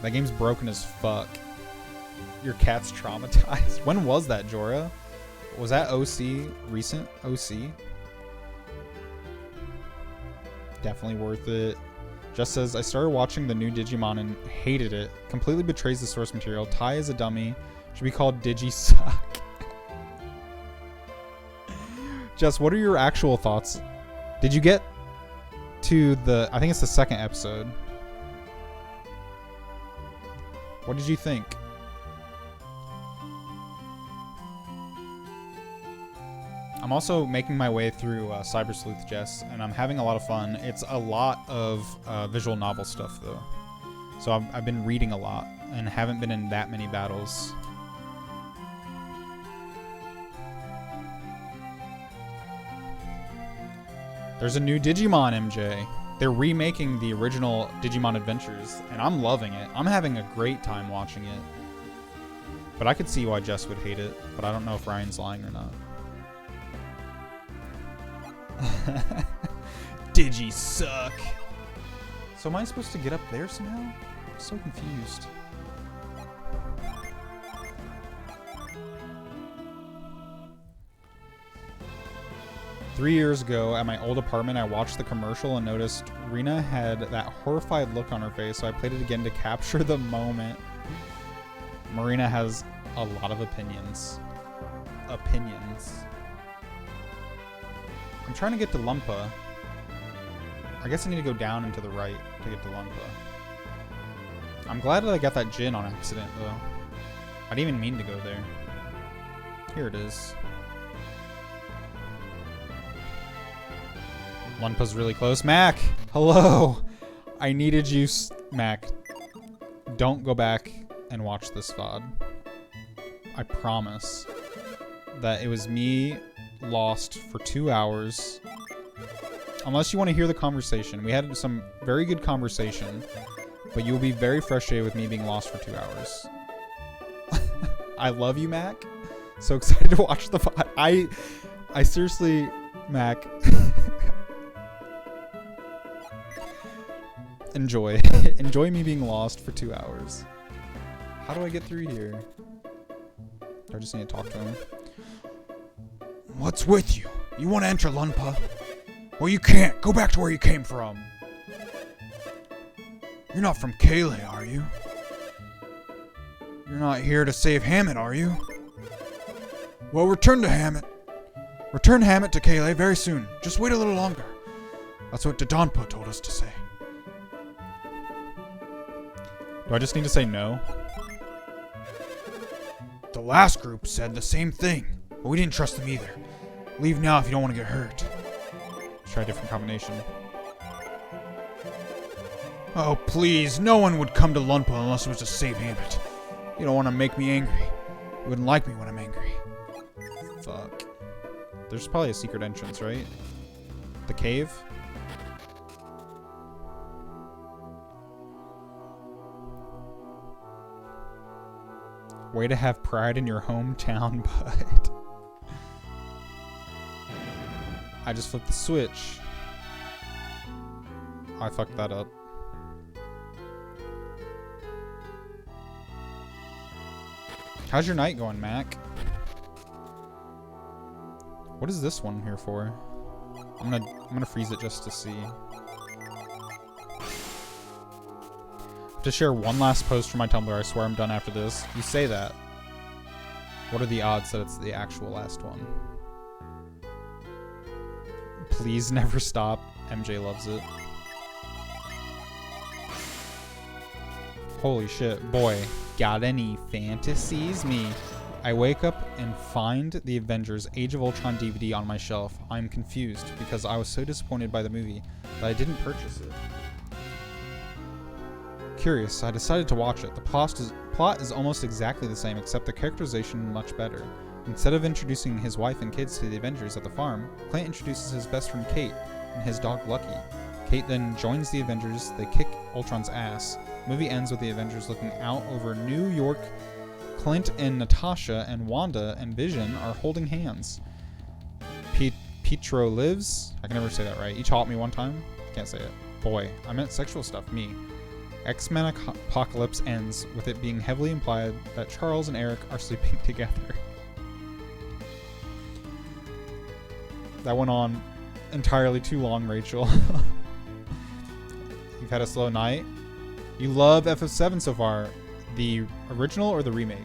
That game's broken as fuck. Your cat's traumatized. When was that, Jorah? Was that OC? Recent OC? Definitely worth it. Just says, I started watching the new Digimon and hated it. Completely betrays the source material. Tai is a dummy. Should be called Digi-Suck. Jess, what are your actual thoughts? Did you get to the... I think it's the second episode. What did you think? I'm also making my way through Cyber Sleuth, Jess, and I'm having a lot of fun. It's a lot of visual novel stuff, though. So I've been reading a lot and haven't been in that many battles. There's a new Digimon, MJ. They're remaking the original Digimon Adventures, and I'm loving it. I'm having a great time watching it. But I could see why Jess would hate it, but I don't know if Ryan's lying or not. Digi-Suck. So am I supposed to get up there somehow? I'm so confused. Three years ago, at my old apartment, I watched the commercial and noticed Rena had that horrified look on her face, so I played it again to capture the moment. Marina has a lot of opinions. I'm trying to get to Lumpa. I guess I need to go down and to the right to get to Lumpa. I'm glad that I got that Jin on accident, though. I didn't even mean to go there. Here it is. Lumpa's really close. Mac! Hello! I needed you, Mac. Don't go back and watch this VOD. I promise that it was me lost for 2 hours. Unless you want to hear the conversation. We had some very good conversation, but you'll be very frustrated with me being lost for 2 hours. I love you, Mac. So excited to watch the VOD. I seriously, Mac... Enjoy. Enjoy me being lost for 2 hours. How do I get through here? Do I just need to talk to him? What's with you? You want to enter Lumpa? Well, you can't. Go back to where you came from. You're not from Kayleigh, are you? You're not here to save Hammett, are you? Well, return to Hammett. Return Hammett to Kayle very soon. Just wait a little longer. That's what Dodonpa told us to say. Do I just need to say no? The last group said the same thing, but we didn't trust them either. Leave now if you don't want to get hurt. Let's try a different combination. Oh, please. No one would come to Lunpa unless it was to save Hammett. You don't want to make me angry. You wouldn't like me when I'm angry. Fuck. There's probably a secret entrance, right? The cave? Way to have pride in your hometown, bud. I just flipped the switch. I fucked that up. How's your night going, Mac? What is this one here for? I'm gonna freeze it just to see. To share one last post from my Tumblr. I swear I'm done after this. You say that. What are the odds that it's the actual last one? Please never stop. MJ loves it. Holy shit. Boy, got any fantasies? Me. I wake up and find the Avengers Age of Ultron DVD on my shelf. I'm confused because I was so disappointed by the movie that I didn't purchase it. Curious, I decided to watch it. The plot is almost exactly the same, except the characterization much better. Instead of introducing his wife and kids to the Avengers at the farm, Clint introduces his best friend Kate and his dog Lucky. Kate then joins the Avengers. They kick Ultron's ass. The movie ends with the Avengers looking out over New York. Clint and Natasha and Wanda and Vision are holding hands. Pietro lives. I can never say that right. You taught me one time. Can't say it. Boy, I meant sexual stuff. Me. X-Men Apocalypse ends with it being heavily implied that Charles and Eric are sleeping together. That went on entirely too long, Rachel. You've had a slow night. You love FF7 so far. The original or the remake?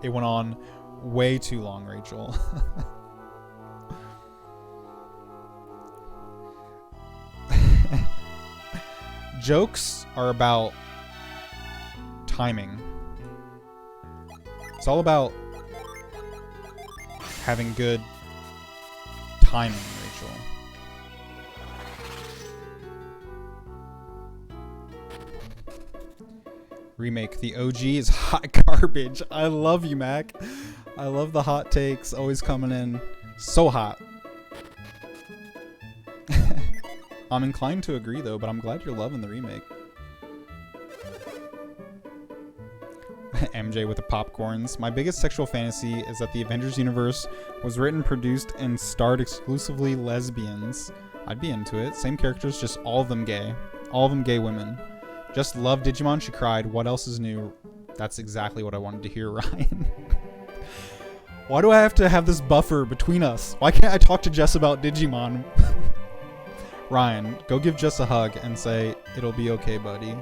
It went on way too long, Rachel. Jokes are about timing. It's all about having good timing, Rachel. Remake. The OG is hot garbage. I love you, Mac. I love the hot takes always coming in so hot. I'm inclined to agree, though, but I'm glad you're loving the remake. MJ with the popcorns. My biggest sexual fantasy is that the Avengers universe was written, produced, and starred exclusively lesbians. I'd be into it. Same characters, just all of them gay. All of them gay women. Just love Digimon, she cried. What else is new? That's exactly what I wanted to hear, Ryan. Why do I have to have this buffer between us? Why can't I talk to Jess about Digimon? Ryan, go give Jess a hug and say, it'll be okay, buddy.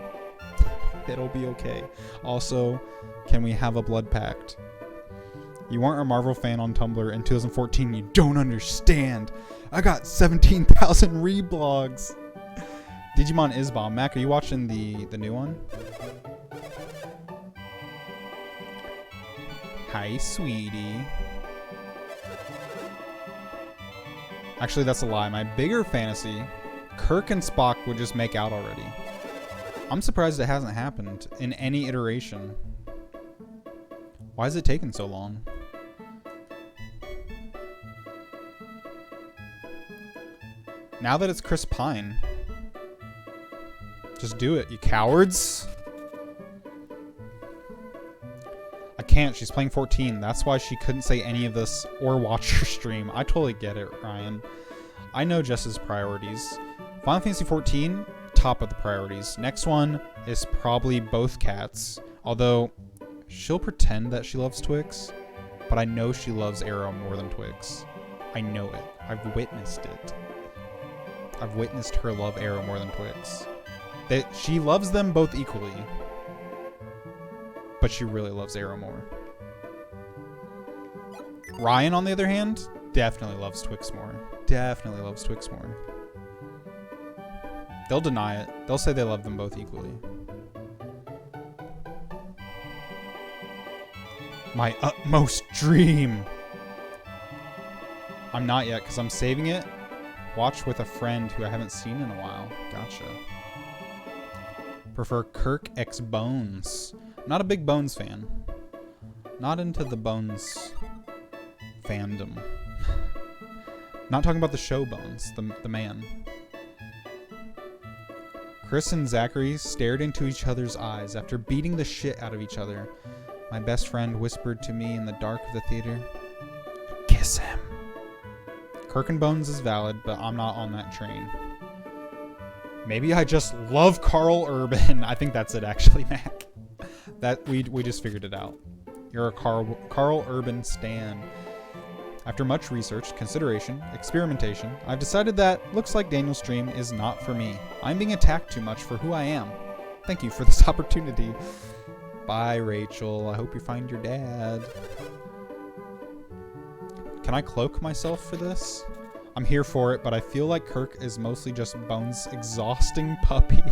It'll be okay. Also, can we have a blood pact? You weren't a Marvel fan on Tumblr in 2014. You don't understand. I got 17,000 reblogs. Digimon is bomb. Mac, are you watching the new one? Hi, sweetie. Actually, that's a lie. My bigger fantasy, Kirk and Spock would just make out already. I'm surprised it hasn't happened in any iteration. Why is it taking so long? Now that it's Chris Pine, just do it, you cowards. I can't. She's playing 14. That's why she couldn't say any of this or watch your stream. I totally get it, Ryan. I know Jess's priorities. Final Fantasy 14, top of the priorities. Next one is probably both cats. Although, she'll pretend that she loves Twix, but I know she loves Arrow more than Twix. I know it. I've witnessed it. I've witnessed her love Arrow more than Twix. She loves them both equally. but she really loves Arrow more. Ryan, on the other hand, definitely loves Twix more. Definitely loves Twix more. They'll deny it. They'll say they love them both equally. My utmost dream. I'm not yet because I'm saving it. Watch with a friend who I haven't seen in a while. Gotcha. Prefer Kirk x Bones. Not a big Bones fan. Not into the Bones fandom. Not talking about the show Bones, the man. Chris and Zachary stared into each other's eyes after beating the shit out of each other. My best friend whispered to me in the dark of the theater, "Kiss him." Kirk and Bones is valid, but I'm not on that train. Maybe I just love Carl Urban. I think that's it, actually, Mac. That we just figured it out. You're a Carl Urban stan. After much research, consideration, experimentation, I've decided that looks like Daniel's stream is not for me. I'm being attacked too much for who I am. Thank you for this opportunity. Bye, Rachel. I hope you find your dad. Can I cloak myself for this? I'm here for it, but I feel like Kirk is mostly just Bones' exhausting puppy.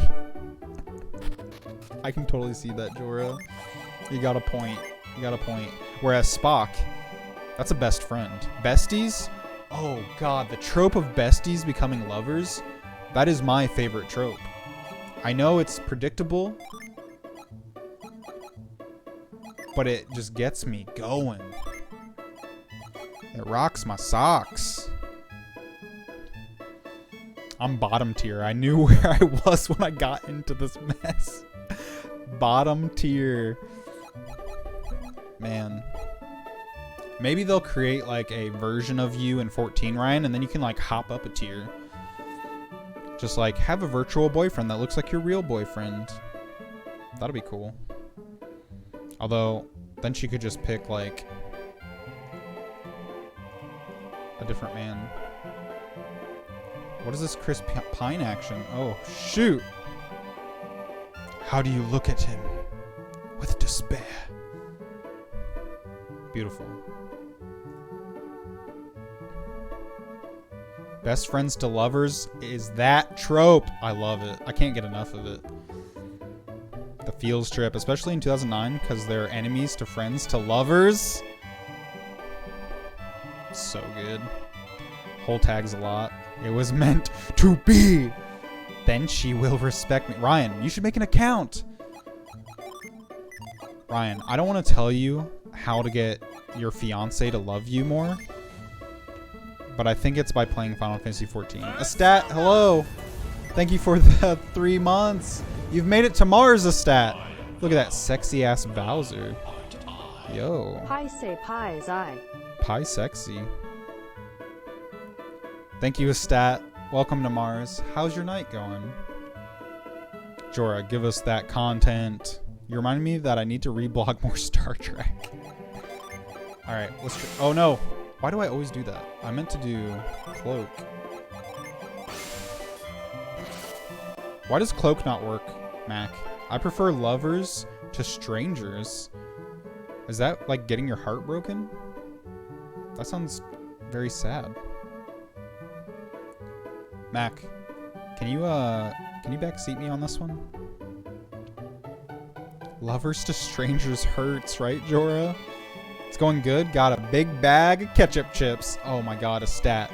I can totally see that, Jorah. You got a point. You got a point. Whereas Spock, that's a best friend. Besties? Oh god, the trope of besties becoming lovers? That is my favorite trope. I know it's predictable, but it just gets me going. It rocks my socks. I'm bottom tier. I knew where I was when I got into this mess. Bottom tier. Man. Maybe they'll create like a version of you in 14, Ryan, and then you can like hop up a tier. Just like have a virtual boyfriend that looks like your real boyfriend. That'll be cool. Although, then she could just pick like a different man. What is this Chris Pine action? Oh, shoot. How do you look at him? With despair. Beautiful. Best friends to lovers is that trope. I love it. I can't get enough of it. The Fields trip, especially in 2009, because they're enemies to friends to lovers. So good. Whole tags a lot. It was meant to be. Then she will respect me. Ryan, you should make an account. Ryan, I don't want to tell you how to get your fiance to love you more, but I think it's by playing Final Fantasy XIV. A stat, hello. Thank you for the 3 months. You've made it to Mars, a stat. Look at that sexy ass Bowser. Yo. Pie say pie is I. Pie sexy. Thank you, Estat. Welcome to Mars. How's your night going? Jorah, give us that content. You reminded me that I need to reblog more Star Trek. Alright, let's oh no. Why do I always do that? I meant to do Cloak. Why does Cloak not work, Mac? I prefer lovers to strangers. Is that like getting your heart broken? That sounds very sad. Mac, can you backseat me on this one? Lovers to strangers hurts, right, Jorah? It's going good. Got a big bag of ketchup chips. Oh my god, a stat.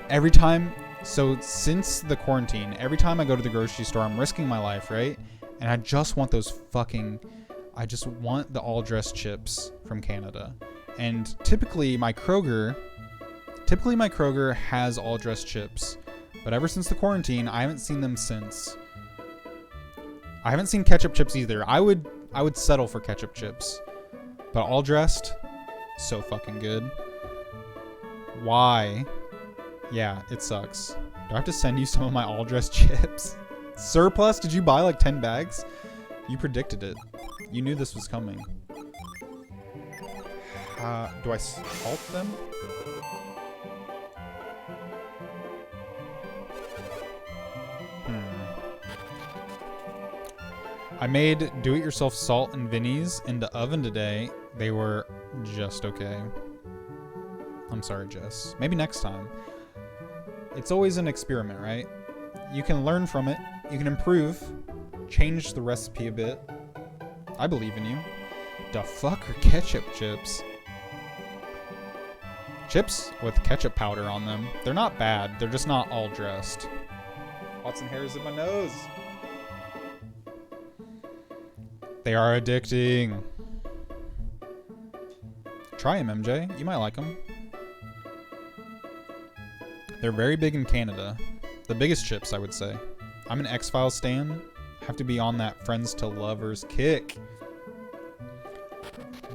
Every time, so since the quarantine, every time I go to the grocery store, I'm risking my life, right? And I just want those I just want the all-dressed chips from Canada. And typically my Kroger has all-dressed chips. But ever since the quarantine, I haven't seen them since. I haven't seen ketchup chips either. I would settle for ketchup chips. But all dressed, so fucking good. Why? Yeah, it sucks. Do I have to send you some of my all dressed chips? Surplus? Did you buy like 10 bags? You predicted it. You knew this was coming. Do I salt them? I made do-it-yourself salt and Vinnies in the oven today. They were just okay. I'm sorry, Jess. Maybe next time. It's always an experiment, right? You can learn from it. You can improve. Change the recipe a bit. I believe in you. The fuck are ketchup chips? Chips with ketchup powder on them. They're not bad. They're just not all dressed. Watson hairs in my nose. They are addicting. Try them, MJ. You might like them. They're very big in Canada. The biggest chips, I would say. I'm an X-Files stan. Have to be on that friends to lovers kick.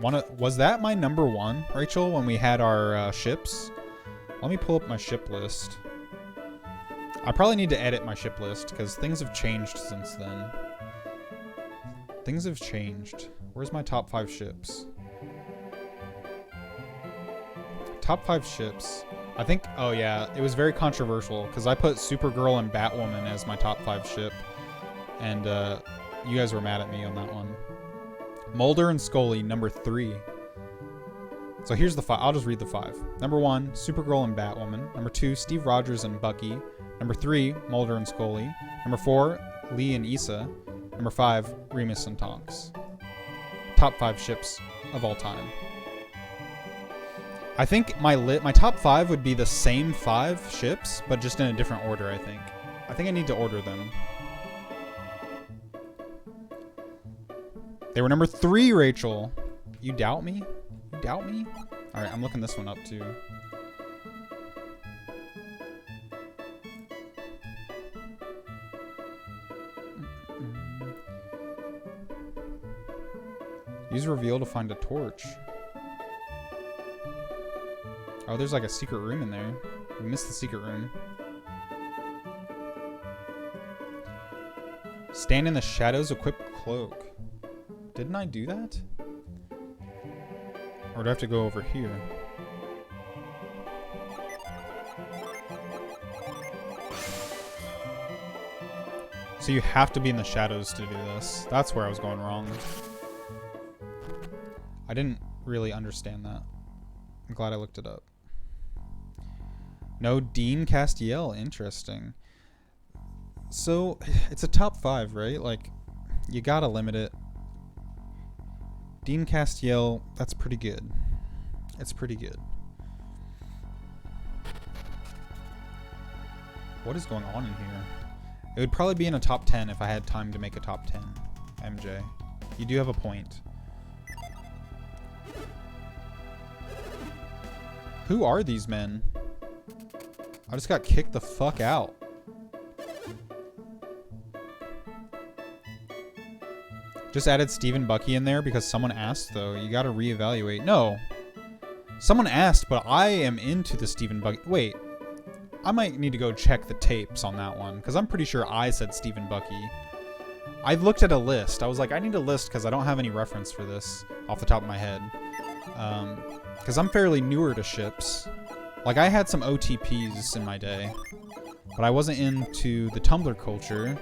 Was that my number one, Rachel, when we had our ships? Let me pull up my ship list. I probably need to edit my ship list because things have changed since then. Things have changed. Where's my top 5 ships? Top 5 ships. I think, oh yeah, it was very controversial because I put Supergirl and Batwoman as my top 5 ship. And you guys were mad at me on that one. Mulder and Scully, number 3. So here's the 5. I'll just read the 5. Number 1, Supergirl and Batwoman. Number 2, Steve Rogers and Bucky. Number 3, Mulder and Scully. Number 4, Lee and Issa. Number 5, Remus and Tonks. Top 5 ships of all time. I think my top 5 would be the same 5 ships, but just in a different order, I think. I think I need to order them. They were number 3, Rachel. You doubt me? You doubt me? Alright, I'm looking this one up too. Use reveal to find a torch. Oh, there's like a secret room in there. We missed the secret room. Stand in the shadows, equip cloak. Didn't I do that? Or do I have to go over here? So you have to be in the shadows to do this. That's where I was going wrong. I didn't really understand that. I'm glad I looked it up. No Dean Castiel. Interesting. So, it's a top 5, right? Like, you gotta limit it. Dean Castiel, that's pretty good. It's pretty good. What is going on in here? It would probably be in a top 10 if I had time to make a top 10. MJ. You do have a point. Who are these men? I just got kicked the fuck out. Just added Steve and Bucky in there because someone asked, though. You gotta reevaluate. No. Someone asked, but I am into the Steve and Bucky. Wait. I might need to go check the tapes on that one because I'm pretty sure I said Steve and Bucky. I looked at a list. I was like, I need a list because I don't have any reference for this off the top of my head. Because I'm fairly newer to ships. Like, I had some OTPs in my day, but I wasn't into the Tumblr culture.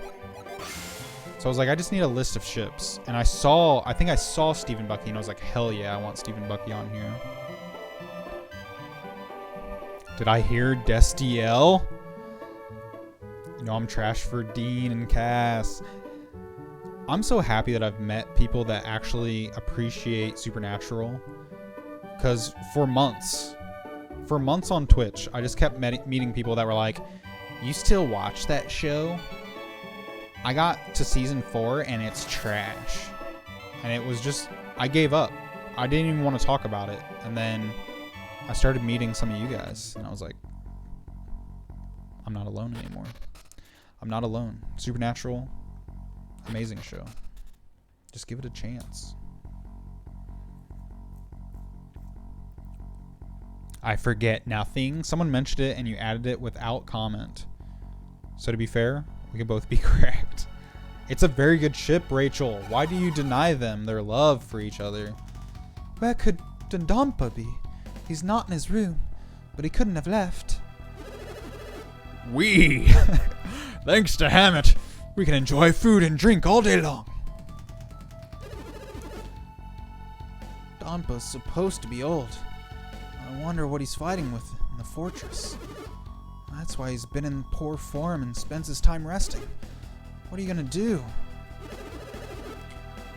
So I was like, I just need a list of ships. And I think I saw Steve and Bucky, and I was like, hell yeah, I want Steve and Bucky on here. Did I hear Destiel? You know I'm trash for Dean and Cass. I'm so happy that I've met people that actually appreciate Supernatural. Because for months on Twitch, I just kept meeting people that were like, you still watch that show? I got to season 4 and it's trash. And it was just, I gave up. I didn't even want to talk about it. And then I started meeting some of you guys and I was like, I'm not alone anymore. I'm not alone. Supernatural, amazing show. Just give it a chance. I forget nothing. Someone mentioned it and you added it without comment. So to be fair, we can both be correct. It's a very good ship, Rachel. Why do you deny them their love for each other? Where could Dondampa be? He's not in his room, but he couldn't have left. Thanks to Hammett, we can enjoy food and drink all day long. Donpa's supposed to be old. I wonder what he's fighting with in the fortress. That's why he's been in poor form and spends his time resting. What are you gonna do?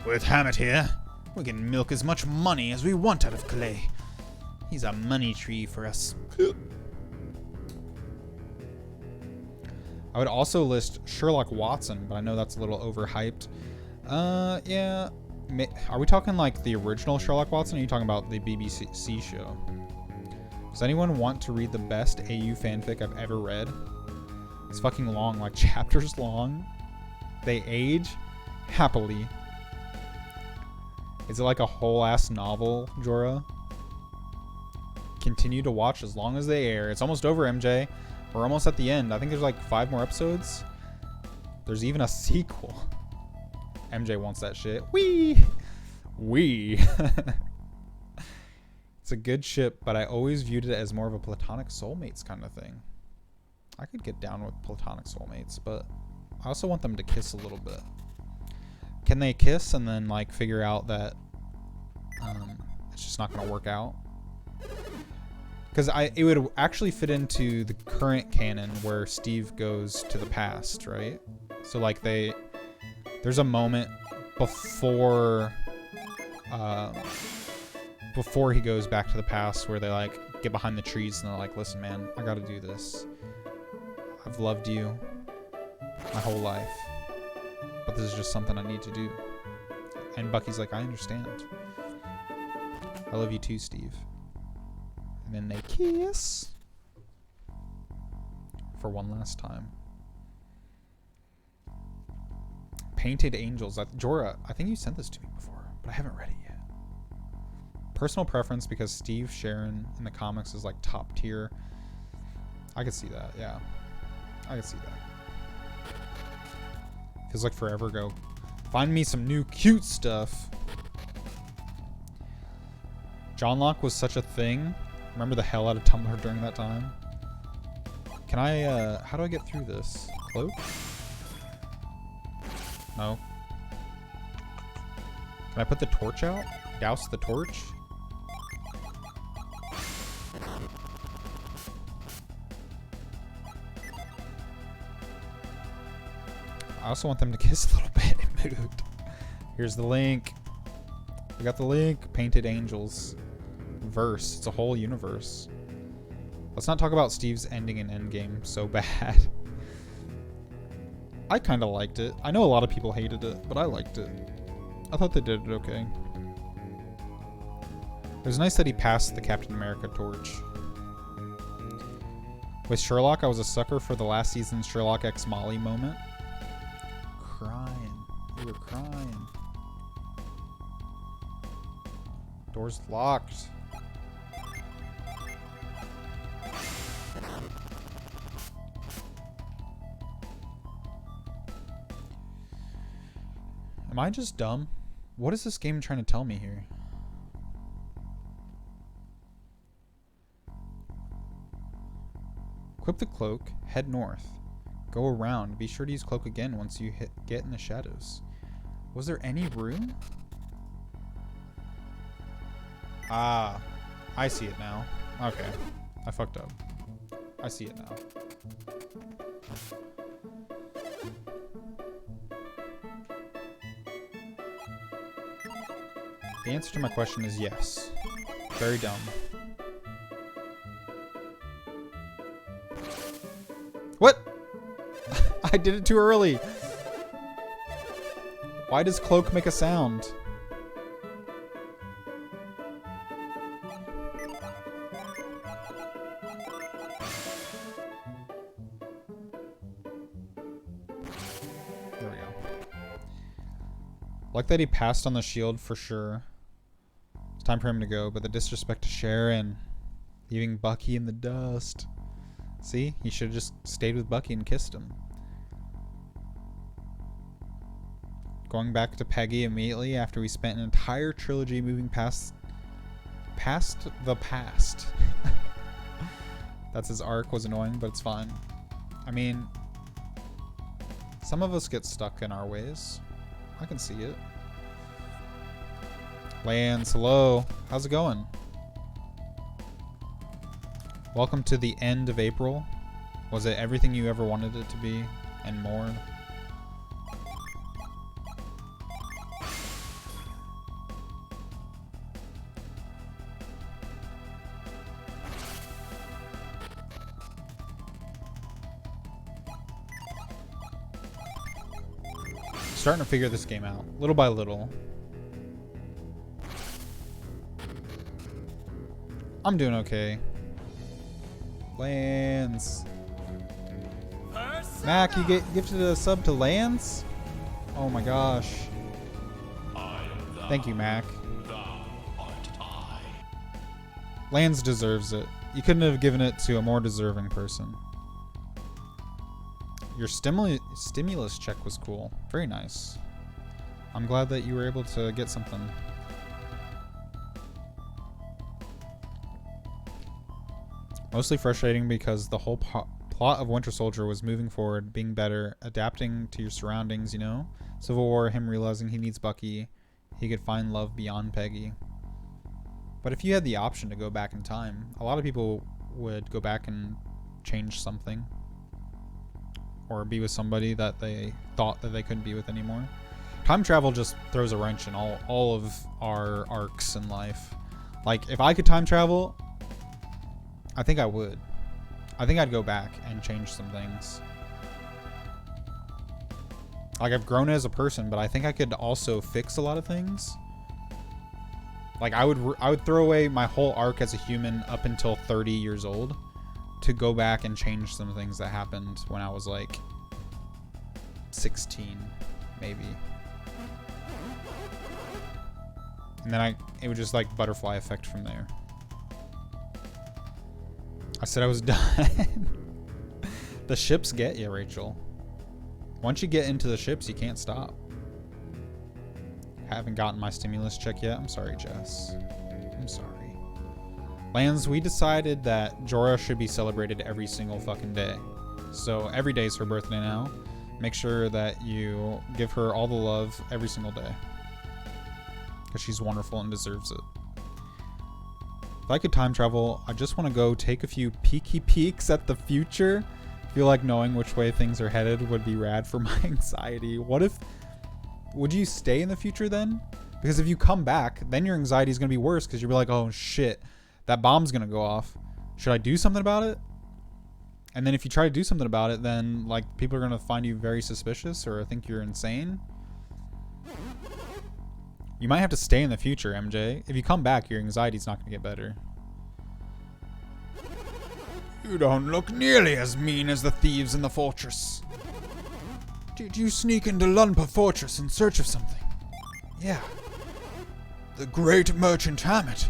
With Hammett here, we can milk as much money as we want out of Clay. He's a money tree for us. I would also list Sherlock Watson, but I know that's a little overhyped. Yeah. Are we talking like the original Sherlock Watson, or are you talking about the BBC show? Does anyone want to read the best AU fanfic I've ever read? It's fucking long, like chapters long. They age happily. Is it like a whole ass novel, Jorah? Continue to watch as long as they air. It's almost over, MJ. We're almost at the end. I think there's like 5 more episodes. There's even a sequel. MJ wants that shit. Wee! It's a good ship, but I always viewed it as more of a platonic soulmates kind of thing. I could get down with platonic soulmates, but I also want them to kiss a little bit. Can they kiss and then like figure out that it's just not going to work out? Because it would actually fit into the current canon where Steve goes to the past, right? So like there's a moment before he goes back to the past where they like get behind the trees and they're like, listen man, I gotta do this. I've loved you my whole life, but this is just something I need to do. And Bucky's like, I understand. I love you too, Steve. And then they kiss for one last time. Painted Angels. Jorah, I think you sent this to me before, but I haven't read it yet. Personal preference because Steve Sharon in the comics is like top tier. I could see that, yeah. I could see that. Feels like forever ago. Find me some new cute stuff. John Locke was such a thing. Remember the hell out of Tumblr during that time? Can I, how do I get through this? Cloak? No. Can I put the torch out? Douse the torch? I also want them to kiss a little bit. It moved. Here's the link. We got the link. Painted Angels. Verse. It's a whole universe. Let's not talk about Steve's ending in Endgame so bad. I kind of liked it. I know a lot of people hated it, but I liked it. I thought they did it okay. It was nice that he passed the Captain America torch. With Sherlock, I was a sucker for the last season's Sherlock X Molly moment. Crying. We were crying. Door's locked. Am I just dumb? What is this game trying to tell me here? Equip the cloak, head north. Go around. Be sure to use cloak again once you get in the shadows. Was there any room? Ah, I see it now. Okay, I fucked up. I see it now. The answer to my question is yes. Very dumb. What? I did it too early. Why does cloak make a sound? There we go. Like that he passed on the shield for sure. It's time for him to go, but the disrespect to Sharon. Leaving Bucky in the dust. See? He should have just stayed with Bucky and kissed him. Going back to Peggy immediately after we spent an entire trilogy moving past the past. That's his arc, was annoying, but it's fine. I mean, some of us get stuck in our ways. I can see it. Lance, hello. How's it going? Welcome to the end of April. Was it everything you ever wanted it to be and more? Starting to figure this game out, little by little. I'm doing okay. Lance. Mac, you get gifted a sub to Lance? Oh my gosh. Thank you, Mac. Lance deserves it. You couldn't have given it to a more deserving person. Your stimulus check was cool. Very nice. I'm glad that you were able to get something. Mostly frustrating because the whole plot of Winter Soldier was moving forward, being better, adapting to your surroundings, you know? Civil War, him realizing he needs Bucky, he could find love beyond Peggy. But if you had the option to go back in time, a lot of people would go back and change something. Or be with somebody that they thought that they couldn't be with anymore. Time travel just throws a wrench in all of our arcs in life. Like, if I could time travel, I think I would. I think I'd go back and change some things. Like, I've grown as a person, but I think I could also fix a lot of things. Like, I would throw away my whole arc as a human up until 30 years old to go back and change some things that happened when I was like 16, maybe. And then it would just like butterfly effect from there. I said I was done. The ships get you, Rachel. Once you get into the ships, you can't stop. Haven't gotten my stimulus check yet. I'm sorry, Jess. I'm sorry. Lance, we decided that Jorah should be celebrated every single fucking day. So every day is her birthday now. Make sure that you give her all the love every single day. Because she's wonderful and deserves it. If I could time travel, I just want to go take a few peeky peeks at the future. I feel like knowing which way things are headed would be rad for my anxiety. Would you stay in the future then? Because if you come back, then your anxiety is going to be worse because you'll be like, oh shit, that bomb's going to go off. Should I do something about it? And then if you try to do something about it, then like people are going to find you very suspicious or think you're insane. You might have to stay in the future, MJ. If you come back, your anxiety's not going to get better. You don't look nearly as mean as the thieves in the fortress. Did you sneak into Lunpa Fortress in search of something? Yeah. The great merchant Hammett.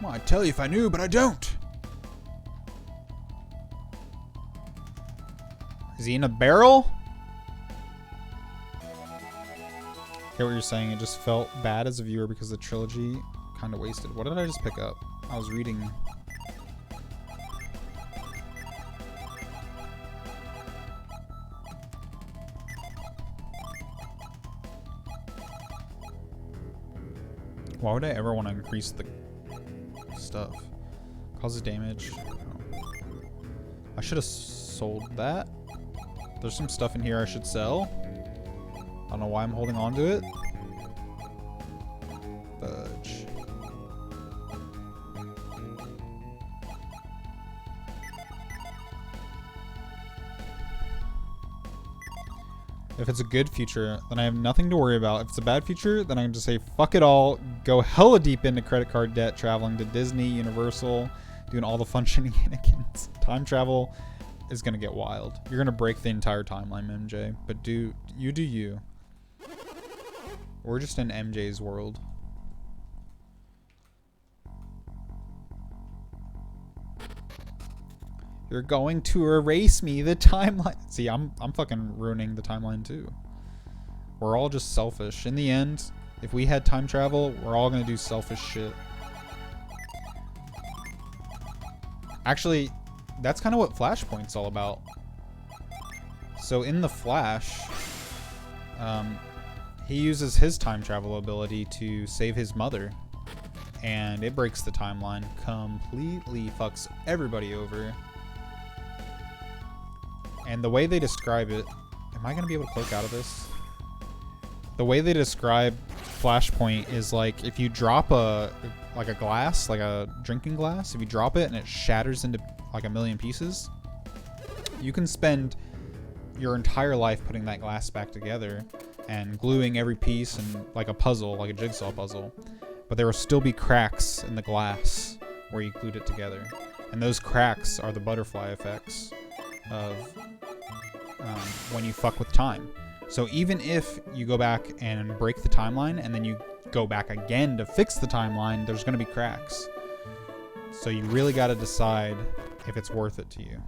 Well, I'd tell you if I knew, but I don't. Is he in a barrel? I get what you're saying. It just felt bad as a viewer because the trilogy kind of wasted. What did I just pick up? I was reading. Why would I ever want to increase the stuff? Causes damage. I should have sold that. There's some stuff in here I should sell. I don't know why I'm holding on to it. Fudge. If it's a good future, then I have nothing to worry about. If it's a bad future, then I can just say, fuck it all, go hella deep into credit card debt, traveling to Disney, Universal, doing all the fun shenanigans. Time travel is going to get wild. You're going to break the entire timeline, MJ. But do you. We're just in MJ's world. You're going to erase me, the timeline. See, I'm fucking ruining the timeline too. We're all just selfish. In the end, if we had time travel, we're all gonna do selfish shit. Actually, that's kind of what Flashpoint's all about. So in the Flash, he uses his time travel ability to save his mother. and it breaks the timeline, completely fucks everybody over. And the way they describe it, am I gonna be able to cloak out of this? The way they describe Flashpoint is like if you drop a glass, like a drinking glass, if you drop it and it shatters into like a million pieces, you can spend your entire life putting that glass back together and gluing every piece and like a puzzle, like a jigsaw puzzle. But there will still be cracks in the glass where you glued it together. And those cracks are the butterfly effects of when you fuck with time. So even if you go back and break the timeline and then you go back again to fix the timeline, there's going to be cracks. So you really got to decide if it's worth it to you.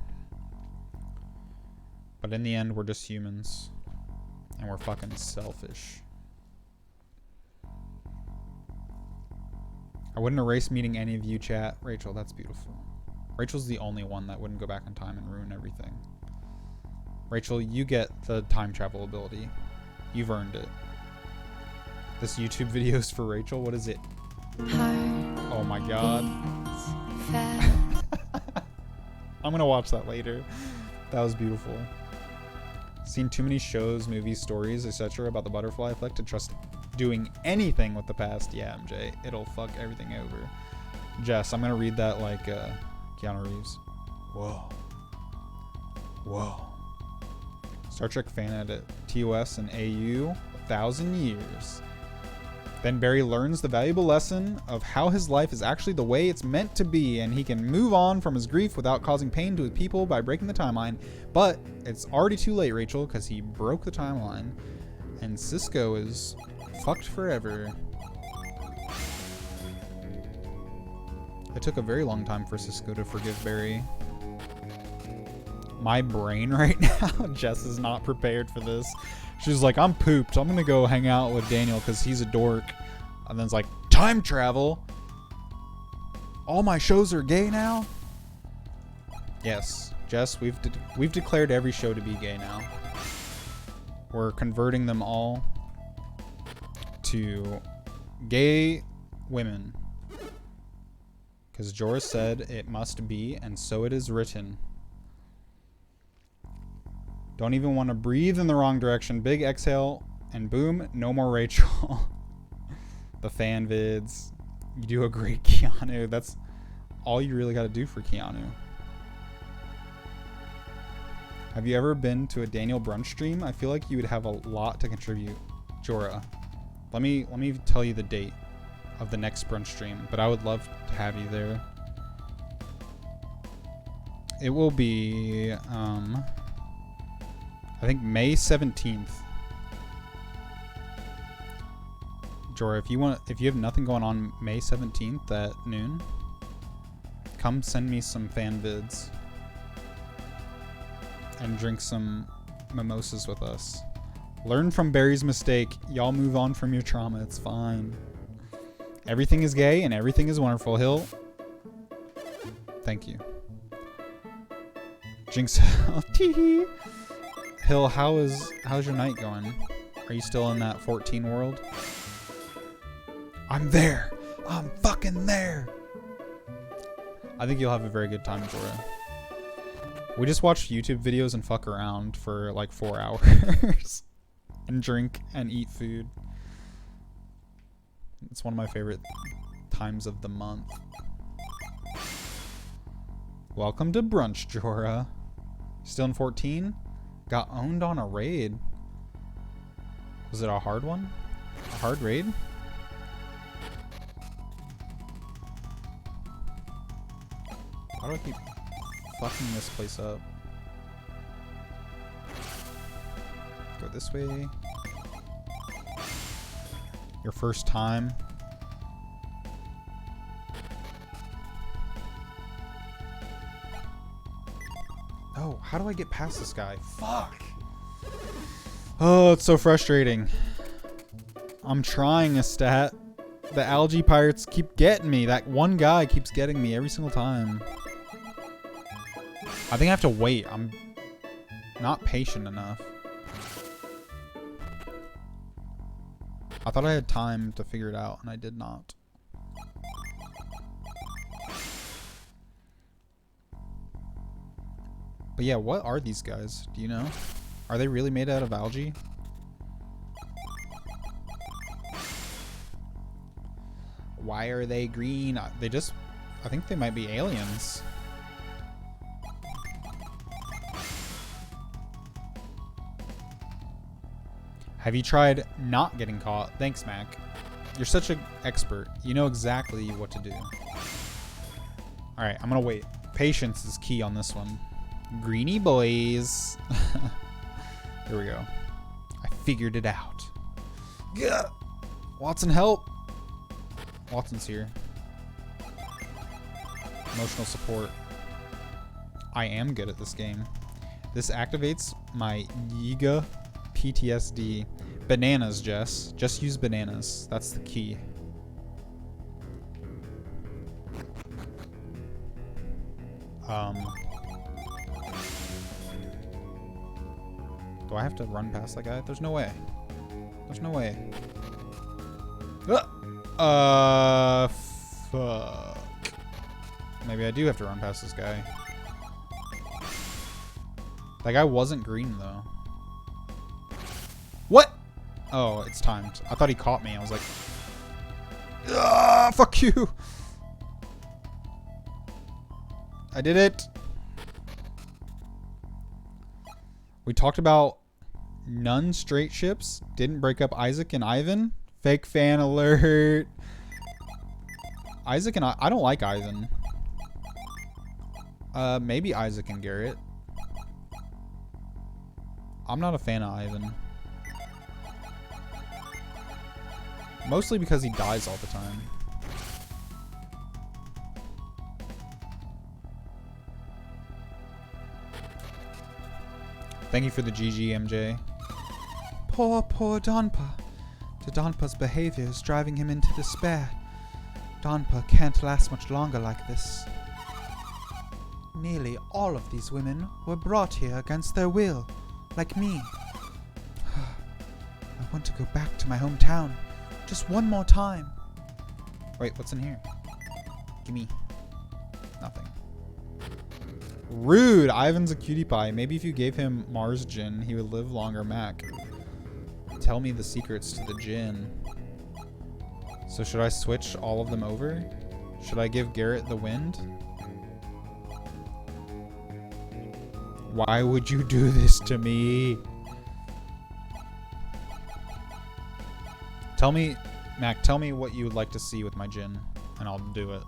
But in the end, we're just humans. And we're fucking selfish. I wouldn't erase meeting any of you, chat. Rachel, that's beautiful. Rachel's the only one that wouldn't go back in time and ruin everything. Rachel, you get the time travel ability. You've earned it. This YouTube video is for Rachel. What is it? Oh my god. I'm gonna watch that later. That was beautiful. Seen too many shows, movies, stories, etc. about the butterfly effect to trust doing anything with the past. Yeah, MJ, it'll fuck everything over. Jess, I'm gonna read that like Keanu Reeves. Whoa. Whoa. Star Trek fan edit. TOS and AU, 1,000 years. Then Barry learns the valuable lesson of how his life is actually the way it's meant to be, and he can move on from his grief without causing pain to his people by breaking the timeline. But it's already too late, Rachel, because he broke the timeline. And Cisco is fucked forever. It took a very long time for Cisco to forgive Barry. My brain right now, Jess is not prepared for this. She's like, I'm pooped. I'm gonna go hang out with Daniel because he's a dork. And then it's like, time travel? All my shows are gay now? Yes, Jess, we've declared every show to be gay now. We're converting them all to gay women. Because Jorah said it must be, and so it is written. Don't even want to breathe in the wrong direction. Big exhale, and boom, no more Rachel. The fan vids. You do a great Keanu. That's all you really got to do for Keanu. Have you ever been to a Daniel brunch stream? I feel like you would have a lot to contribute. Jorah, let me tell you the date of the next brunch stream, but I would love to have you there. It will be I think May 17th. Jorah, if you have nothing going on May 17th at noon, come send me some fan vids and drink some mimosas with us. Learn from Barry's mistake. Y'all move on from your trauma. It's fine. Everything is gay and everything is wonderful. Hill, thank you. Jinx. Tee. Hill, how's your night going? Are you still in that 14 world? I'm there. I'm fucking there. I think you'll have a very good time, Jorah. We just watch YouTube videos and fuck around for like 4 hours. And drink and eat food. It's one of my favorite times of the month. Welcome to brunch, Jorah. Still in 14? Got owned on a raid. Was it a hard one? A hard raid? Why do I keep fucking this place up? Go this way. Your first time. Oh, how do I get past this guy? Fuck. Oh, it's so frustrating. I'm trying a stat. The algae pirates keep getting me. That one guy keeps getting me every single time. I think I have to wait. I'm not patient enough. I thought I had time to figure it out, and I did not. But yeah, what are these guys? Do you know? Are they really made out of algae? Why are they green? They just... I think they might be aliens. Have you tried not getting caught? Thanks, Mac. You're such an expert. You know exactly what to do. Alright, I'm gonna wait. Patience is key on this one. Greeny boys. Here we go. I figured it out. Yeah. Watson, help. Watson's here. Emotional support. I am good at this game. This activates my Yiga PTSD. Bananas, Jess. Just use bananas. That's the key. Do I have to run past that guy? There's no way. There's no way. Fuck. Maybe I do have to run past this guy. That guy wasn't green, though. What? Oh, it's timed. I thought he caught me. I was like, ah, fuck you. I did it. We talked about none straight ships. Didn't break up Isaac and Ivan. Fake fan alert. Isaac and I don't like Ivan. Maybe Isaac and Garrett. I'm not a fan of Ivan. Mostly because he dies all the time. Thank you for the GG, MJ. Poor Donpa. Donpa's behavior is driving him into despair. Donpa can't last much longer like this. Nearly all of these women were brought here against their will, like me. I want to go back to my hometown, just one more time. Wait, what's in here? Gimme. Nothing. Rude! Ivan's a cutie pie. Maybe if you gave him Mars Gin, he would live longer, Mac. Tell me the secrets to the gin. So should I switch all of them over? Should I give Garrett the wind? Why would you do this to me? Tell me, Mac, tell me what you would like to see with my gin, and I'll do it.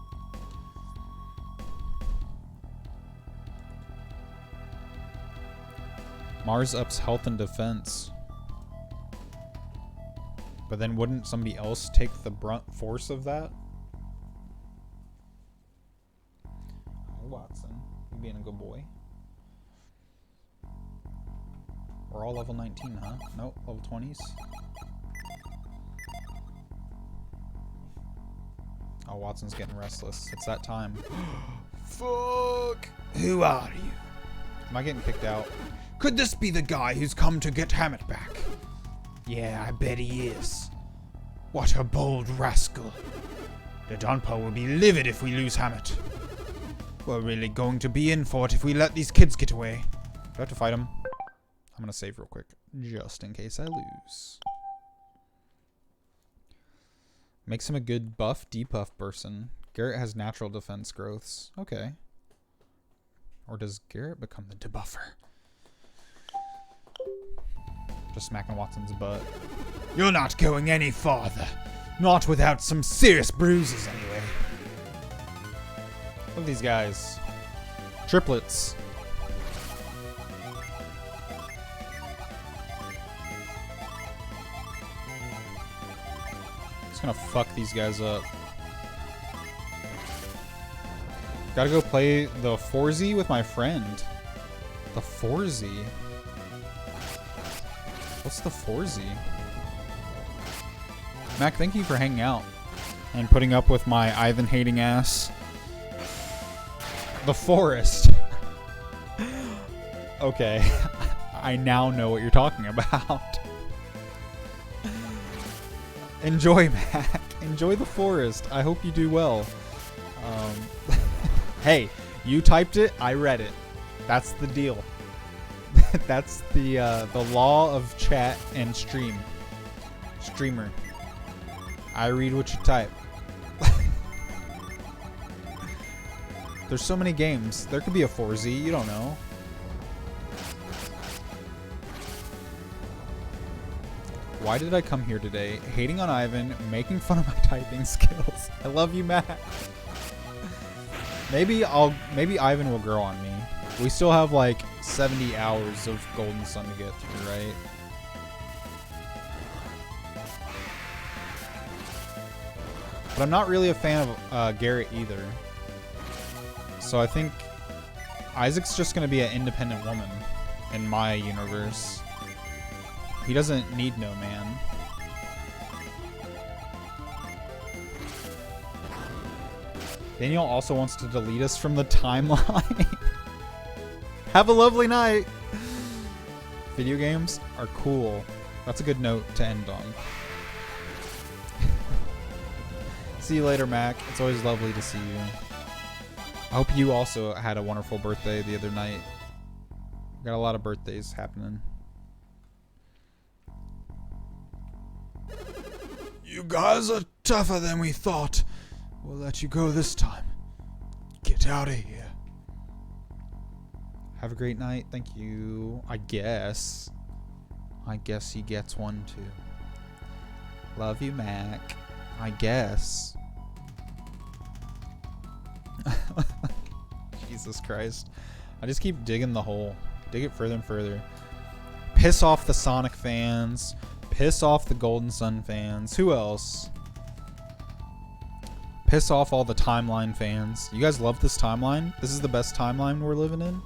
Mars ups health and defense. But then wouldn't somebody else take the brunt force of that? Hi, Watson. You being a good boy? We're all level 19, huh? Nope, level 20s. Oh, Watson's getting restless. It's that time. Fuck! Who are you? Am I getting kicked out? Could this be the guy who's come to get Hammett back? Yeah, I bet he is. What a bold rascal. The Donpa will be livid if we lose Hammett. We're really going to be in for it if we let these kids get away. Do I have to fight him? I'm gonna save real quick, just in case I lose. Makes him a good buff debuff person. Garrett has natural defense growths. Okay. Or does Garrett become the debuffer? Just smacking Watson's butt. You're not going any farther. Not without some serious bruises, anyway. Look at these guys. Triplets. Just gonna fuck these guys up. Gotta go play the 4Z with my friend. The 4Z? What's the 4Z? Mac, thank you for hanging out and putting up with my Ivan hating ass. The forest. Okay. I now know what you're talking about. Enjoy, Mac. Enjoy the forest. I hope you do well. Hey, you typed it. I read it. That's the deal. That's the law of chat and streamer. I read what you type. There's so many games. There could be a 4Z. You don't know. Why did I come here today? Hating on Ivan, making fun of my typing skills. I love you, Matt. Maybe Ivan will grow on me. We still have like 70 hours of Golden Sun to get through, right? But I'm not really a fan of Garrett either. So I think Isaac's just going to be an independent woman in my universe. He doesn't need no man. Daniel also wants to delete us from the timeline. Have a lovely night. Video games are cool. That's a good note to end on. See you later, Mac. It's always lovely to see you. I hope you also had a wonderful birthday the other night. Got a lot of birthdays happening. You guys are tougher than we thought. We'll let you go this time. Get out of here. Have a great night. Thank you. I guess he gets one too. Love you, Mac. I guess. Jesus Christ. I just keep digging the hole. Dig it further and further. Piss off the Sonic fans. Piss off the Golden Sun fans. Who else? Piss off all the timeline fans. You guys love this timeline? This is the best timeline we're living in?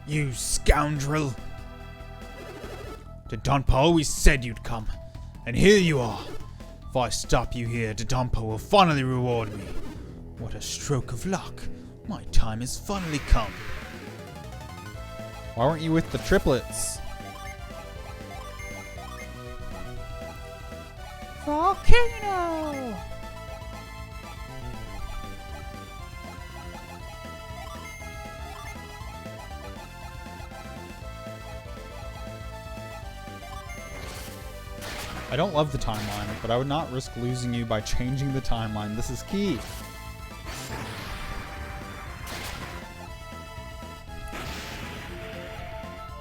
You scoundrel! Dodonpa always said you'd come, and here you are. If I stop you here, Dodonpa will finally reward me. What a stroke of luck. My time has finally come. Why weren't you with the triplets? Volcano! I don't love the timeline, but I would not risk losing you by changing the timeline. This is key.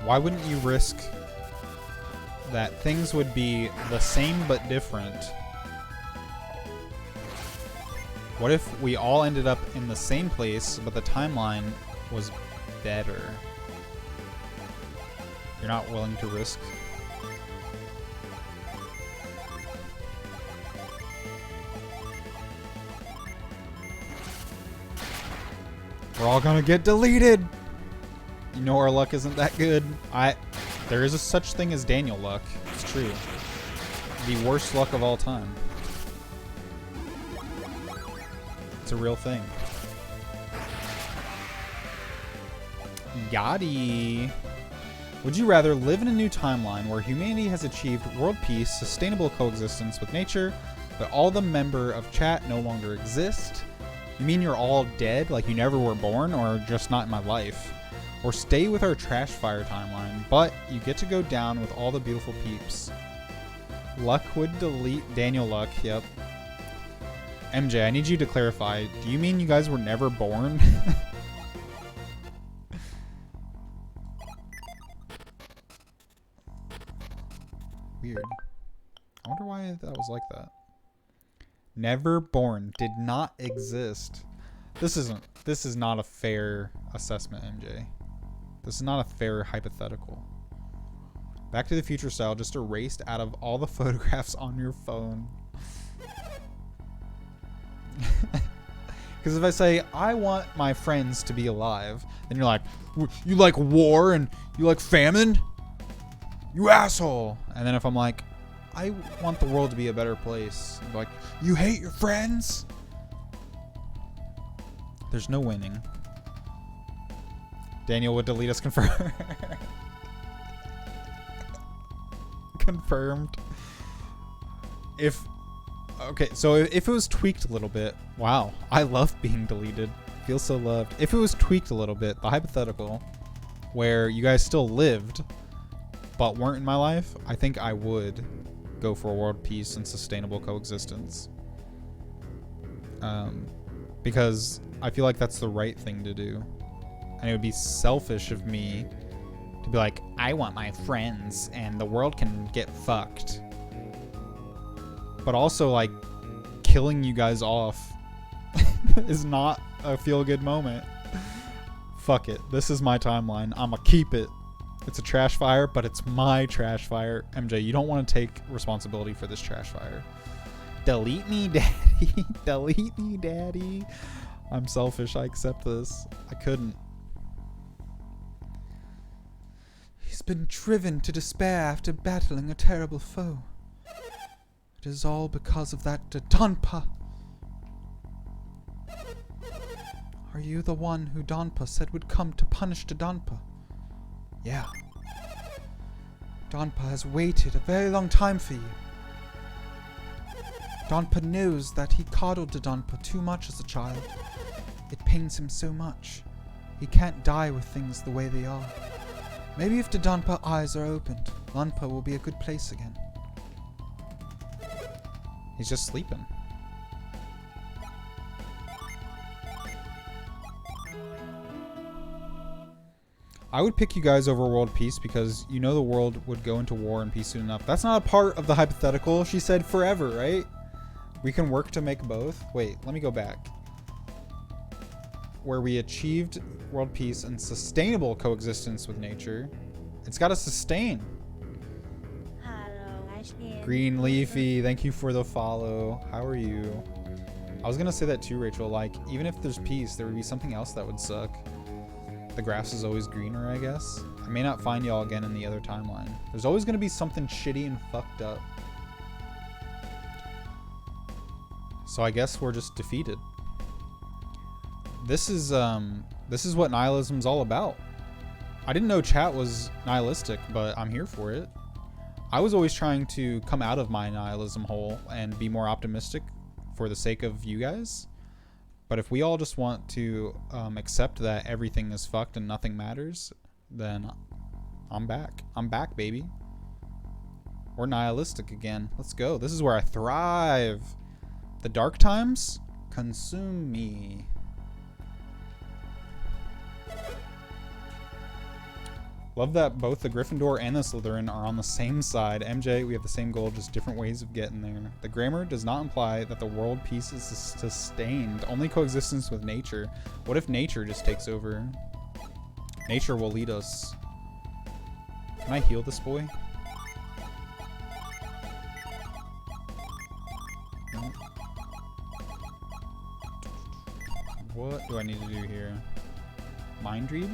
Why wouldn't you risk that things would be the same but different? What if we all ended up in the same place, but the timeline was better? You're not willing to risk? We're all gonna get deleted! You know our luck isn't that good. There is a such thing as Daniel luck. It's true. The worst luck of all time. It's a real thing. Yachty. Would you rather live in a new timeline where humanity has achieved world peace, sustainable coexistence with nature, but all the member of chat no longer exist? You mean you're all dead, like you never were born, or just not in my life? Or stay with our trash fire timeline, but you get to go down with all the beautiful peeps. Luck would delete Daniel Luck, yep. MJ, I need you to clarify. Do you mean you guys were never born? Weird. I wonder why that was like that. Never born. Did not exist. This is not a fair assessment, MJ. This is not a fair hypothetical. Back to the Future style, just erased out of all the photographs on your phone. Because if I say, I want my friends to be alive, then you're like, you like war and you like famine? You asshole. And then if I'm like, I want the world to be a better place, you're like, you hate your friends? There's no winning. Daniel would delete us confirmed. Confirmed. Okay, so if it was tweaked a little bit, wow, I love being deleted. Feel so loved. If it was tweaked a little bit, the hypothetical, where you guys still lived, but weren't in my life, I think I would go for world peace and sustainable coexistence. Because I feel like that's the right thing to do. And it would be selfish of me to be like, I want my friends and the world can get fucked. But also, like, killing you guys off is not a feel-good moment. Fuck it. This is my timeline. I'ma keep it. It's a trash fire, but it's my trash fire. MJ, you don't want to take responsibility for this trash fire. Delete me, daddy. Delete me, daddy. I'm selfish. I accept this. I couldn't. He's been driven to despair after battling a terrible foe. It is all because of that Donpa. Are you the one who Donpa said would come to punish Donpa? Yeah. Donpa has waited a very long time for you. Donpa knows that he coddled Donpa too much as a child. It pains him so much. He can't die with things the way they are. Maybe if the Donpa eyes are opened, Donpa will be a good place again. He's just sleeping. I would pick you guys over world peace because you know the world would go into war and peace soon enough. That's not a part of the hypothetical. She said forever, right? We can work to make both. Wait, let me go back. Where we achieved world peace and sustainable coexistence with nature. It's got to sustain. Green Leafy, thank you for the follow. How are you? I was gonna say that too, Rachel. Like, even if there's peace, there would be something else that would suck. The grass is always greener, I guess. I may not find y'all again in the other timeline. There's always gonna be something shitty and fucked up. So I guess we're just defeated. This is what nihilism's all about. I didn't know chat was nihilistic, but I'm here for it. I was always trying to come out of my nihilism hole and be more optimistic for the sake of you guys. But if we all just want to accept that everything is fucked and nothing matters, then I'm back. I'm back, baby. We're nihilistic again. Let's go. This is where I thrive. The dark times consume me. Love that both the Gryffindor and the Slytherin are on the same side. MJ, we have the same goal, just different ways of getting there. The grammar does not imply that the world peace is sustained. Only coexistence with nature. What if nature just takes over? Nature will lead us. Can I heal this boy? No. What do I need to do here? Mind read?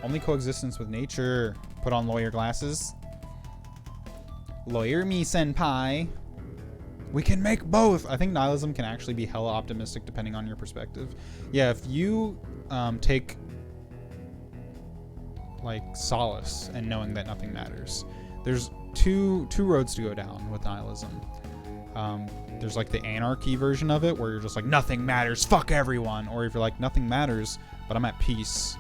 Only coexistence with nature. Put on lawyer glasses. Lawyer me, senpai. We can make both. I think nihilism can actually be hella optimistic depending on your perspective. Yeah, if you take like solace in knowing that nothing matters. There's two roads to go down with nihilism. There's like the anarchy version of it where you're just like nothing matters, fuck everyone. Or if you're like nothing matters, but I'm at peace.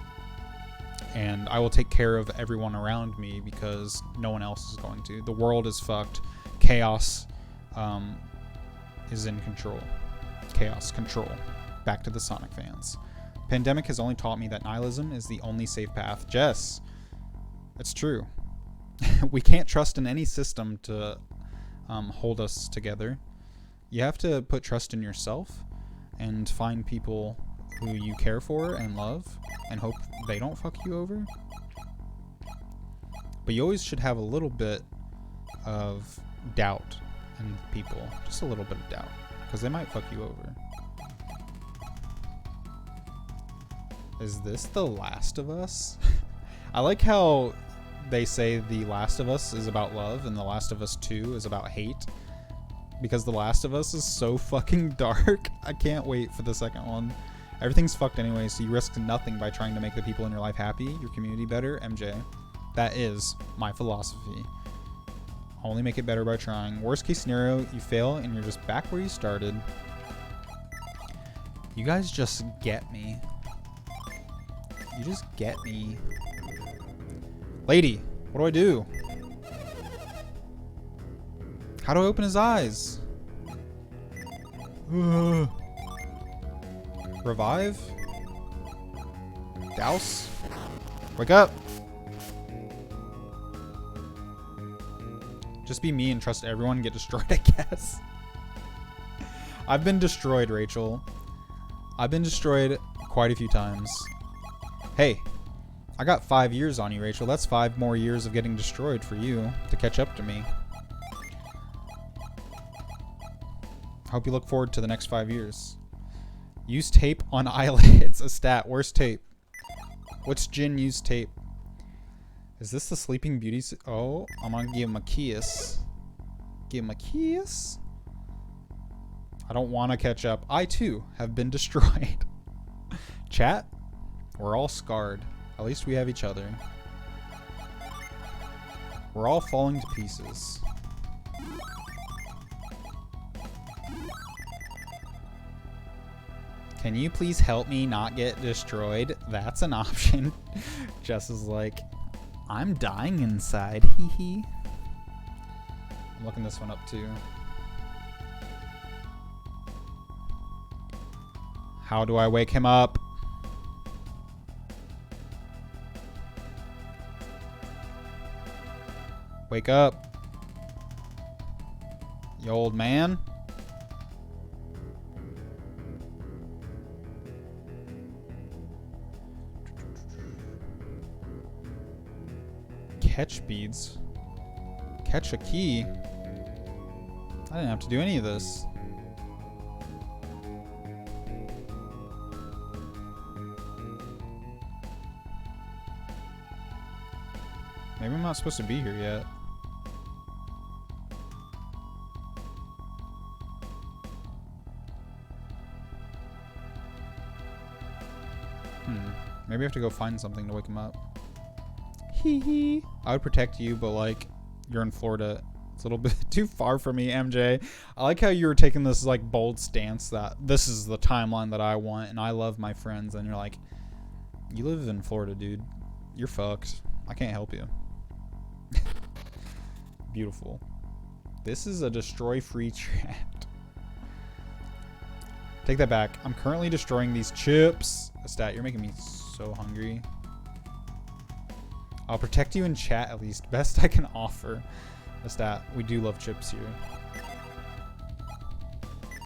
And I will take care of everyone around me because no one else is going to. The world is fucked. Chaos is in control. Chaos, control. Back to the Sonic fans. Pandemic has only taught me that nihilism is the only safe path. Jess, it's true. We can't trust in any system to hold us together. You have to put trust in yourself and find people who you care for and love and hope they don't fuck you over. But you always should have a little bit of doubt in people. Just a little bit of doubt. Because they might fuck you over. Is this The Last of Us? I like how they say The Last of Us is about love and The Last of Us 2 is about hate. Because The Last of Us is so fucking dark. I can't wait for the second one. Everything's fucked anyway, so you risk nothing by trying to make the people in your life happy, your community better. MJ. That is my philosophy. Only make it better by trying. Worst case scenario, you fail and you're just back where you started. You guys just get me. You just get me. Lady, what do I do? How do I open his eyes? Revive? Douse? Wake up! Just be me and trust everyone and get destroyed, I guess. I've been destroyed, Rachel. I've been destroyed quite a few times. Hey, I got 5 years on you, Rachel. That's 5 more years of getting destroyed for you to catch up to me. Hope you look forward to the next 5 years. Use tape on eyelids. A stat. Worst tape. What's Jin use tape? Is this the Sleeping Beauty? Oh, I'm gonna give him a kiss. Give him a kiss? I don't want to catch up. I too have been destroyed. Chat? We're all scarred. At least we have each other. We're all falling to pieces. Can you please help me not get destroyed? That's an option. Jess is like, I'm dying inside. Hee hee. I'm looking this one up too. How do I wake him up? Wake up. You old man. Catch beads. Catch a key. I didn't have to do any of this. Maybe I'm not supposed to be here yet. Maybe I have to go find something to wake him up. Hee hee. I would protect you, but like, you're in Florida. It's a little bit too far for me, MJ. I like how you were taking this like bold stance that this is the timeline that I want and I love my friends, and you're like, you live in Florida, dude. You're fucked. I can't help you. Beautiful. This is a destroy-free chat. Take that back. I'm currently destroying these chips. A stat, you're making me so hungry. I'll protect you in chat at least. Best I can offer. A stat, we do love chips here.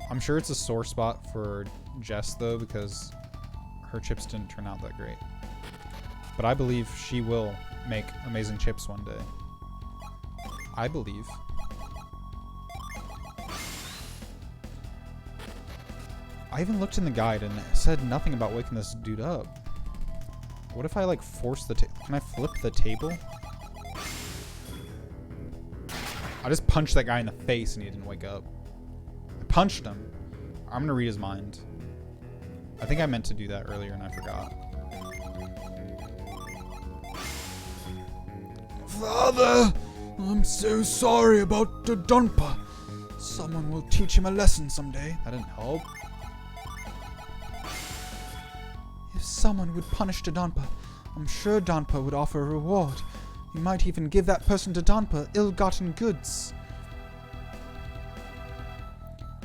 I'm sure it's a sore spot for Jess though, because her chips didn't turn out that great. But I believe she will make amazing chips one day. I believe. I even looked in the guide and it said nothing about waking this dude up. What if I like force the table? Can I flip the table? I just punched that guy in the face and he didn't wake up. I punched him. I'm gonna read his mind. I think I meant to do that earlier and I forgot. Father, I'm so sorry about the Donpa. Someone will teach him a lesson someday. That didn't help. If someone would punish Dodonpa, I'm sure Donpa would offer a reward. He might even give that person to Donpa ill-gotten goods.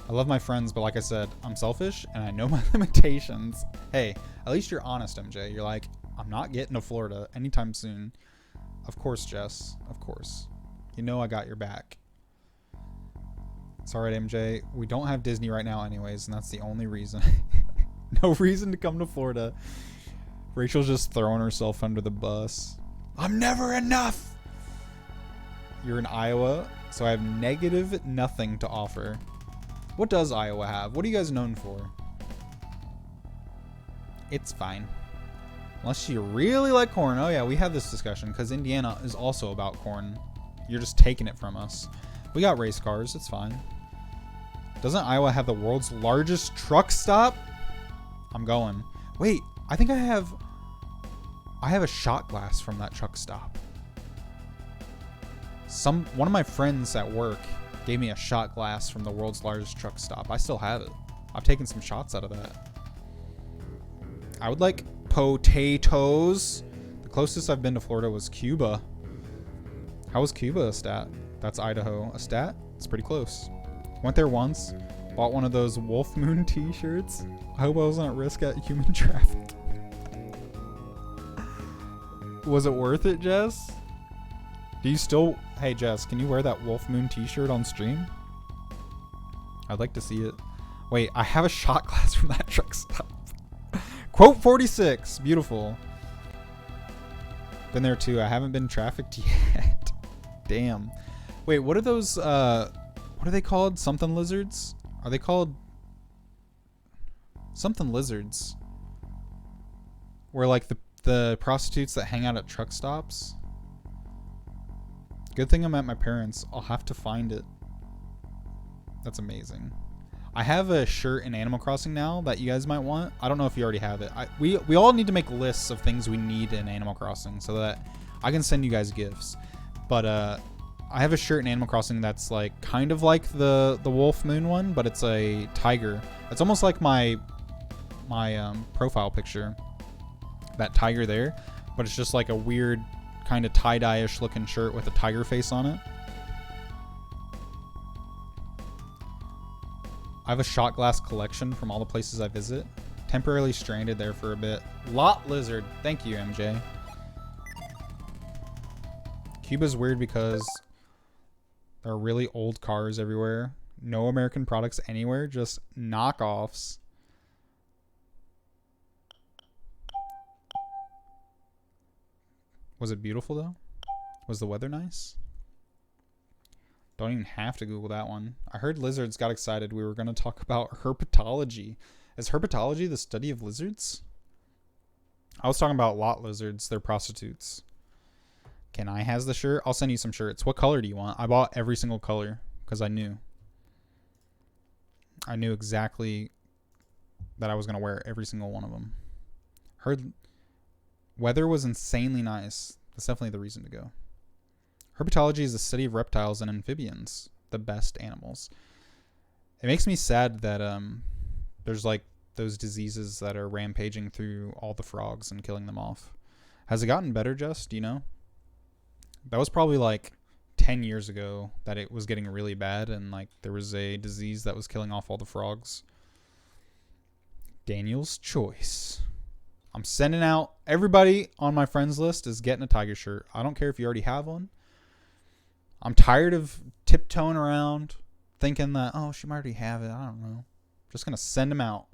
I love my friends, but like I said, I'm selfish and I know my limitations. Hey, at least you're honest, MJ. You're like, I'm not getting to Florida anytime soon. Of course, Jess. Of course. You know I got your back. It's alright, MJ. We don't have Disney right now anyways, and that's the only reason. No reason to come to Florida. Rachel's just throwing herself under the bus. I'm never enough! You're in Iowa, so I have negative nothing to offer. What does Iowa have? What are you guys known for? It's fine. Unless you really like corn. Oh yeah, we had this discussion because Indiana is also about corn. You're just taking it from us. We got race cars. It's fine. Doesn't Iowa have the world's largest truck stop? I'm going. Wait, I think I have a shot glass from that truck stop. One of my friends at work gave me a shot glass from the world's largest truck stop. I still have it. I've taken some shots out of that. I would like potatoes. The closest I've been to Florida was Cuba. How was Cuba a stat? That's Idaho. A stat? It's pretty close. Went there once. Bought one of those Wolf Moon t-shirts. I hope I wasn't at risk at human trafficking. Was it worth it, Jess? Do you still... Hey, Jess, can you wear that Wolf Moon t-shirt on stream? I'd like to see it. Wait, I have a shot glass from that truck stop. Quote 46. Beautiful. Been there too. I haven't been trafficked yet. Damn. Wait, what are those... what are they called? Something lizards? Are they called... Something lizards? Where like the prostitutes that hang out at truck stops? Good thing I'm at my parents'. I'll have to find it. That's amazing. I have a shirt in Animal Crossing now that you guys might want. I don't know if you already have it. We all need to make lists of things we need in Animal Crossing so that I can send you guys gifts. But I have a shirt in Animal Crossing that's like kind of like the Wolf Moon one, but it's a tiger. It's almost like my profile picture. That tiger there, but it's just like a weird kind of tie-dye-ish looking shirt with a tiger face on it. I have a shot glass collection from all the places I visit. Temporarily stranded there for a bit. Lot lizard. Thank you, MJ. Cuba's weird because there are really old cars everywhere. No American products anywhere, just knockoffs. Was it beautiful though? Was the weather nice? Don't even have to Google that one. I heard lizards got excited. We were going to talk about herpetology. Is herpetology the study of lizards? I was talking about lot lizards. They're prostitutes. Can I has the shirt? I'll send you some shirts. What color do you want? I bought every single color because I knew. I knew exactly that I was going to wear every single one of them. Heard weather was insanely nice. That's definitely the reason to go. Herpetology is the study of reptiles and amphibians, the best animals. It makes me sad that there's like those diseases that are rampaging through all the frogs and killing them off. Has it gotten better, Jess? Do you know? That was probably like 10 years ago that it was getting really bad and like there was a disease that was killing off all the frogs. Daniel's choice. I'm sending out everybody on my friends list is getting a tiger shirt. I don't care if you already have one. I'm tired of tiptoeing around thinking that, oh, she might already have it. I don't know. Just going to send them out.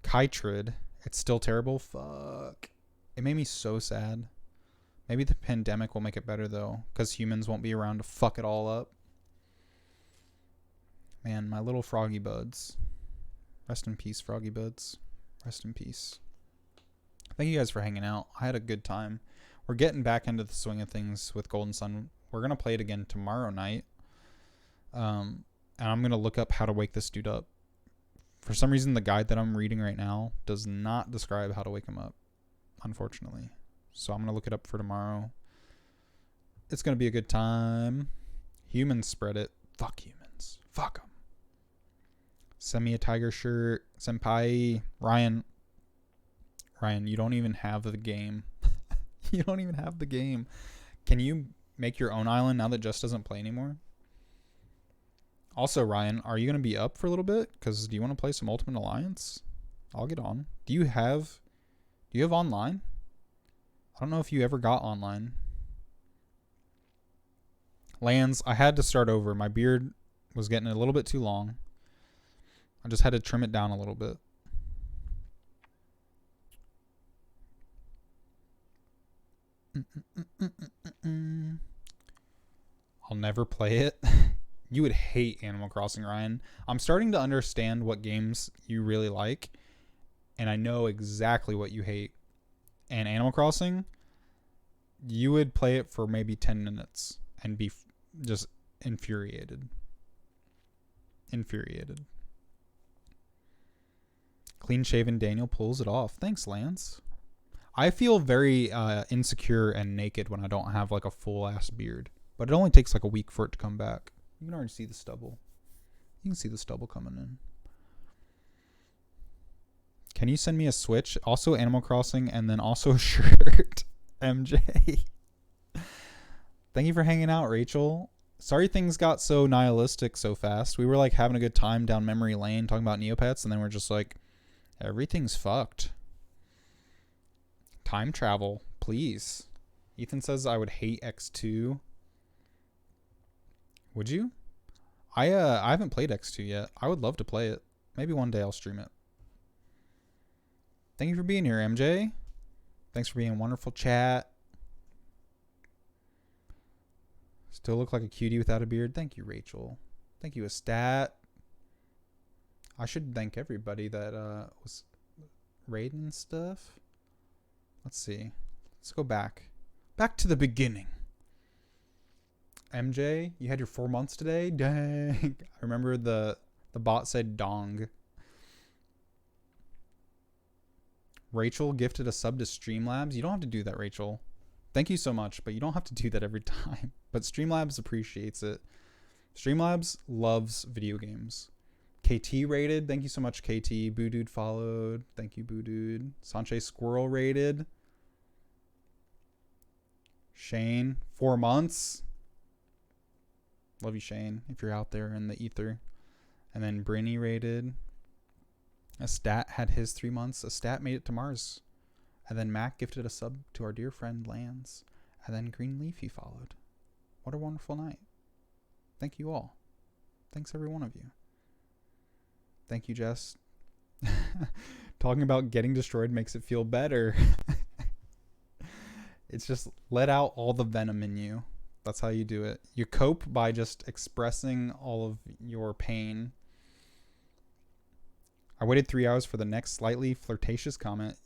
Chytrid. It's still terrible. Fuck. It made me so sad. Maybe the pandemic will make it better, though, because humans won't be around to fuck it all up. Man, my little froggy buds. Rest in peace, froggy buds. Rest in peace. Thank you guys for hanging out. I had a good time. We're getting back into the swing of things with Golden Sun. We're going to play it again tomorrow night. And I'm going to look up how to wake this dude up. For some reason, the guide that I'm reading right now does not describe how to wake him up, unfortunately. So I'm going to look it up for tomorrow. It's going to be a good time. Humans spread it. Fuck humans. Fuck them. Send me a tiger shirt. Senpai. Ryan, you don't even have the game. You don't even have the game. Can you make your own island now that Jess doesn't play anymore? Also, Ryan, are you going to be up for a little bit? Because do you want to play some Ultimate Alliance? I'll get on. Do you have online? I don't know if you ever got online. Lands, I had to start over. My beard was getting a little bit too long. I just had to trim it down a little bit. I'll never play it. You would hate Animal Crossing, Ryan. I'm starting to understand what games you really like, and I know exactly what you hate. And Animal Crossing, you would play it for maybe 10 minutes and be just infuriated. Infuriated. Clean-shaven Daniel pulls it off. Thanks, Lance. I feel very insecure and naked when I don't have like a full-ass beard. But it only takes like a week for it to come back. You can already see the stubble. You can see the stubble coming in. Can you send me a Switch? Also Animal Crossing, and then also a shirt. MJ. Thank you for hanging out, Rachel. Sorry things got so nihilistic so fast. We were like having a good time down memory lane talking about Neopets, and then we're just like, everything's fucked. Time travel, please. Ethan says I would hate X2. Would you? I haven't played X2 yet. I would love to play it. Maybe one day I'll stream it. Thank you for being here, MJ. Thanks for being a wonderful chat. Still look like a cutie without a beard. Thank you, Rachel. Thank you, Estat. I should thank everybody that was raiding stuff. Let's see. Let's go back. Back to the beginning. MJ, you had your 4 months today? Dang. I remember the bot said dong. Rachel gifted a sub to Streamlabs. You don't have to do that, Rachel. Thank you so much, but you don't have to do that every time. But Streamlabs appreciates it. Streamlabs loves video games. KT rated. Thank you so much, KT. Boo Dude followed. Thank you, Boo Dude. Sanche Squirrel rated. Shane, 4 months. Love you, Shane, if you're out there in the ether. And then Brinny rated. A Stat had his 3 months. A Stat made it to Mars. And then Mac gifted a sub to our dear friend Lance. And then Green Leafy followed. What a wonderful night. Thank you all. Thanks every one of you. Thank you, Jess. Talking about getting destroyed makes it feel better. It's just let out all the venom in you. That's how you do it. You cope by just expressing all of your pain. I waited 3 hours for the next slightly flirtatious comment.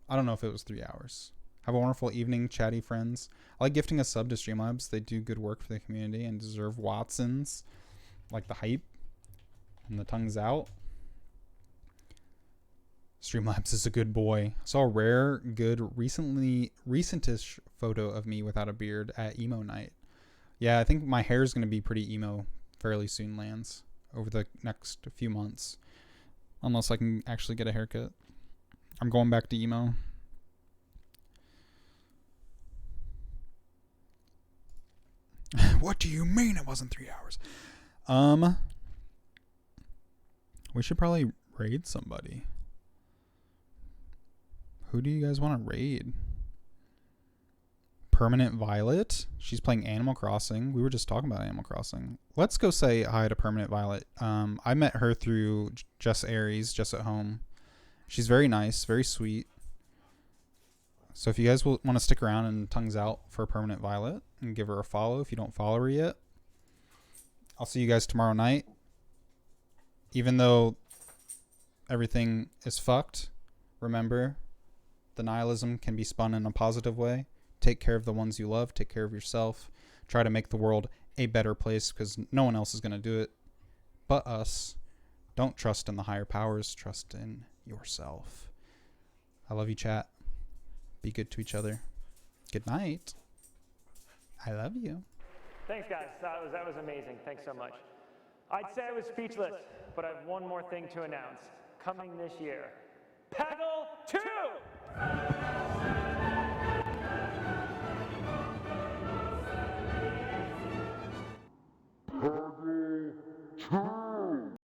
I don't know if it was 3 hours. Have a wonderful evening, chatty friends. I like gifting a sub to Streamlabs. They do good work for the community and deserve Watsons. Like the hype and the tongues out. Streamlabs is a good boy. I saw a rare, good, recentish photo of me without a beard at emo night. Yeah, I think my hair is going to be pretty emo fairly soon, Lance, over the next few months. Unless I can actually get a haircut. I'm going back to emo. What do you mean it wasn't 3 hours? We should probably raid somebody. Who do you guys want to raid? Permanent Violet. She's playing Animal Crossing. We were just talking about Animal Crossing. Let's go say hi to Permanent Violet. I met her through Jess Aries, Just at Home. She's very nice, very sweet. So if you guys will want to stick around and tongues out for Permanent Violet and give her a follow if you don't follow her yet. I'll see you guys tomorrow night. Even though everything is fucked, remember, the nihilism can be spun in a positive way. Take care of the ones you love. Take care of yourself. Try to make the world a better place because no one else is going to do it but us. Don't trust in the higher powers. Trust in yourself. I love you, chat. Be good to each other. Good night. I love you. Thanks, guys. That was amazing. Thanks so much. I'd say I was speechless, but I have one more thing to announce. Coming this year, Peggle 2!